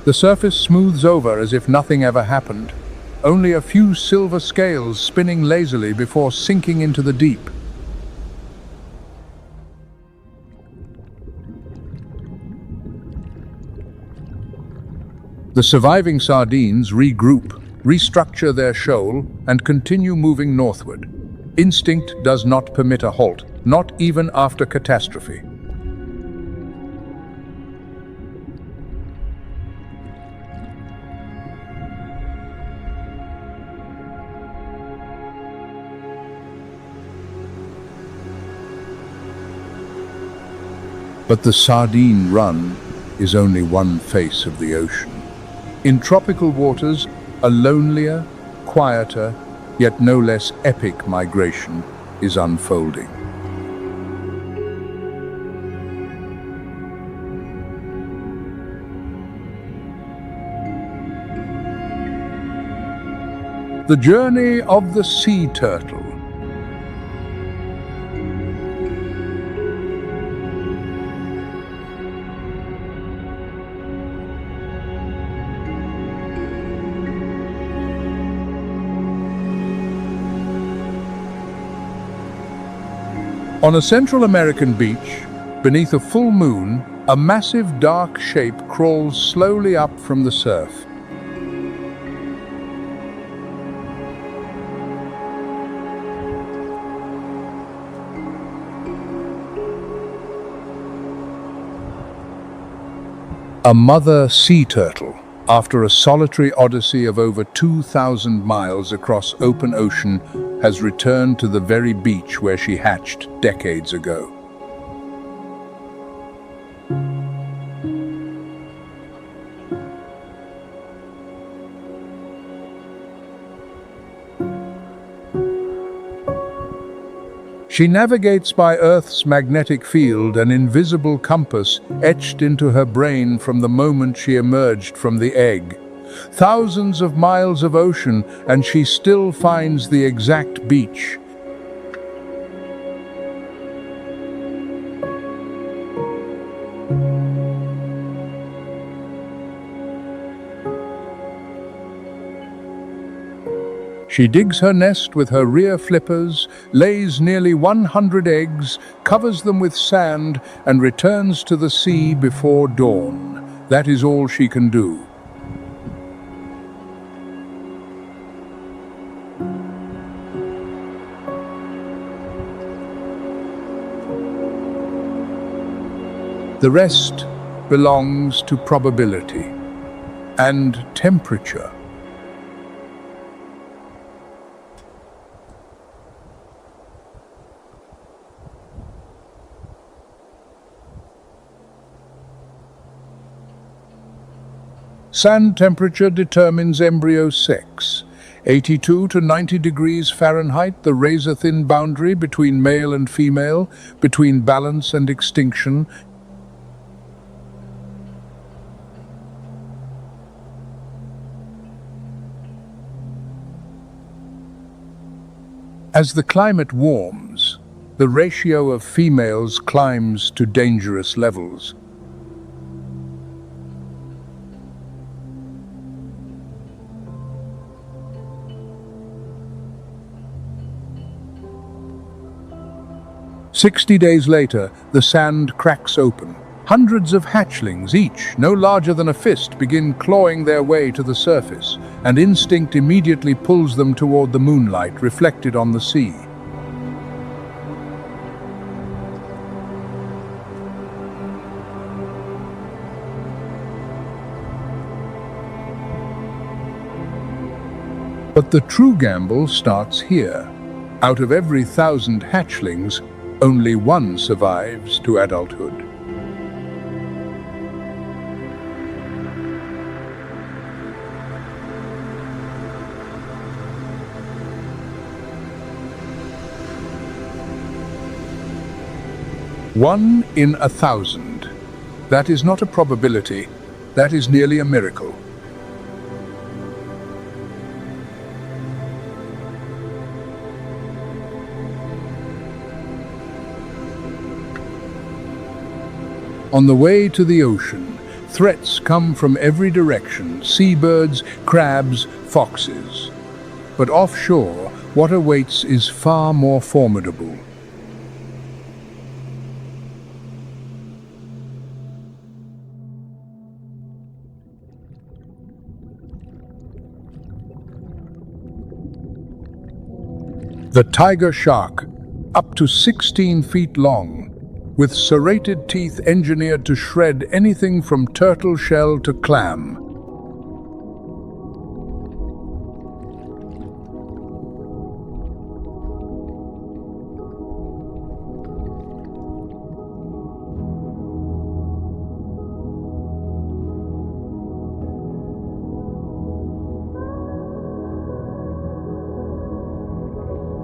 The surface smooths over as if nothing ever happened, only a few silver scales spinning lazily before sinking into the deep. The surviving sardines regroup, restructure their shoal, and continue moving northward. Instinct does not permit a halt, not even after catastrophe. But the sardine run is only one face of the ocean. In tropical waters, a lonelier, quieter, yet no less epic migration is unfolding. The journey of the sea turtle. On a Central American beach, beneath a full moon, a massive dark shape crawls slowly up from the surf. A mother sea turtle, after a solitary odyssey of over 2,000 miles across open ocean, has returned to the very beach where she hatched decades ago. She navigates by Earth's magnetic field, an invisible compass etched into her brain from the moment she emerged from the egg. Thousands of miles of ocean, and she still finds the exact beach. She digs her nest with her rear flippers, lays nearly 100 eggs, covers them with sand, and returns to the sea before dawn. That is all she can do. The rest belongs to probability and temperature. Sand temperature determines embryo sex. 82 to 90 degrees Fahrenheit, the razor-thin boundary between male and female, between balance and extinction. As the climate warms, the ratio of females climbs to dangerous levels. "60 days later, the sand cracks open. Hundreds of hatchlings, each no larger than a fist, begin clawing their way to the surface, and instinct immediately pulls them toward the moonlight reflected on the sea. But the true gamble starts here. Out of every 1,000 hatchlings, only one survives to adulthood. One in 1,000. That is not a probability, that is nearly a miracle. On the way to the ocean, threats come from every direction: seabirds, crabs, foxes. But offshore, what awaits is far more formidable. The tiger shark, up to 16 feet long, with serrated teeth engineered to shred anything from turtle shell to clam.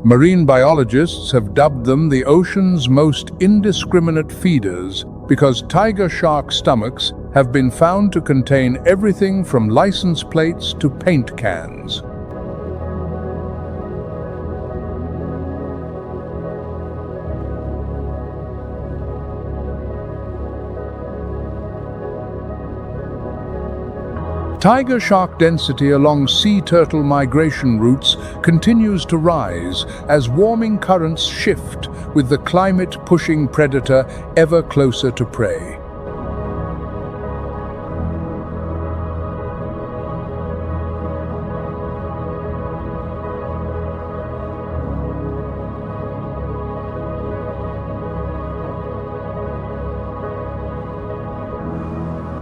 Marine biologists have dubbed them the ocean's most indiscriminate feeders because tiger shark stomachs have been found to contain everything from license plates to paint cans. Tiger shark density along sea turtle migration routes continues to rise as warming currents shift, with the climate pushing predator ever closer to prey.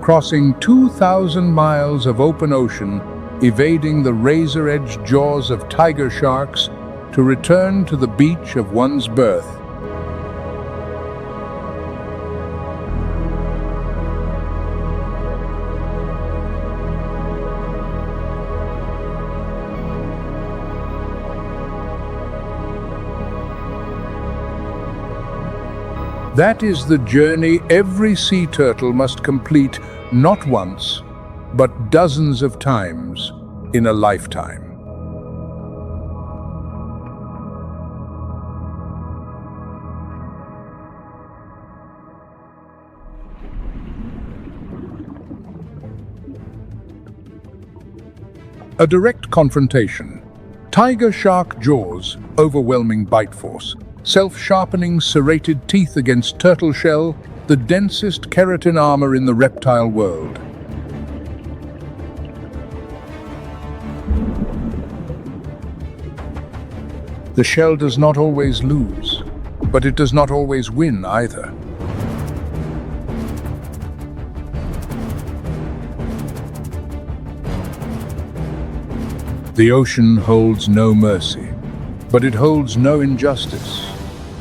Crossing 2,000 miles of open ocean, evading the razor-edged jaws of tiger sharks to return to the beach of one's birth. That is the journey every sea turtle must complete, not once, but dozens of times in a lifetime. A direct confrontation. Tiger shark jaws, overwhelming bite force. Self-sharpening serrated teeth against turtle shell, the densest keratin armor in the reptile world. The shell does not always lose, but it does not always win either. The ocean holds no mercy, but it holds no injustice.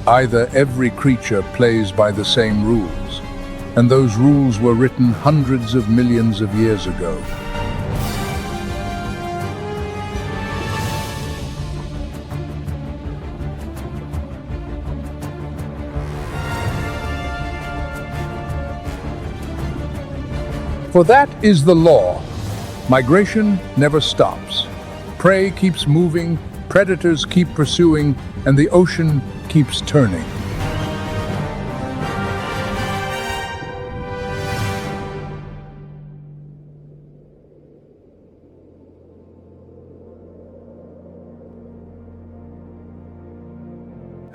Either every creature plays by the same rules, and those rules were written hundreds of millions of years ago. For that is the law. Migration never stops. Prey keeps moving, predators keep pursuing, and the ocean keeps turning.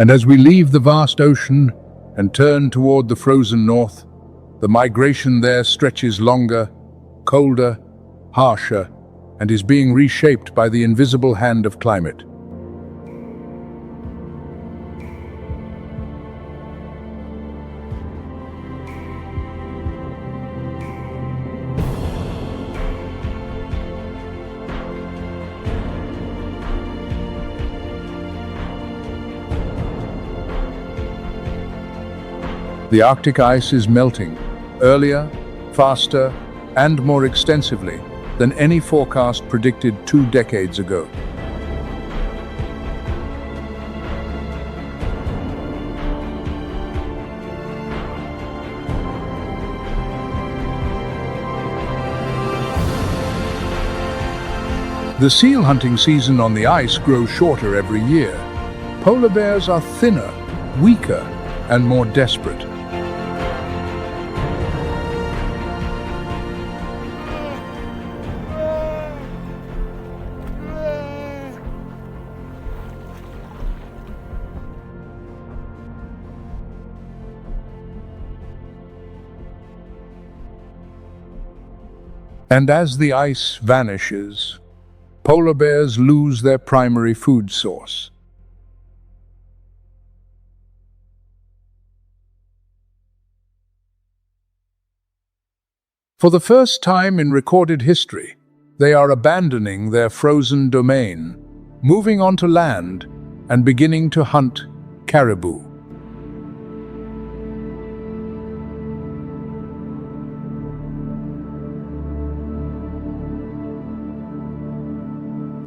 And as we leave the vast ocean and turn toward the frozen north, the migration there stretches longer, colder, harsher, and is being reshaped by the invisible hand of climate. The Arctic ice is melting, earlier, faster, and more extensively than any forecast predicted 2 decades ago. The seal hunting season on the ice grows shorter every year. Polar bears are thinner, weaker, and more desperate. And as the ice vanishes, polar bears lose their primary food source. For the first time in recorded history, they are abandoning their frozen domain, moving onto land, and beginning to hunt caribou.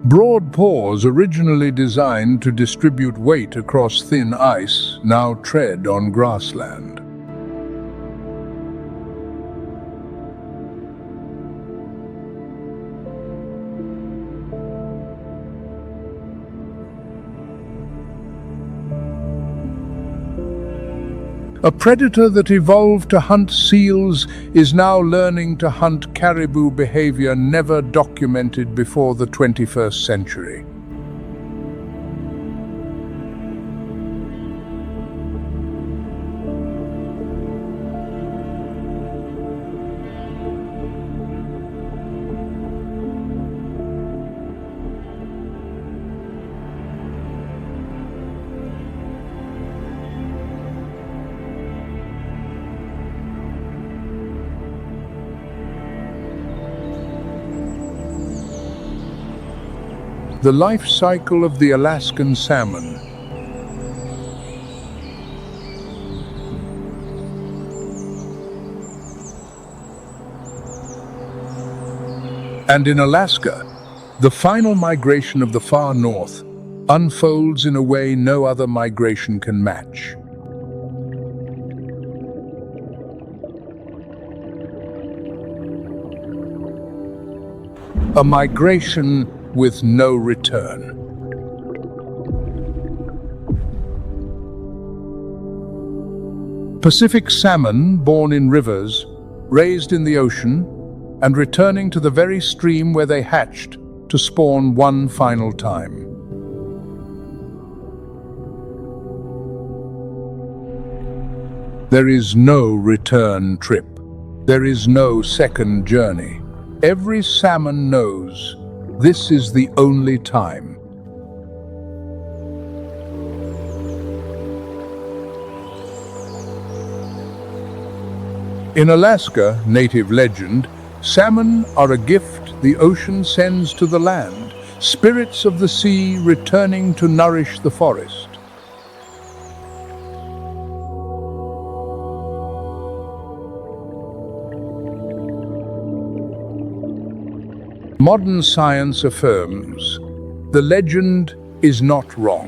Broad paws, originally designed to distribute weight across thin ice, now tread on grassland. A predator that evolved to hunt seals is now learning to hunt caribou, behavior never documented before the 21st century. The life cycle of the Alaskan salmon. And in Alaska, the final migration of the far north unfolds in a way no other migration can match. A migration with no return. Pacific salmon, born in rivers, raised in the ocean, and returning to the very stream where they hatched to spawn one final time. There is no return trip. There is no second journey. Every salmon knows this is the only time. In Alaska, native legend, salmon are a gift the ocean sends to the land, spirits of the sea returning to nourish the forest. Modern science affirms the legend is not wrong.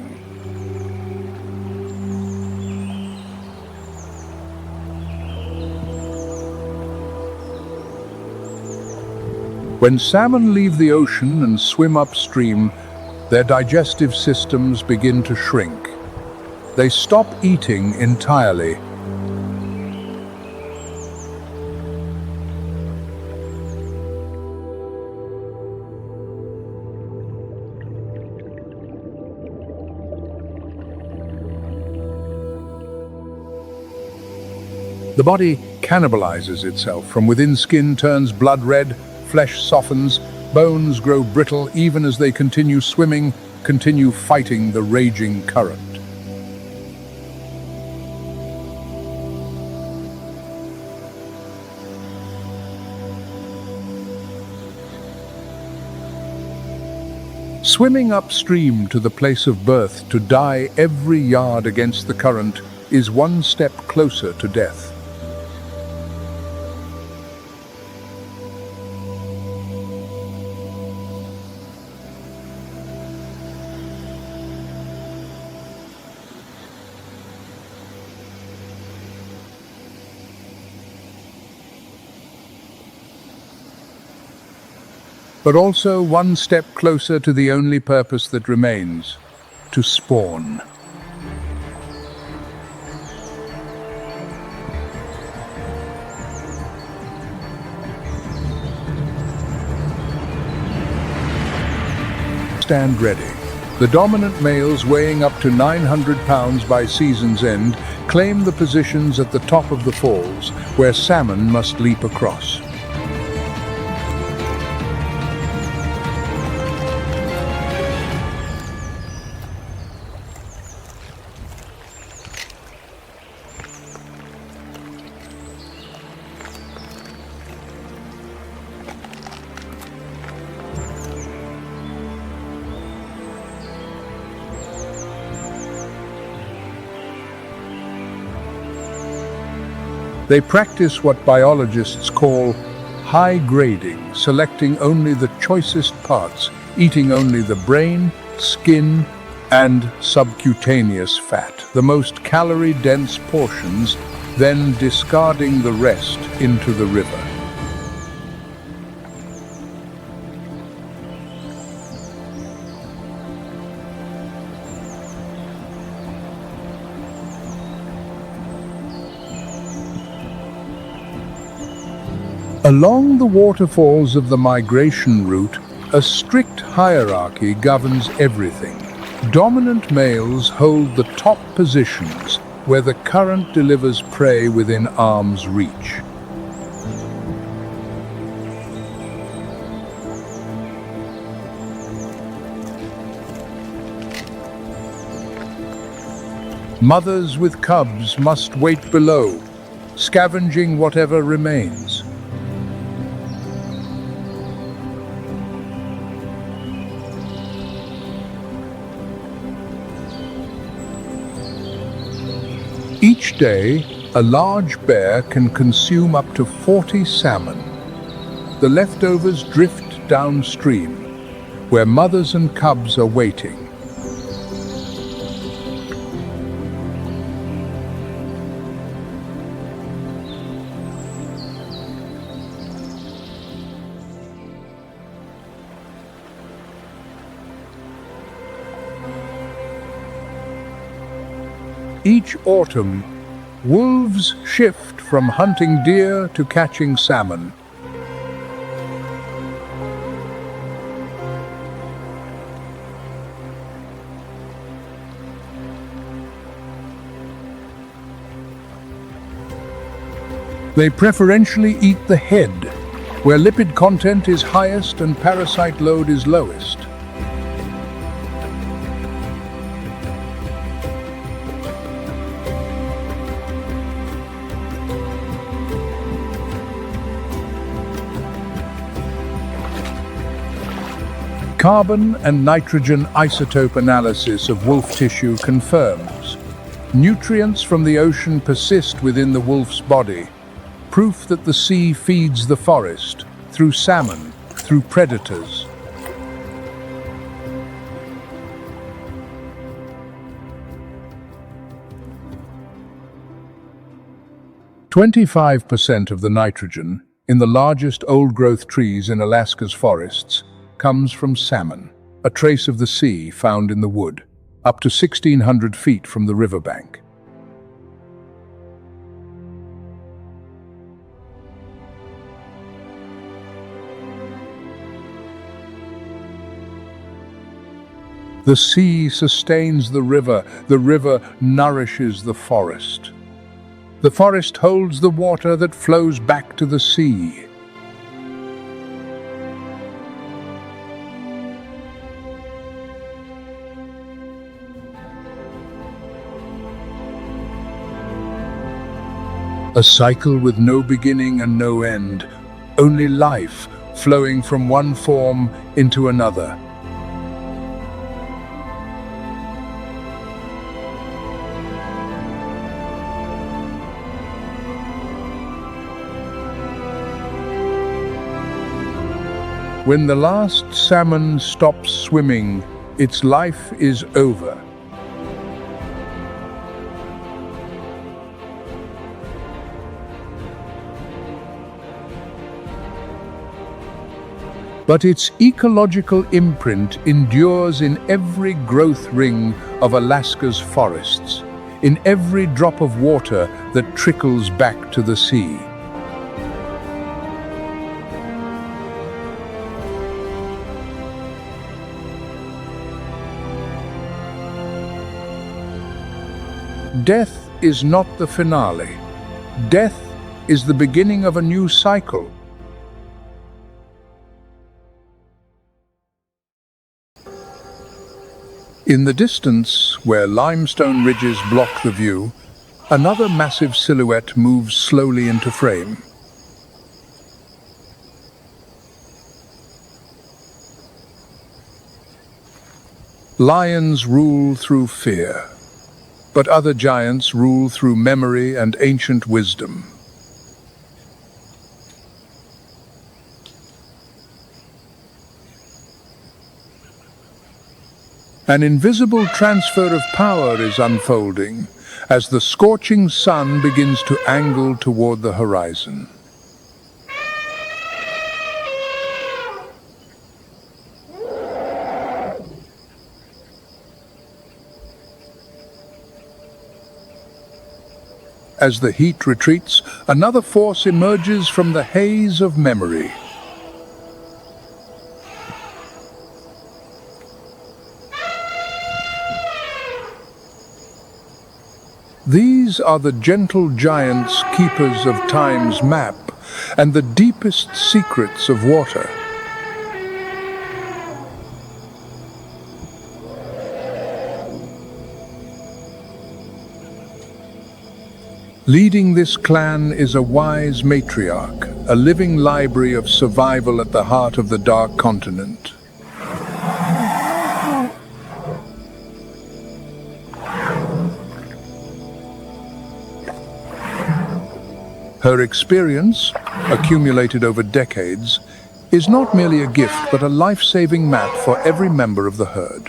When salmon leave the ocean and swim upstream, their digestive systems begin to shrink. They stop eating entirely. The body cannibalizes itself. From within, skin turns blood red, flesh softens, bones grow brittle even as they continue swimming, continue fighting the raging current. Swimming upstream to the place of birth to die every yard against the current is one step closer to death. But also one step closer to the only purpose that remains, to spawn. Stand ready. The dominant males, weighing up to 900 pounds by season's end, claim the positions at the top of the falls, where salmon must leap across. They practice what biologists call high grading, selecting only the choicest parts eating only the brain, skin, and subcutaneous fat, the most calorie-dense portions, then discarding the rest into the river. Along the waterfalls of the migration route, a strict hierarchy governs everything. Dominant males hold the top positions where the current delivers prey within arm's reach. Mothers with cubs must wait below, scavenging whatever remains. Each day, a large bear can consume up to 40 salmon. The leftovers drift downstream, where mothers and cubs are waiting. Each autumn, wolves shift from hunting deer to catching salmon. They preferentially eat the head, where lipid content is highest and parasite load is lowest. Carbon and nitrogen isotope analysis of wolf tissue confirms nutrients from the ocean persist within the wolf's body, proof that the sea feeds the forest through salmon, through predators. "25% of the nitrogen in the largest old-growth trees in Alaska's forests comes from salmon, a trace of the sea found in the wood, up to 1,600 feet from the riverbank. The sea sustains the river nourishes the forest. The forest holds the water that flows back to the sea. A cycle with no beginning and no end, only life flowing from one form into another. When the last salmon stops swimming, its life is over. But its ecological imprint endures in every growth ring of Alaska's forests, in every drop of water that trickles back to the sea. Death is not the finale. Death is the beginning of a new cycle. In the distance, where limestone ridges block the view, another massive silhouette moves slowly into frame. Lions rule through fear, but other giants rule through memory and ancient wisdom. An invisible transfer of power is unfolding as the scorching sun begins to angle toward the horizon. As the heat retreats, another force emerges from the haze of memory. These are the gentle giants, keepers of time's map, and the deepest secrets of water. Leading this clan is a wise matriarch, a living library of survival at the heart of the Dark Continent. Her experience, accumulated over decades, is not merely a gift but a life-saving map for every member of the herd.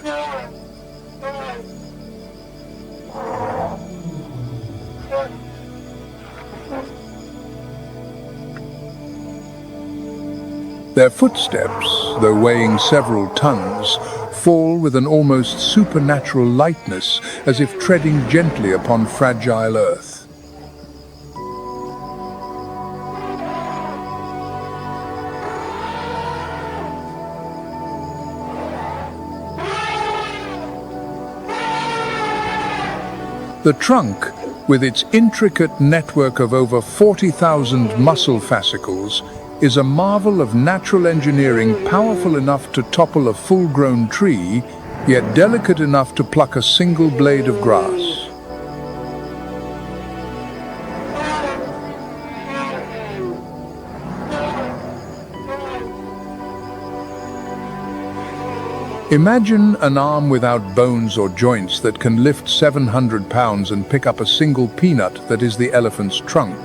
Their footsteps, though weighing several tons, fall with an almost supernatural lightness, as if treading gently upon fragile earth. The trunk, with its intricate network of over 40,000 muscle fascicles, is a marvel of natural engineering, powerful enough to topple a full-grown tree, yet delicate enough to pluck a single blade of grass. Imagine an arm without bones or joints that can lift 700 pounds and pick up a single peanut that is the elephant's trunk.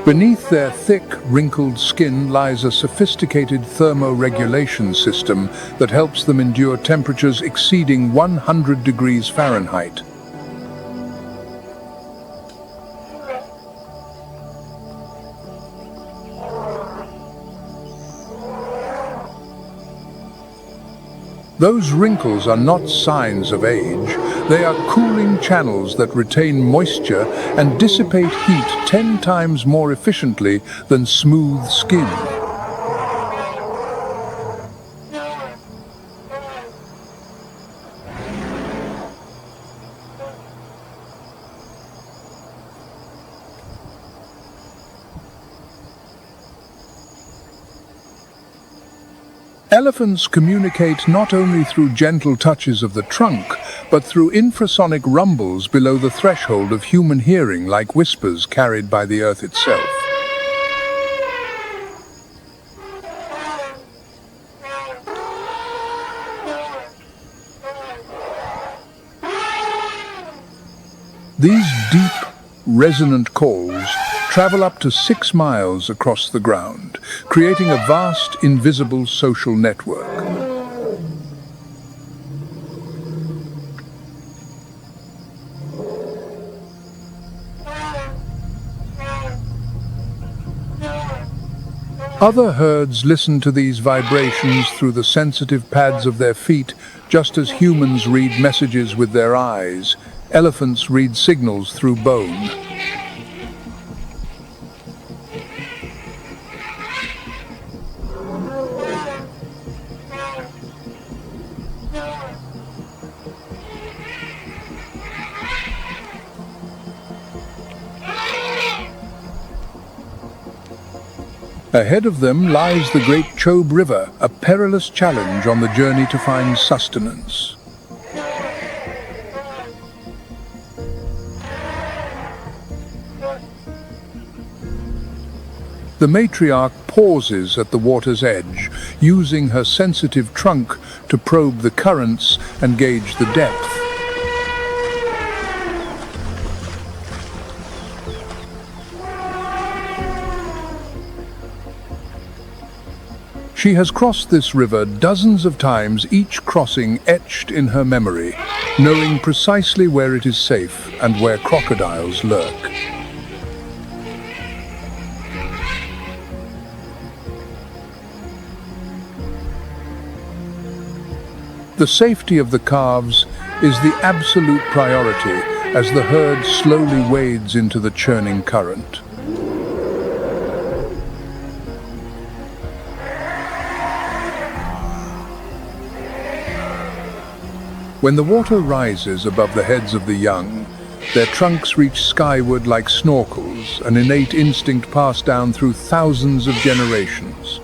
Beneath their thick, wrinkled skin lies a sophisticated thermoregulation system that helps them endure temperatures exceeding 100 degrees Fahrenheit. Those wrinkles are not signs of age. They are cooling channels that retain moisture and dissipate heat 10 times more efficiently than smooth skin. Elephants communicate not only through gentle touches of the trunk, but through infrasonic rumbles below the threshold of human hearing, like whispers carried by the earth itself. These deep, resonant calls travel up to 6 miles across the ground, creating a vast, invisible social network. Other herds listen to these vibrations through the sensitive pads of their feet, just as humans read messages with their eyes. Elephants read signals through bone. Ahead of them lies the Great Chobe River, a perilous challenge on the journey to find sustenance. The matriarch pauses at the water's edge, using her sensitive trunk to probe the currents and gauge the depth. She has crossed this river dozens of times, each crossing etched in her memory, knowing precisely where it is safe and where crocodiles lurk. The safety of the calves is the absolute priority as the herd slowly wades into the churning current. When the water rises above the heads of the young, their trunks reach skyward like snorkels, an innate instinct passed down through thousands of generations.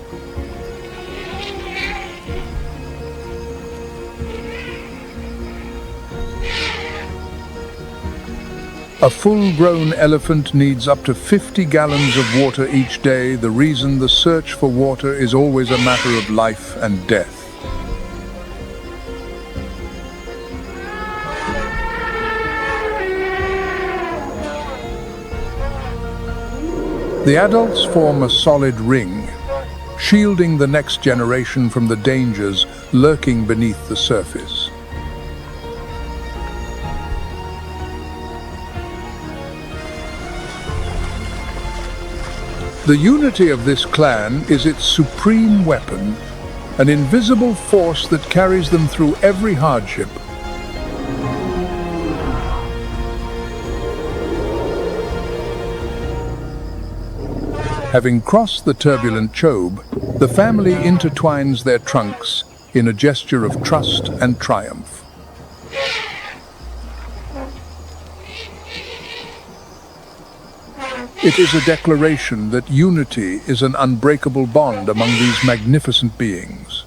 A full-grown elephant needs up to 50 gallons of water each day. The reason: the search for water is always a matter of life and death. The adults form a solid ring, shielding the next generation from the dangers lurking beneath the surface. The unity of this clan is its supreme weapon, an invisible force that carries them through every hardship. Having crossed the turbulent Chobe, the family intertwines their trunks in a gesture of trust and triumph. It is a declaration that unity is an unbreakable bond among these magnificent beings.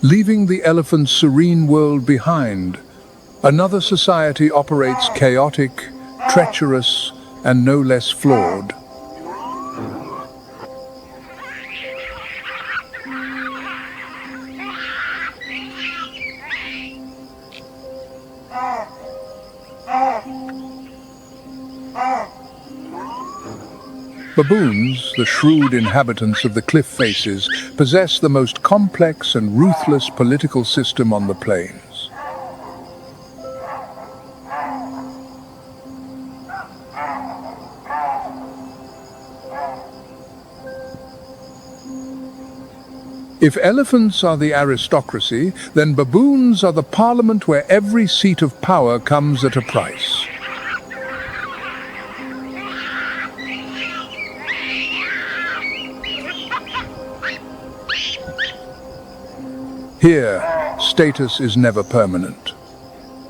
Leaving the elephant's serene world behind, another society operates chaotic, treacherous, and no less flawed. Baboons, the shrewd inhabitants of the cliff faces, possess the most complex and ruthless political system on the plains. If elephants are the aristocracy, then baboons are the parliament where every seat of power comes at a price. Here, status is never permanent.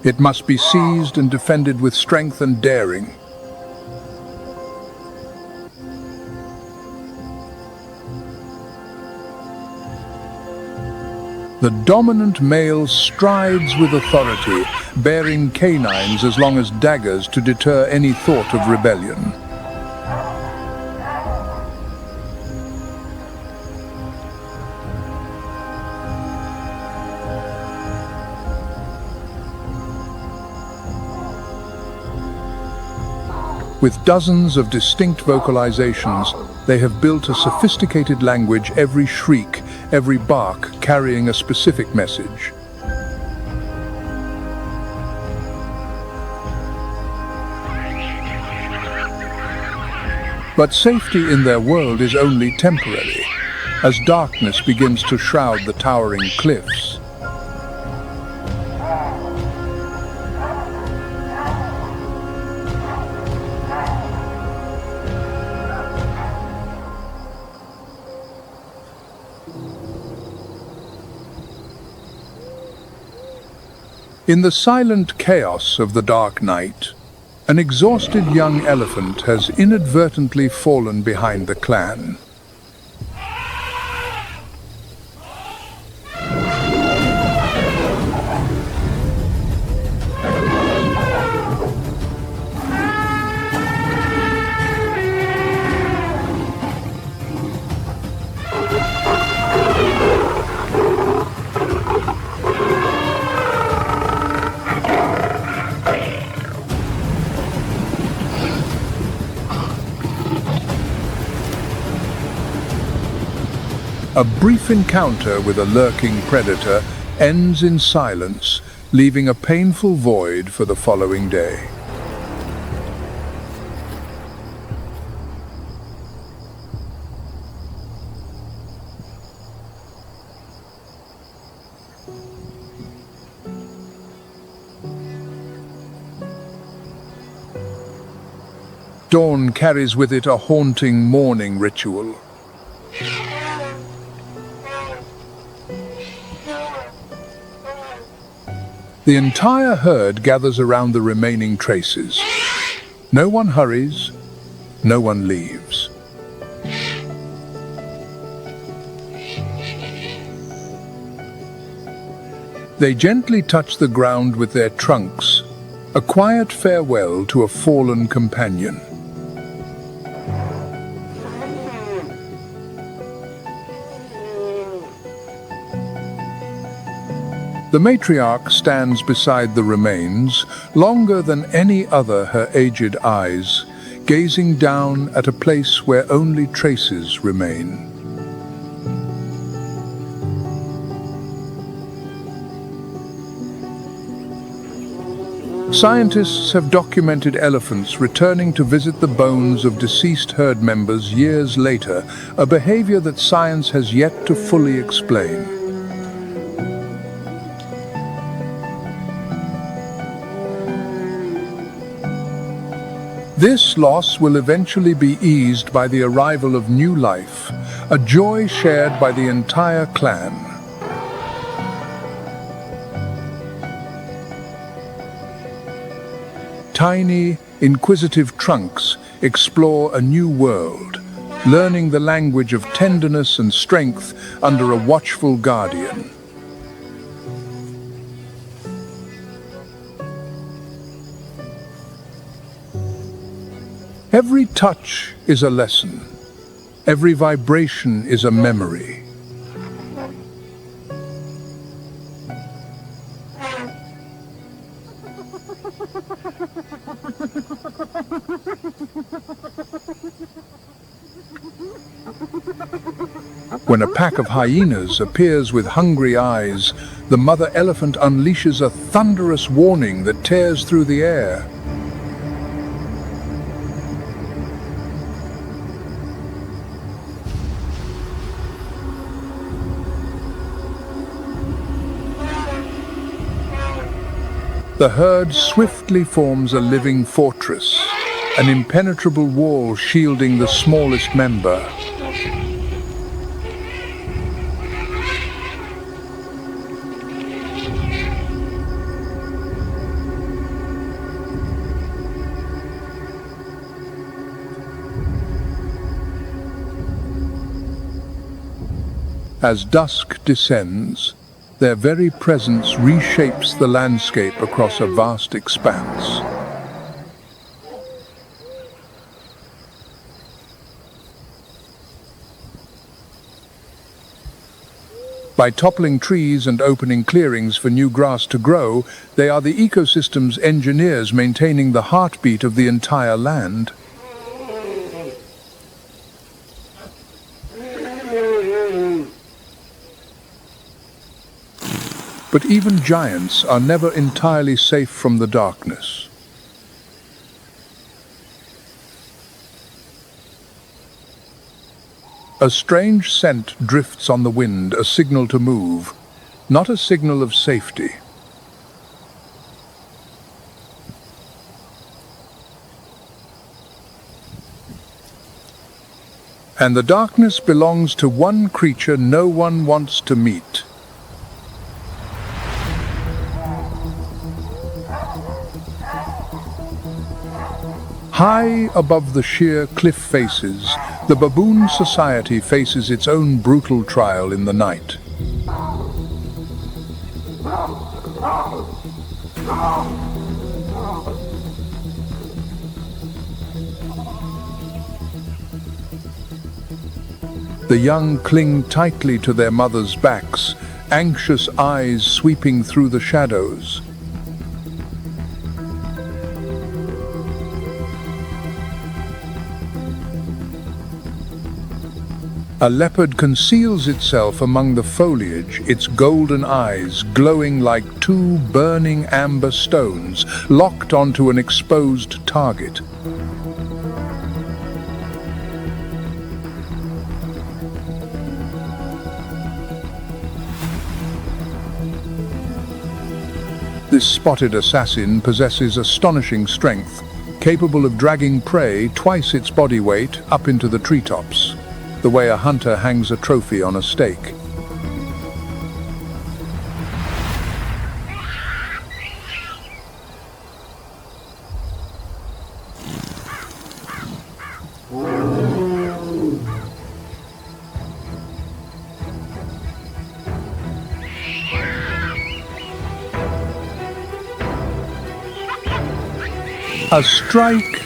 It must be seized and defended with strength and daring. The dominant male strides with authority, bearing canines as long as daggers to deter any thought of rebellion. With dozens of distinct vocalizations, they have built a sophisticated language, every shriek, every bark carrying a specific message. But safety in their world is only temporary, as darkness begins to shroud the towering cliffs. In the silent chaos of the dark night, an exhausted young elephant has inadvertently fallen behind the clan. A brief encounter with a lurking predator ends in silence, leaving a painful void for the following day. Dawn carries with it a haunting morning ritual. The entire herd gathers around the remaining traces. No one hurries, no one leaves. They gently touch the ground with their trunks, a quiet farewell to a fallen companion. The matriarch stands beside the remains, longer than any other her aged eyes, gazing down at a place where only traces remain. Scientists have documented elephants returning to visit the bones of deceased herd members years later, a behavior that science has yet to fully explain. This loss will eventually be eased by the arrival of new life, a joy shared by the entire clan. Tiny, inquisitive trunks explore a new world, learning the language of tenderness and strength under a watchful guardian. Every touch is a lesson. Every vibration is a memory. When a pack of hyenas appears with hungry eyes, the mother elephant unleashes a thunderous warning that tears through the air. The herd swiftly forms a living fortress, an impenetrable wall shielding the smallest member. As dusk descends, their very presence reshapes the landscape across a vast expanse. By toppling trees and opening clearings for new grass to grow, they are the ecosystem's engineers maintaining the heartbeat of the entire land. But even giants are never entirely safe from the darkness. A strange scent drifts on the wind, a signal to move, not a signal of safety. And the darkness belongs to one creature no one wants to meet. High above the sheer cliff faces, the baboon society faces its own brutal trial in the night. The young cling tightly to their mothers' backs, anxious eyes sweeping through the shadows. A leopard conceals itself among the foliage, its golden eyes glowing like two burning amber stones locked onto an exposed target. This spotted assassin possesses astonishing strength, capable of dragging prey twice its body weight up into the treetops, the way a hunter hangs a trophy on a stake. A strike,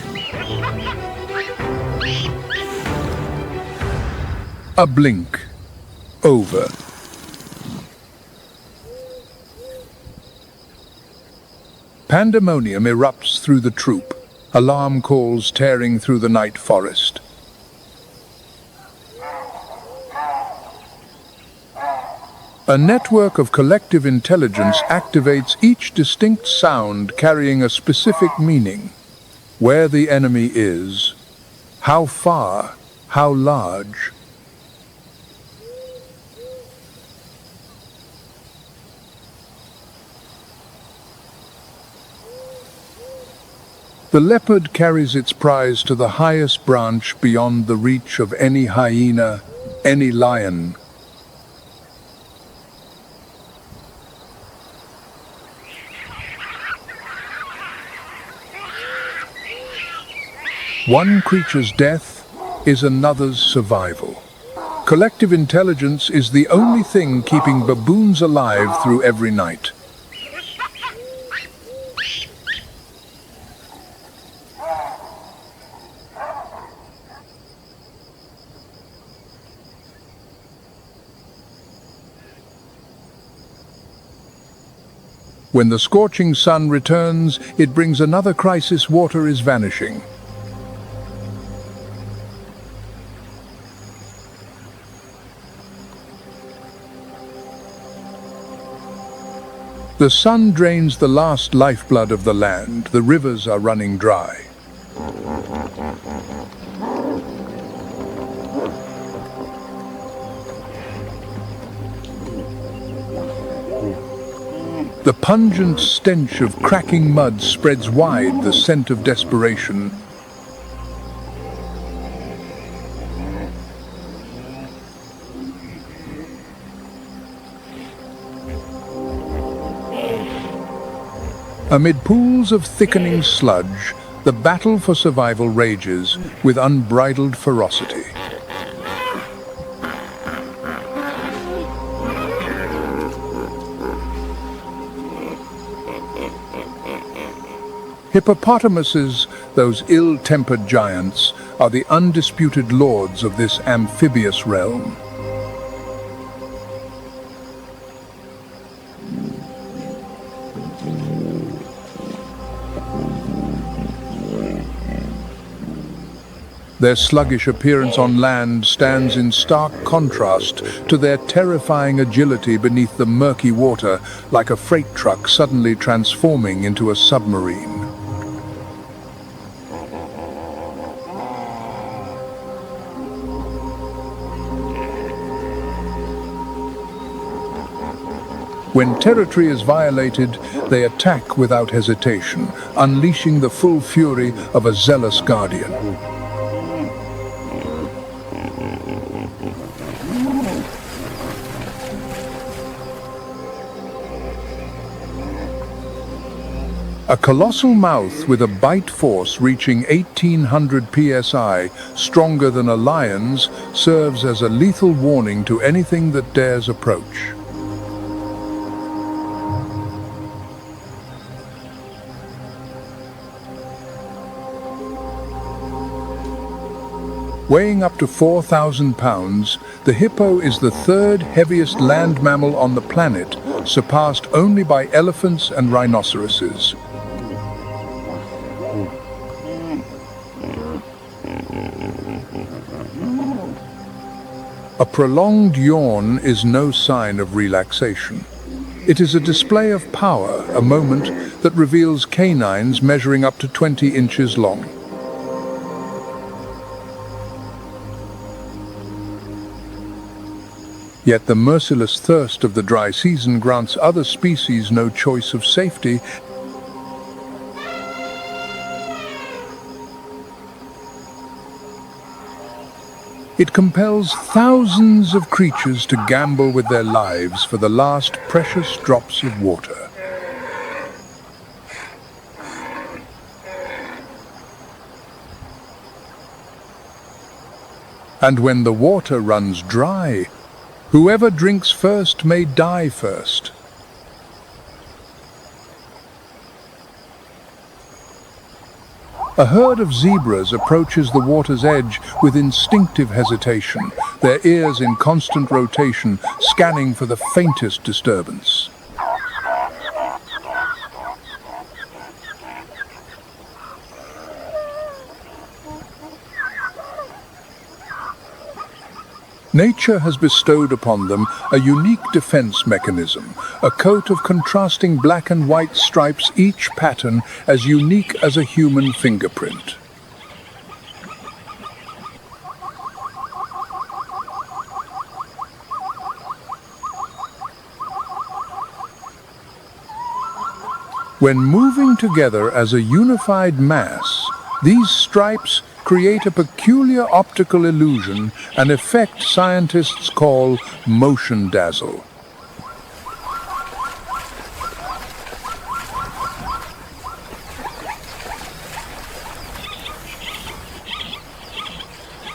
a blink, over. Pandemonium erupts through the troop, alarm calls tearing through the night forest. A network of collective intelligence activates each distinct sound carrying a specific meaning. Where the enemy is, how far, how large. The leopard carries its prize to the highest branch beyond the reach of any hyena, any lion. One creature's death is another's survival. Collective intelligence is the only thing keeping baboons alive through every night. When the scorching sun returns, it brings another crisis. Water is vanishing. The sun drains the last lifeblood of the land. The rivers are running dry. The pungent stench of cracking mud spreads wide, the scent of desperation. Amid pools of thickening sludge, the battle for survival rages with unbridled ferocity. Hippopotamuses, those ill-tempered giants, are the undisputed lords of this amphibious realm. Their sluggish appearance on land stands in stark contrast to their terrifying agility beneath the murky water, like a freight truck suddenly transforming into a submarine. When territory is violated, they attack without hesitation, unleashing the full fury of a zealous guardian. A colossal mouth with a bite force reaching 1800 psi, stronger than a lion's, serves as a lethal warning to anything that dares approach. Weighing up to 4,000 pounds, the hippo is the third heaviest land mammal on the planet, surpassed only by elephants and rhinoceroses. A prolonged yawn is no sign of relaxation. It is a display of power, a moment that reveals canines measuring up to 20 inches long. Yet the merciless thirst of the dry season grants other species no choice of safety. It compels thousands of creatures to gamble with their lives for the last precious drops of water. And when the water runs dry, whoever drinks first may die first. A herd of zebras approaches the water's edge with instinctive hesitation, their ears in constant rotation, scanning for the faintest disturbance. Nature has bestowed upon them a unique defense mechanism, a coat of contrasting black and white stripes, each pattern as unique as a human fingerprint. When moving together as a unified mass, these stripes create a peculiar optical illusion, an effect scientists call motion dazzle.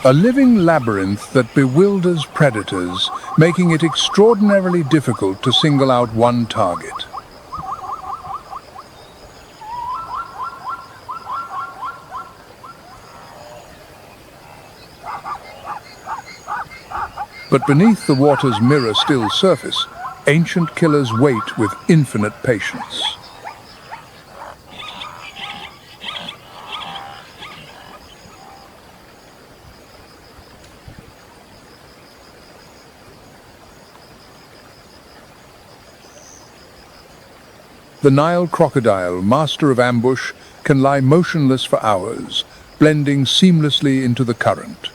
A living labyrinth that bewilders predators, making it extraordinarily difficult to single out one target. But beneath the water's mirror-still surface, ancient killers wait with infinite patience. The Nile crocodile, master of ambush, can lie motionless for hours, blending seamlessly into the current.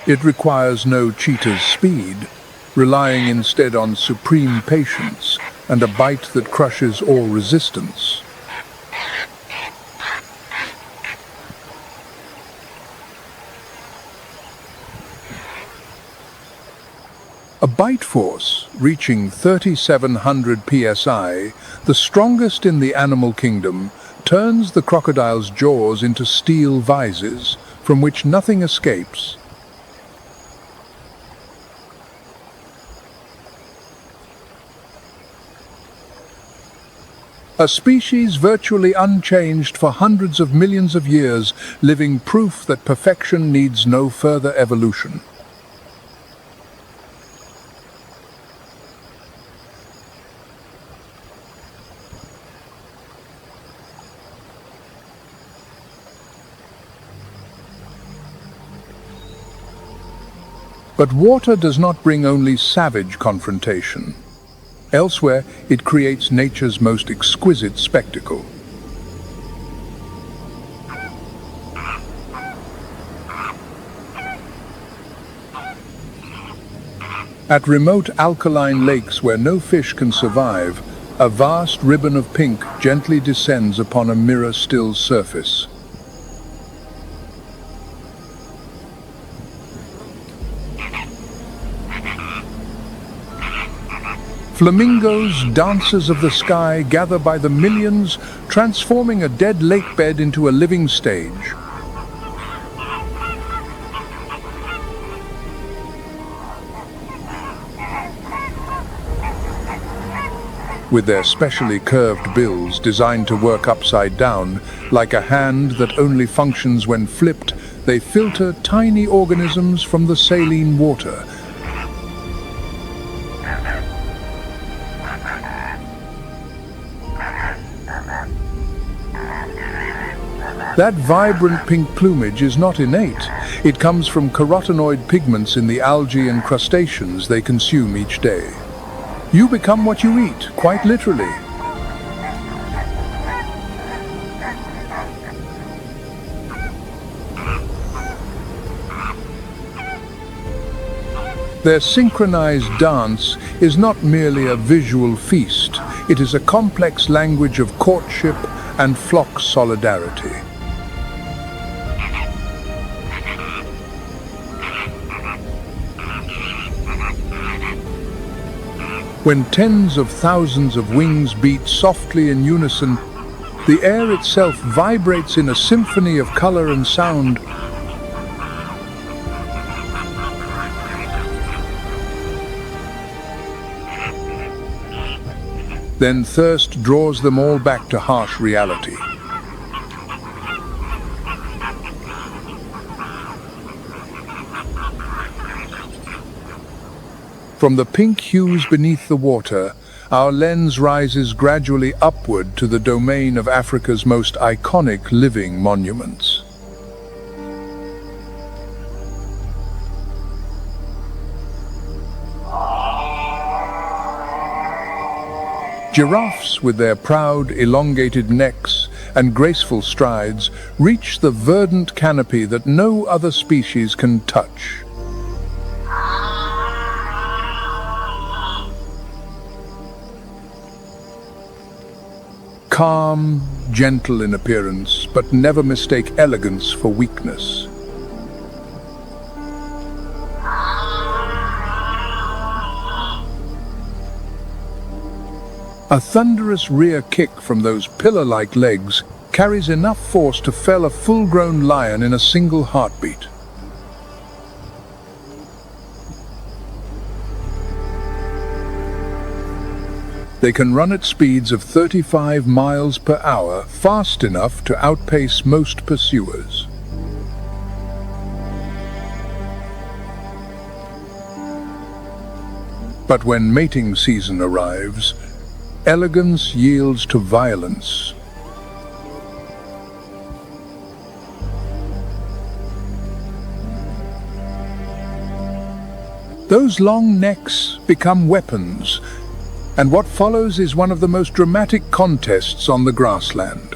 It requires no cheetah's speed, relying instead on supreme patience and a bite that crushes all resistance. A bite force reaching 3,700 psi, the strongest in the animal kingdom, turns the crocodile's jaws into steel vises from which nothing escapes. A species virtually unchanged for hundreds of millions of years, living proof that perfection needs no further evolution. But water does not bring only savage confrontation. Elsewhere, it creates nature's most exquisite spectacle. At remote alkaline lakes where no fish can survive, a vast ribbon of pink gently descends upon a mirror-still surface. Flamingos, dancers of the sky, gather by the millions, transforming a dead lake bed into a living stage. With their specially curved bills designed to work upside down, like a hand that only functions when flipped, they filter tiny organisms from the saline water. That vibrant pink plumage is not innate. It comes from carotenoid pigments in the algae and crustaceans they consume each day. You become what you eat, quite literally. Their synchronized dance is not merely a visual feast. It is a complex language of courtship and flock solidarity. When tens of thousands of wings beat softly in unison, the air itself vibrates in a symphony of color and sound. Then thirst draws them all back to harsh reality. From the pink hues beneath the water, our lens rises gradually upward to the domain of Africa's most iconic living monuments. Giraffes, with their proud, elongated necks and graceful strides, reach the verdant canopy that no other species can touch. Calm, gentle in appearance, but never mistake elegance for weakness. A thunderous rear kick from those pillar-like legs carries enough force to fell a full-grown lion in a single heartbeat. They can run at speeds of 35 miles per hour, fast enough to outpace most pursuers. But when mating season arrives, elegance yields to violence. Those long necks become weapons, and what follows is one of the most dramatic contests on the grassland.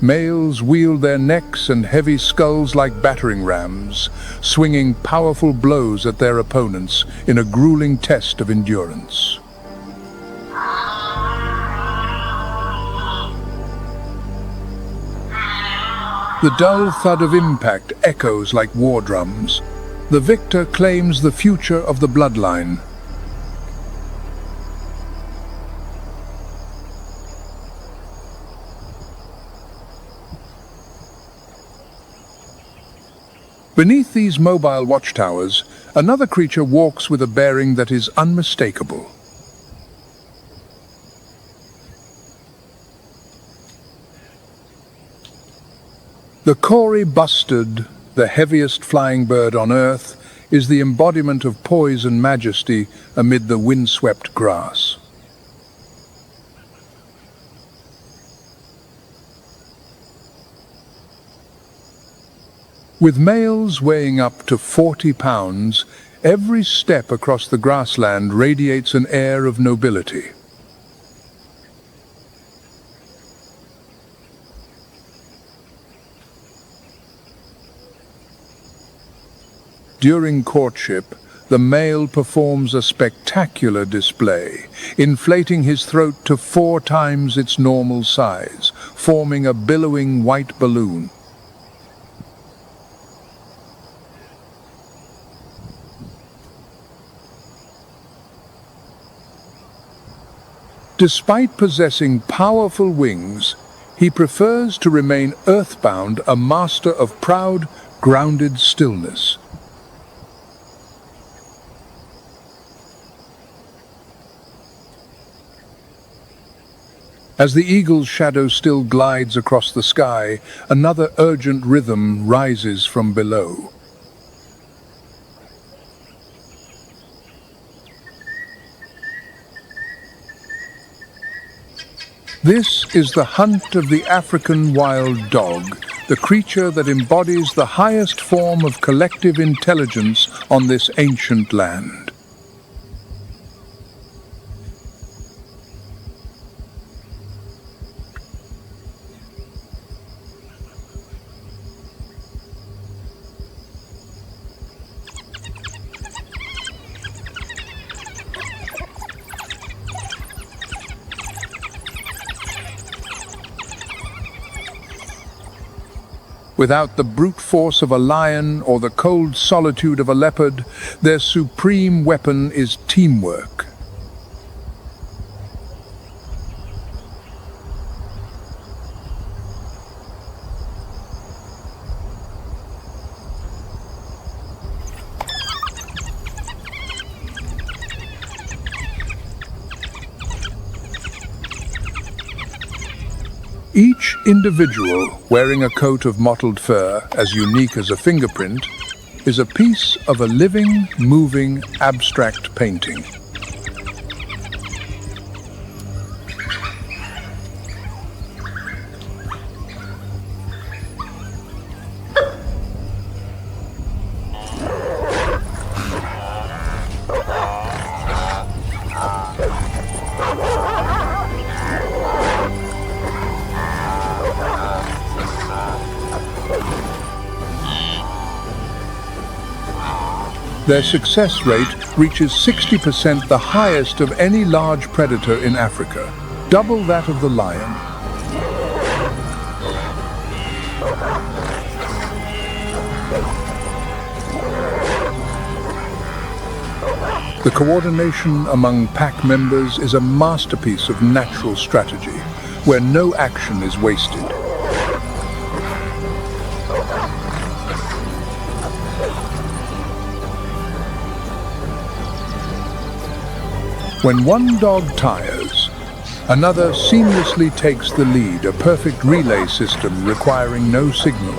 Males wield their necks and heavy skulls like battering rams, swinging powerful blows at their opponents in a grueling test of endurance. The dull thud of impact echoes like war drums. The victor claims the future of the bloodline. Beneath these mobile watchtowers, another creature walks with a bearing that is unmistakable. The Kori bustard, the heaviest flying bird on Earth, is the embodiment of poise and majesty amid the windswept grass. With males weighing up to 40 pounds, every step across the grassland radiates an air of nobility. During courtship, the male performs a spectacular display, inflating his throat to 4 times its normal size, forming a billowing white balloon. Despite possessing powerful wings, he prefers to remain earthbound, a master of proud, grounded stillness. As the eagle's shadow still glides across the sky, another urgent rhythm rises from below. This is the hunt of the African wild dog, the creature that embodies the highest form of collective intelligence on this ancient land. Without the brute force of a lion or the cold solitude of a leopard, their supreme weapon is teamwork. Each individual, wearing a coat of mottled fur as unique as a fingerprint, is a piece of a living, moving, abstract painting. Their success rate reaches 60%, the highest of any large predator in Africa, double that of the lion. The coordination among pack members is a masterpiece of natural strategy, where no action is wasted. When one dog tires, another seamlessly takes the lead, a perfect relay system requiring no signal.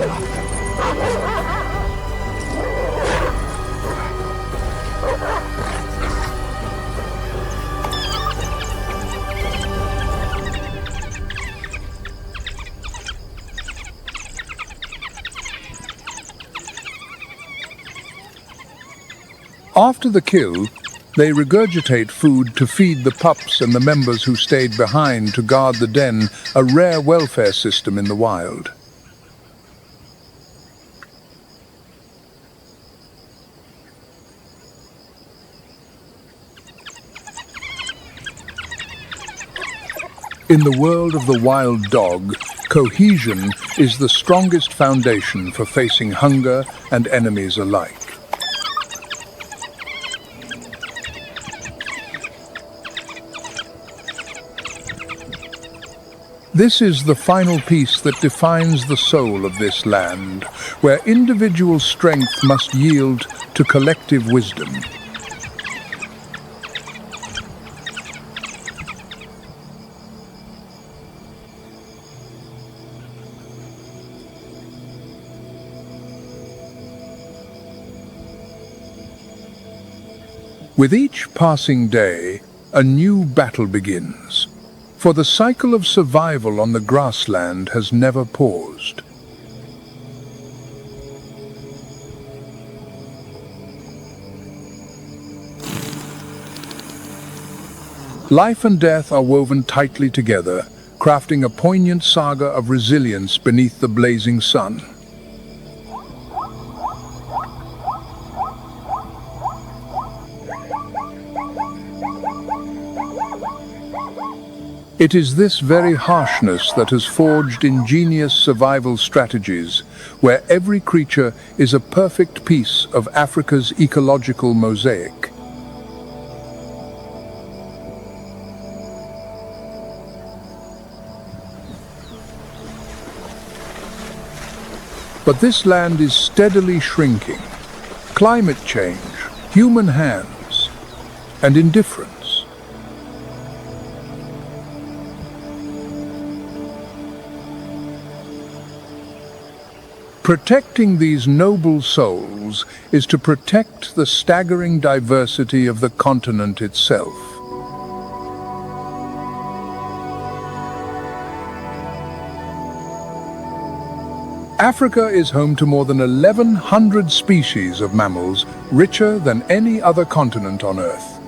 After the kill, they regurgitate food to feed the pups and the members who stayed behind to guard the den, a rare welfare system in the wild. In the world of the wild dog, cohesion is the strongest foundation for facing hunger and enemies alike. This is the final piece that defines the soul of this land, where individual strength must yield to collective wisdom. With each passing day, a new battle begins. For the cycle of survival on the grassland has never paused. Life and death are woven tightly together, crafting a poignant saga of resilience beneath the blazing sun. It is this very harshness that has forged ingenious survival strategies, where every creature is a perfect piece of Africa's ecological mosaic. But this land is steadily shrinking. Climate change, human hands, and indifference. Protecting these noble souls is to protect the staggering diversity of the continent itself. Africa is home to more than 1,100 species of mammals, richer than any other continent on Earth.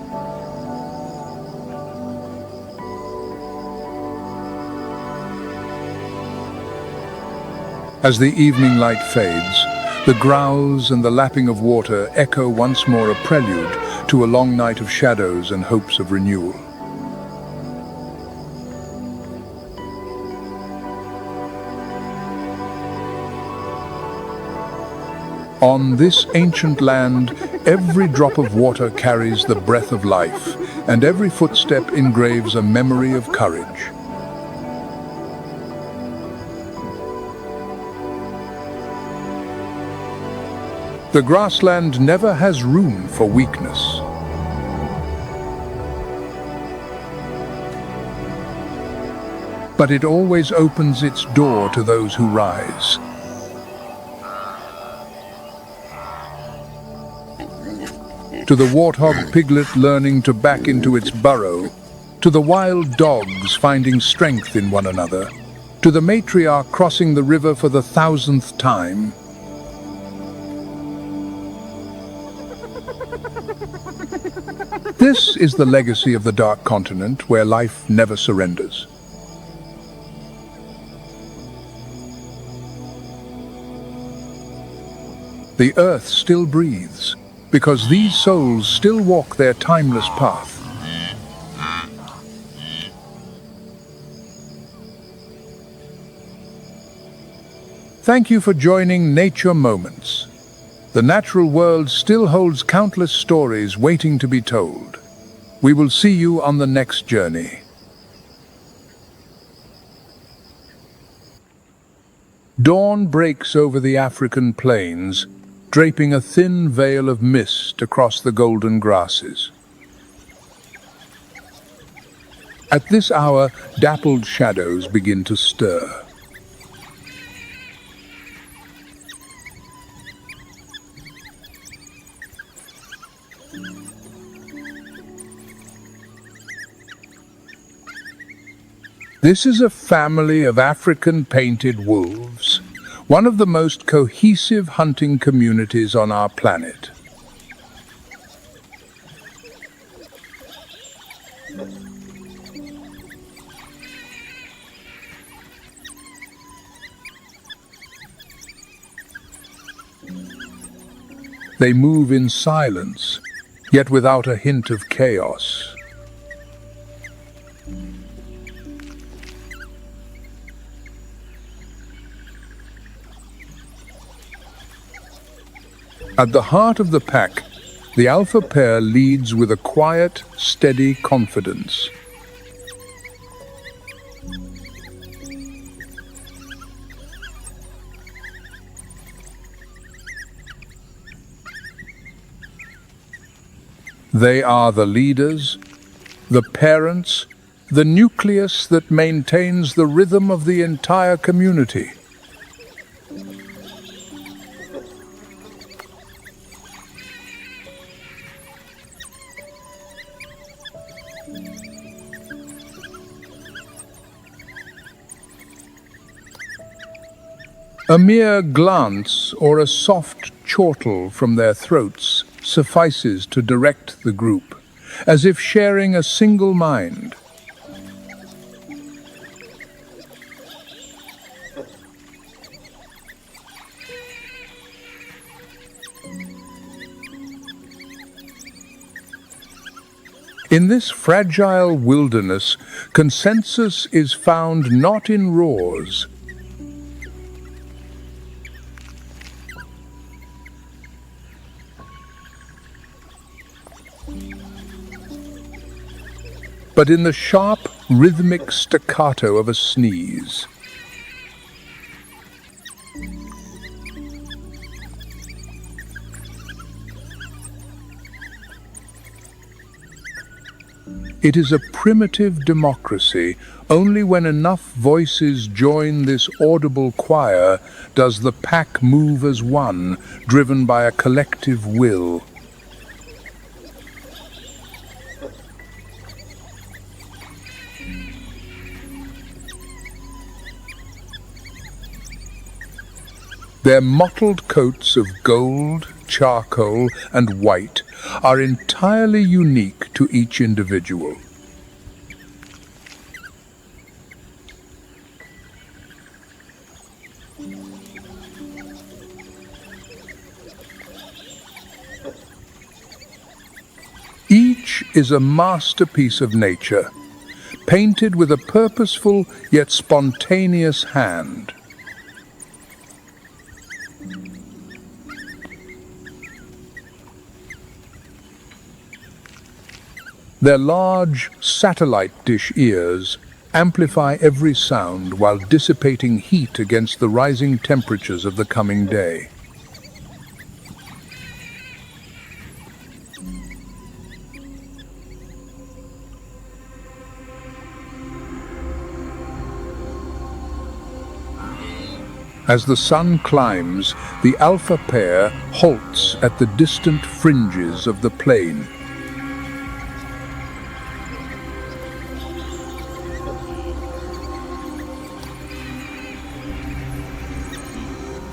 As the evening light fades, the growls and the lapping of water echo once more a prelude to a long night of shadows and hopes of renewal. On this ancient land, every drop of water carries the breath of life, and every footstep engraves a memory of courage. The grassland never has room for weakness. But it always opens its door to those who rise. To the warthog piglet learning to back into its burrow, to the wild dogs finding strength in one another, to the matriarch crossing the river for the 1,000th time. This is the legacy of the Dark Continent, where life never surrenders. The earth still breathes, because these souls still walk their timeless path. Thank you for joining Nature Moments. The natural world still holds countless stories waiting to be told. We will see you on the next journey. Dawn breaks over the African plains, draping a thin veil of mist across the golden grasses. At this hour, dappled shadows begin to stir. This is a family of African painted wolves, one of the most cohesive hunting communities on our planet. They move in silence, yet without a hint of chaos. At the heart of the pack, the alpha pair leads with a quiet, steady confidence. They are the leaders, the parents, the nucleus that maintains the rhythm of the entire community. A mere glance or a soft chortle from their throats suffices to direct the group, as if sharing a single mind. In this fragile wilderness, consensus is found not in roars, but in the sharp, rhythmic staccato of a sneeze. It is a primitive democracy. Only when enough voices join this audible choir does the pack move as one, driven by a collective will. Their mottled coats of gold, charcoal, and white are entirely unique to each individual. Each is a masterpiece of nature, painted with a purposeful yet spontaneous hand. Their large, satellite dish ears amplify every sound while dissipating heat against the rising temperatures of the coming day. As the sun climbs, the alpha pair halts at the distant fringes of the plain.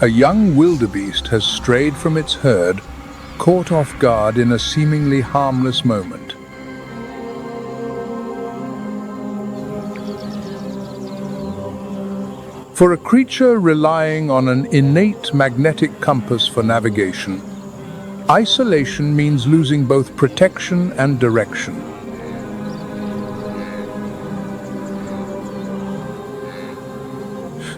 A young wildebeest has strayed from its herd, caught off guard in a seemingly harmless moment. For a creature relying on an innate magnetic compass for navigation, isolation means losing both protection and direction.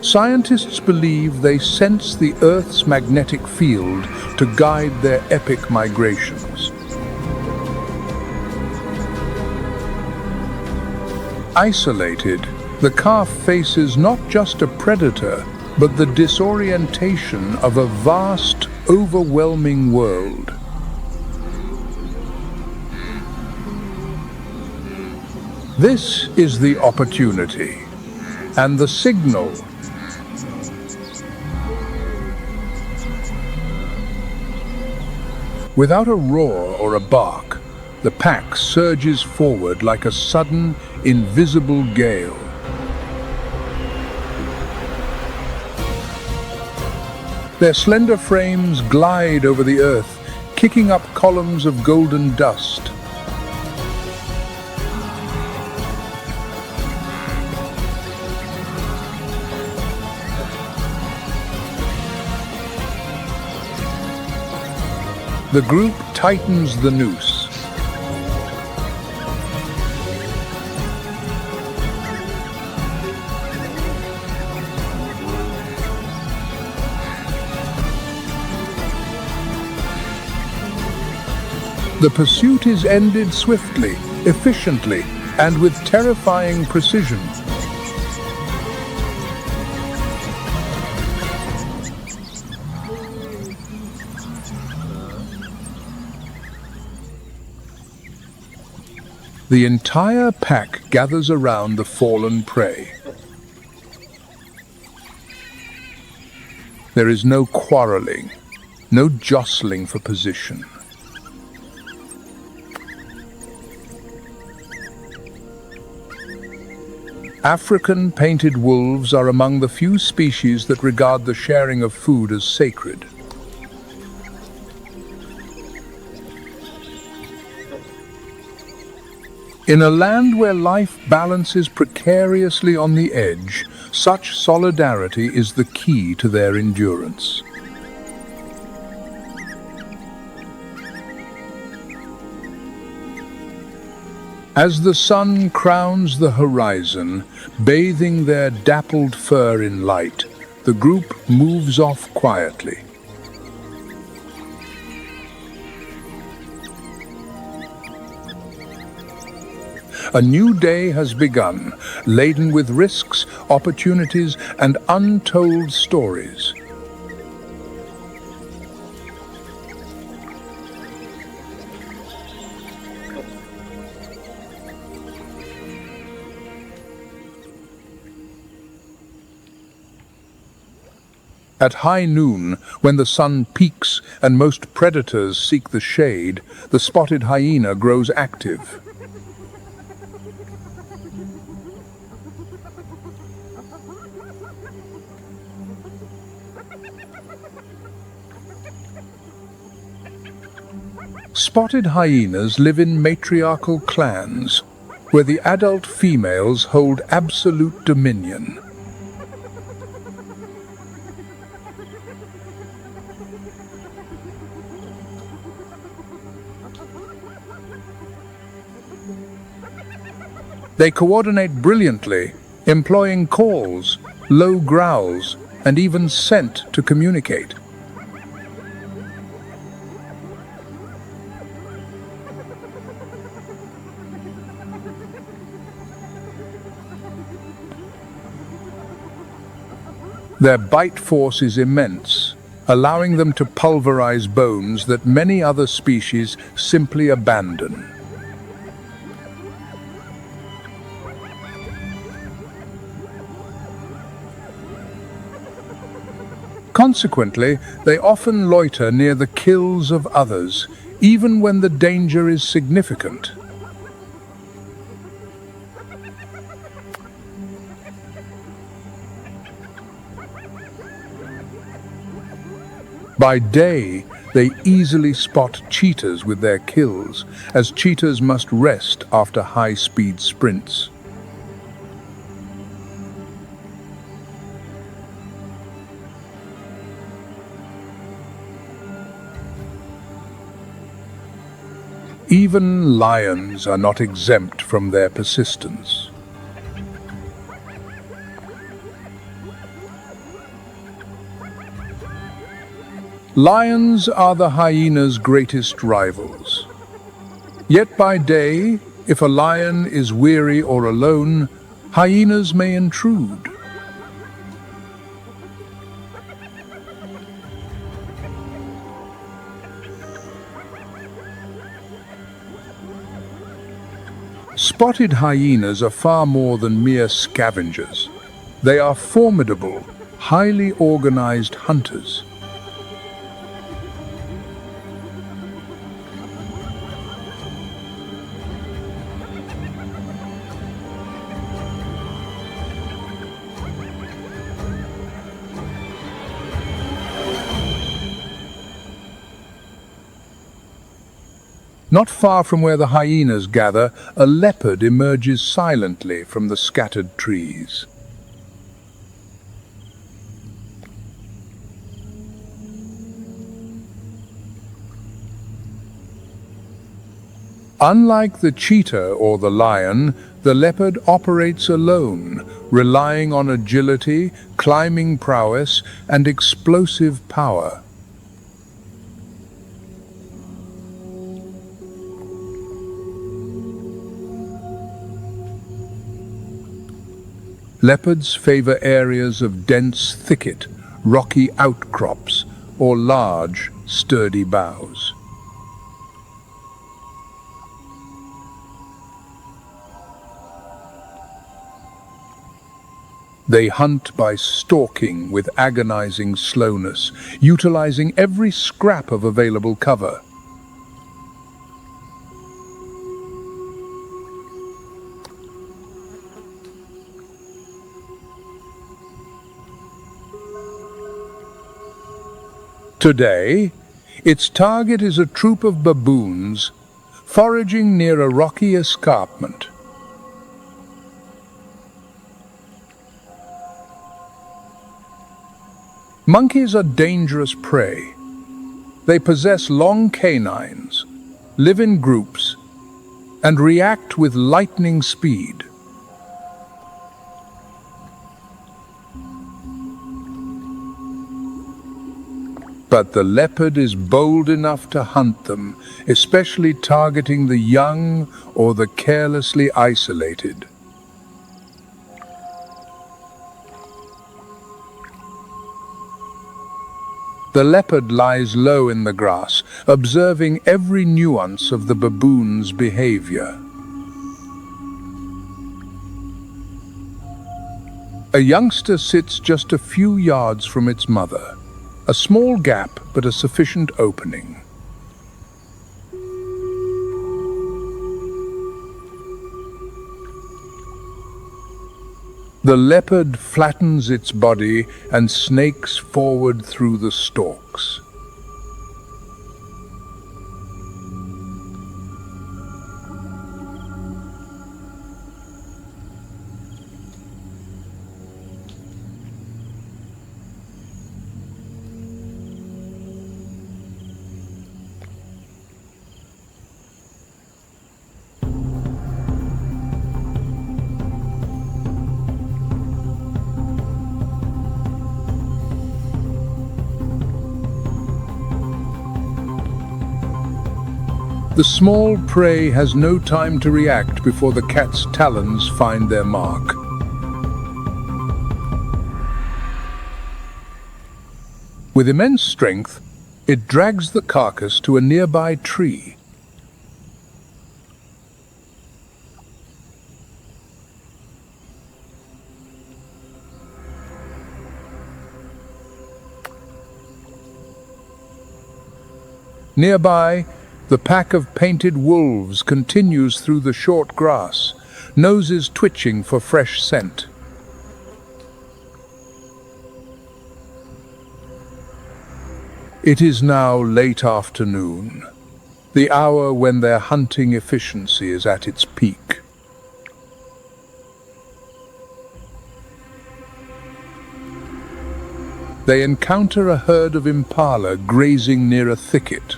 Scientists believe they sense the Earth's magnetic field to guide their epic migrations. Isolated, the calf faces not just a predator, but the disorientation of a vast, overwhelming world. This is the opportunity, and the signal. Without a roar or a bark, the pack surges forward like a sudden, invisible gale. Their slender frames glide over the earth, kicking up columns of golden dust. The group tightens the noose. The pursuit is ended swiftly, efficiently, and with terrifying precision. The entire pack gathers around the fallen prey. There is no quarreling, no jostling for position. African painted wolves are among the few species that regard the sharing of food as sacred. In a land where life balances precariously on the edge, such solidarity is the key to their endurance. As the sun crowns the horizon, bathing their dappled fur in light, the group moves off quietly. A new day has begun, laden with risks, opportunities, and untold stories. At high noon, when the sun peaks and most predators seek the shade, the spotted hyena grows active. Spotted hyenas live in matriarchal clans, where the adult females hold absolute dominion. They coordinate brilliantly, employing calls, low growls, and even scent to communicate. Their bite force is immense, allowing them to pulverize bones that many other species simply abandon. Consequently, they often loiter near the kills of others, even when the danger is significant. By day, they easily spot cheetahs with their kills, as cheetahs must rest after high-speed sprints. Even lions are not exempt from their persistence. Lions are the hyena's greatest rivals. Yet by day, if a lion is weary or alone, hyenas may intrude. Spotted hyenas are far more than mere scavengers. They are formidable, highly organized hunters. Not far from where the hyenas gather, a leopard emerges silently from the scattered trees. Unlike the cheetah or the lion, the leopard operates alone, relying on agility, climbing prowess, and explosive power. Leopards favor areas of dense thicket, rocky outcrops, or large, sturdy boughs. They hunt by stalking with agonizing slowness, utilizing every scrap of available cover. Today, its target is a troop of baboons foraging near a rocky escarpment. Monkeys are dangerous prey. They possess long canines, live in groups, and react with lightning speed. But the leopard is bold enough to hunt them, especially targeting the young or the carelessly isolated. The leopard lies low in the grass, observing every nuance of the baboon's behavior. A youngster sits just a few yards from its mother. A small gap, but a sufficient opening. The leopard flattens its body and snakes forward through the stalks. The small prey has no time to react before the cat's talons find their mark. With immense strength, it drags the carcass to a nearby tree. Nearby, the pack of painted wolves continues through the short grass, noses twitching for fresh scent. It is now late afternoon, the hour when their hunting efficiency is at its peak. They encounter a herd of impala grazing near a thicket.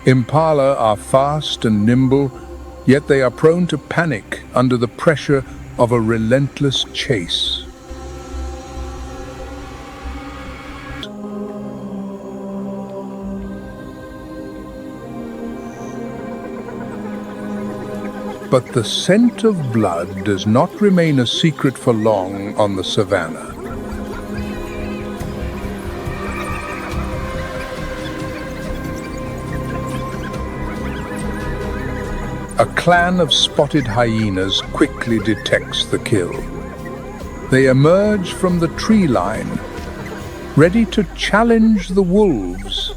Impala are fast and nimble, yet they are prone to panic under the pressure of a relentless chase. But the scent of blood does not remain a secret for long on the savanna. A clan of spotted hyenas quickly detects the kill. They emerge from the tree line, ready to challenge the wolves.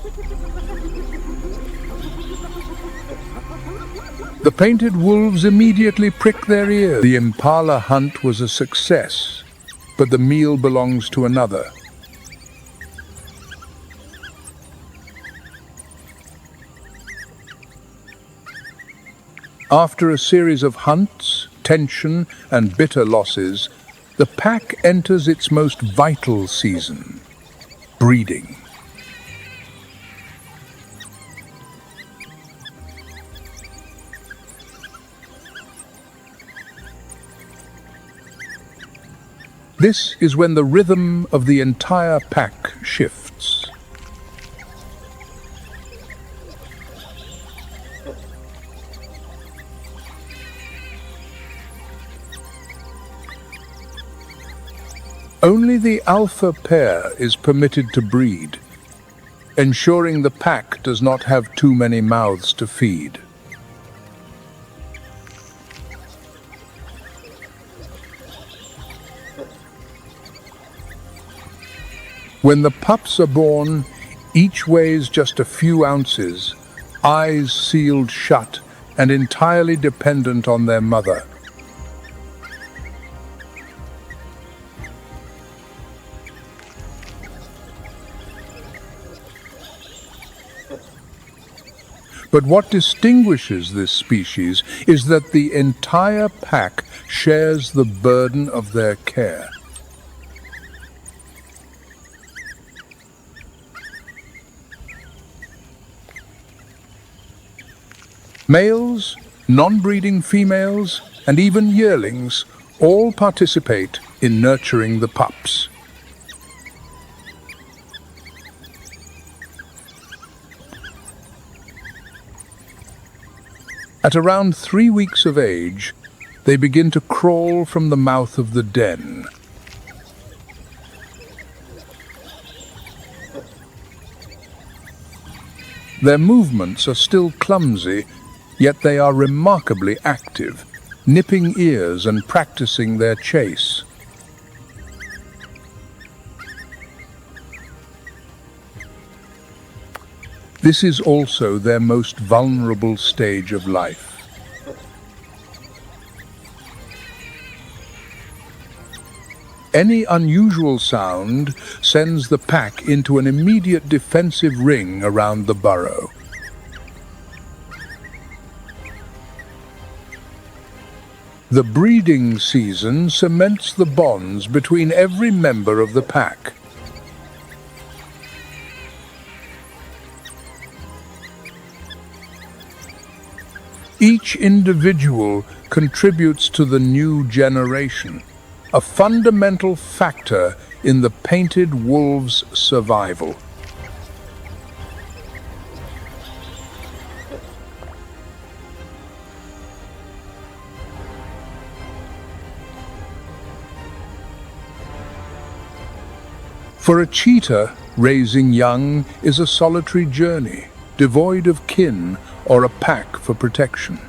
The painted wolves immediately prick their ears. The impala hunt was a success, but the meal belongs to another. After a series of hunts, tension, and bitter losses, the pack enters its most vital season, breeding. This is when the rhythm of the entire pack shifts. Only the alpha pair is permitted to breed, ensuring the pack does not have too many mouths to feed. When the pups are born, each weighs just a few ounces, eyes sealed shut and entirely dependent on their mother. But what distinguishes this species is that the entire pack shares the burden of their care. Males, non-breeding females, and even yearlings all participate in nurturing the pups. At around 3 weeks of age, they begin to crawl from the mouth of the den. Their movements are still clumsy, yet they are remarkably active, nipping ears and practicing their chase. This is also their most vulnerable stage of life. Any unusual sound sends the pack into an immediate defensive ring around the burrow. The breeding season cements the bonds between every member of the pack. Each individual contributes to the new generation, a fundamental factor in the painted wolf's survival. For a cheetah, raising young is a solitary journey, devoid of kin or a pack for protection.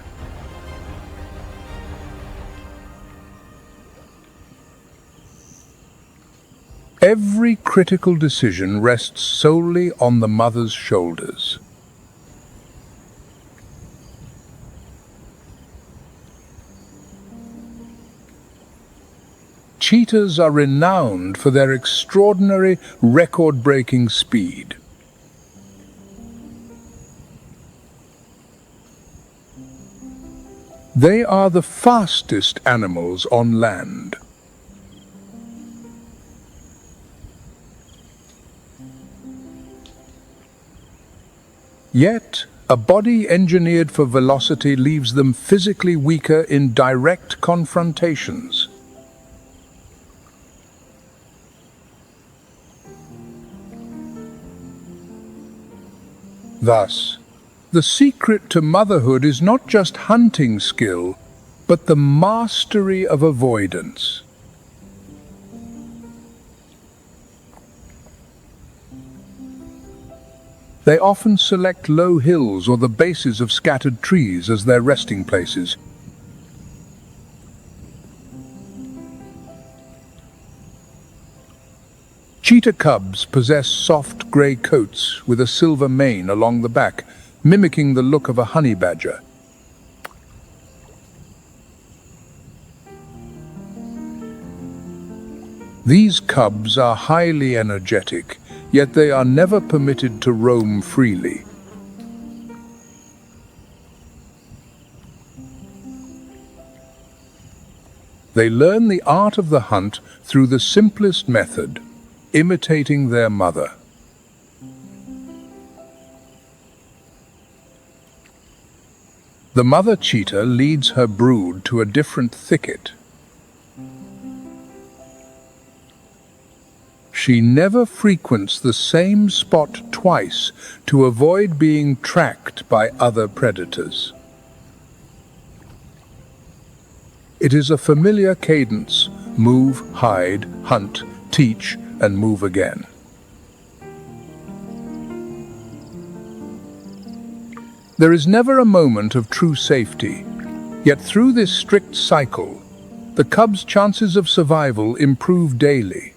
Every critical decision rests solely on the mother's shoulders. Cheetahs are renowned for their extraordinary, record-breaking speed. They are the fastest animals on land. Yet, a body engineered for velocity leaves them physically weaker in direct confrontations. Thus, the secret to motherhood is not just hunting skill, but the mastery of avoidance. They often select low hills or the bases of scattered trees as their resting places. Cheetah cubs possess soft grey coats with a silver mane along the back, mimicking the look of a honey badger. These cubs are highly energetic, yet they are never permitted to roam freely. They learn the art of the hunt through the simplest method, imitating their mother. The mother cheetah leads her brood to a different thicket. She never frequents the same spot twice to avoid being tracked by other predators. It is a familiar cadence: move, hide, hunt, teach, and move again. There is never a moment of true safety, yet through this strict cycle, the cub's chances of survival improve daily.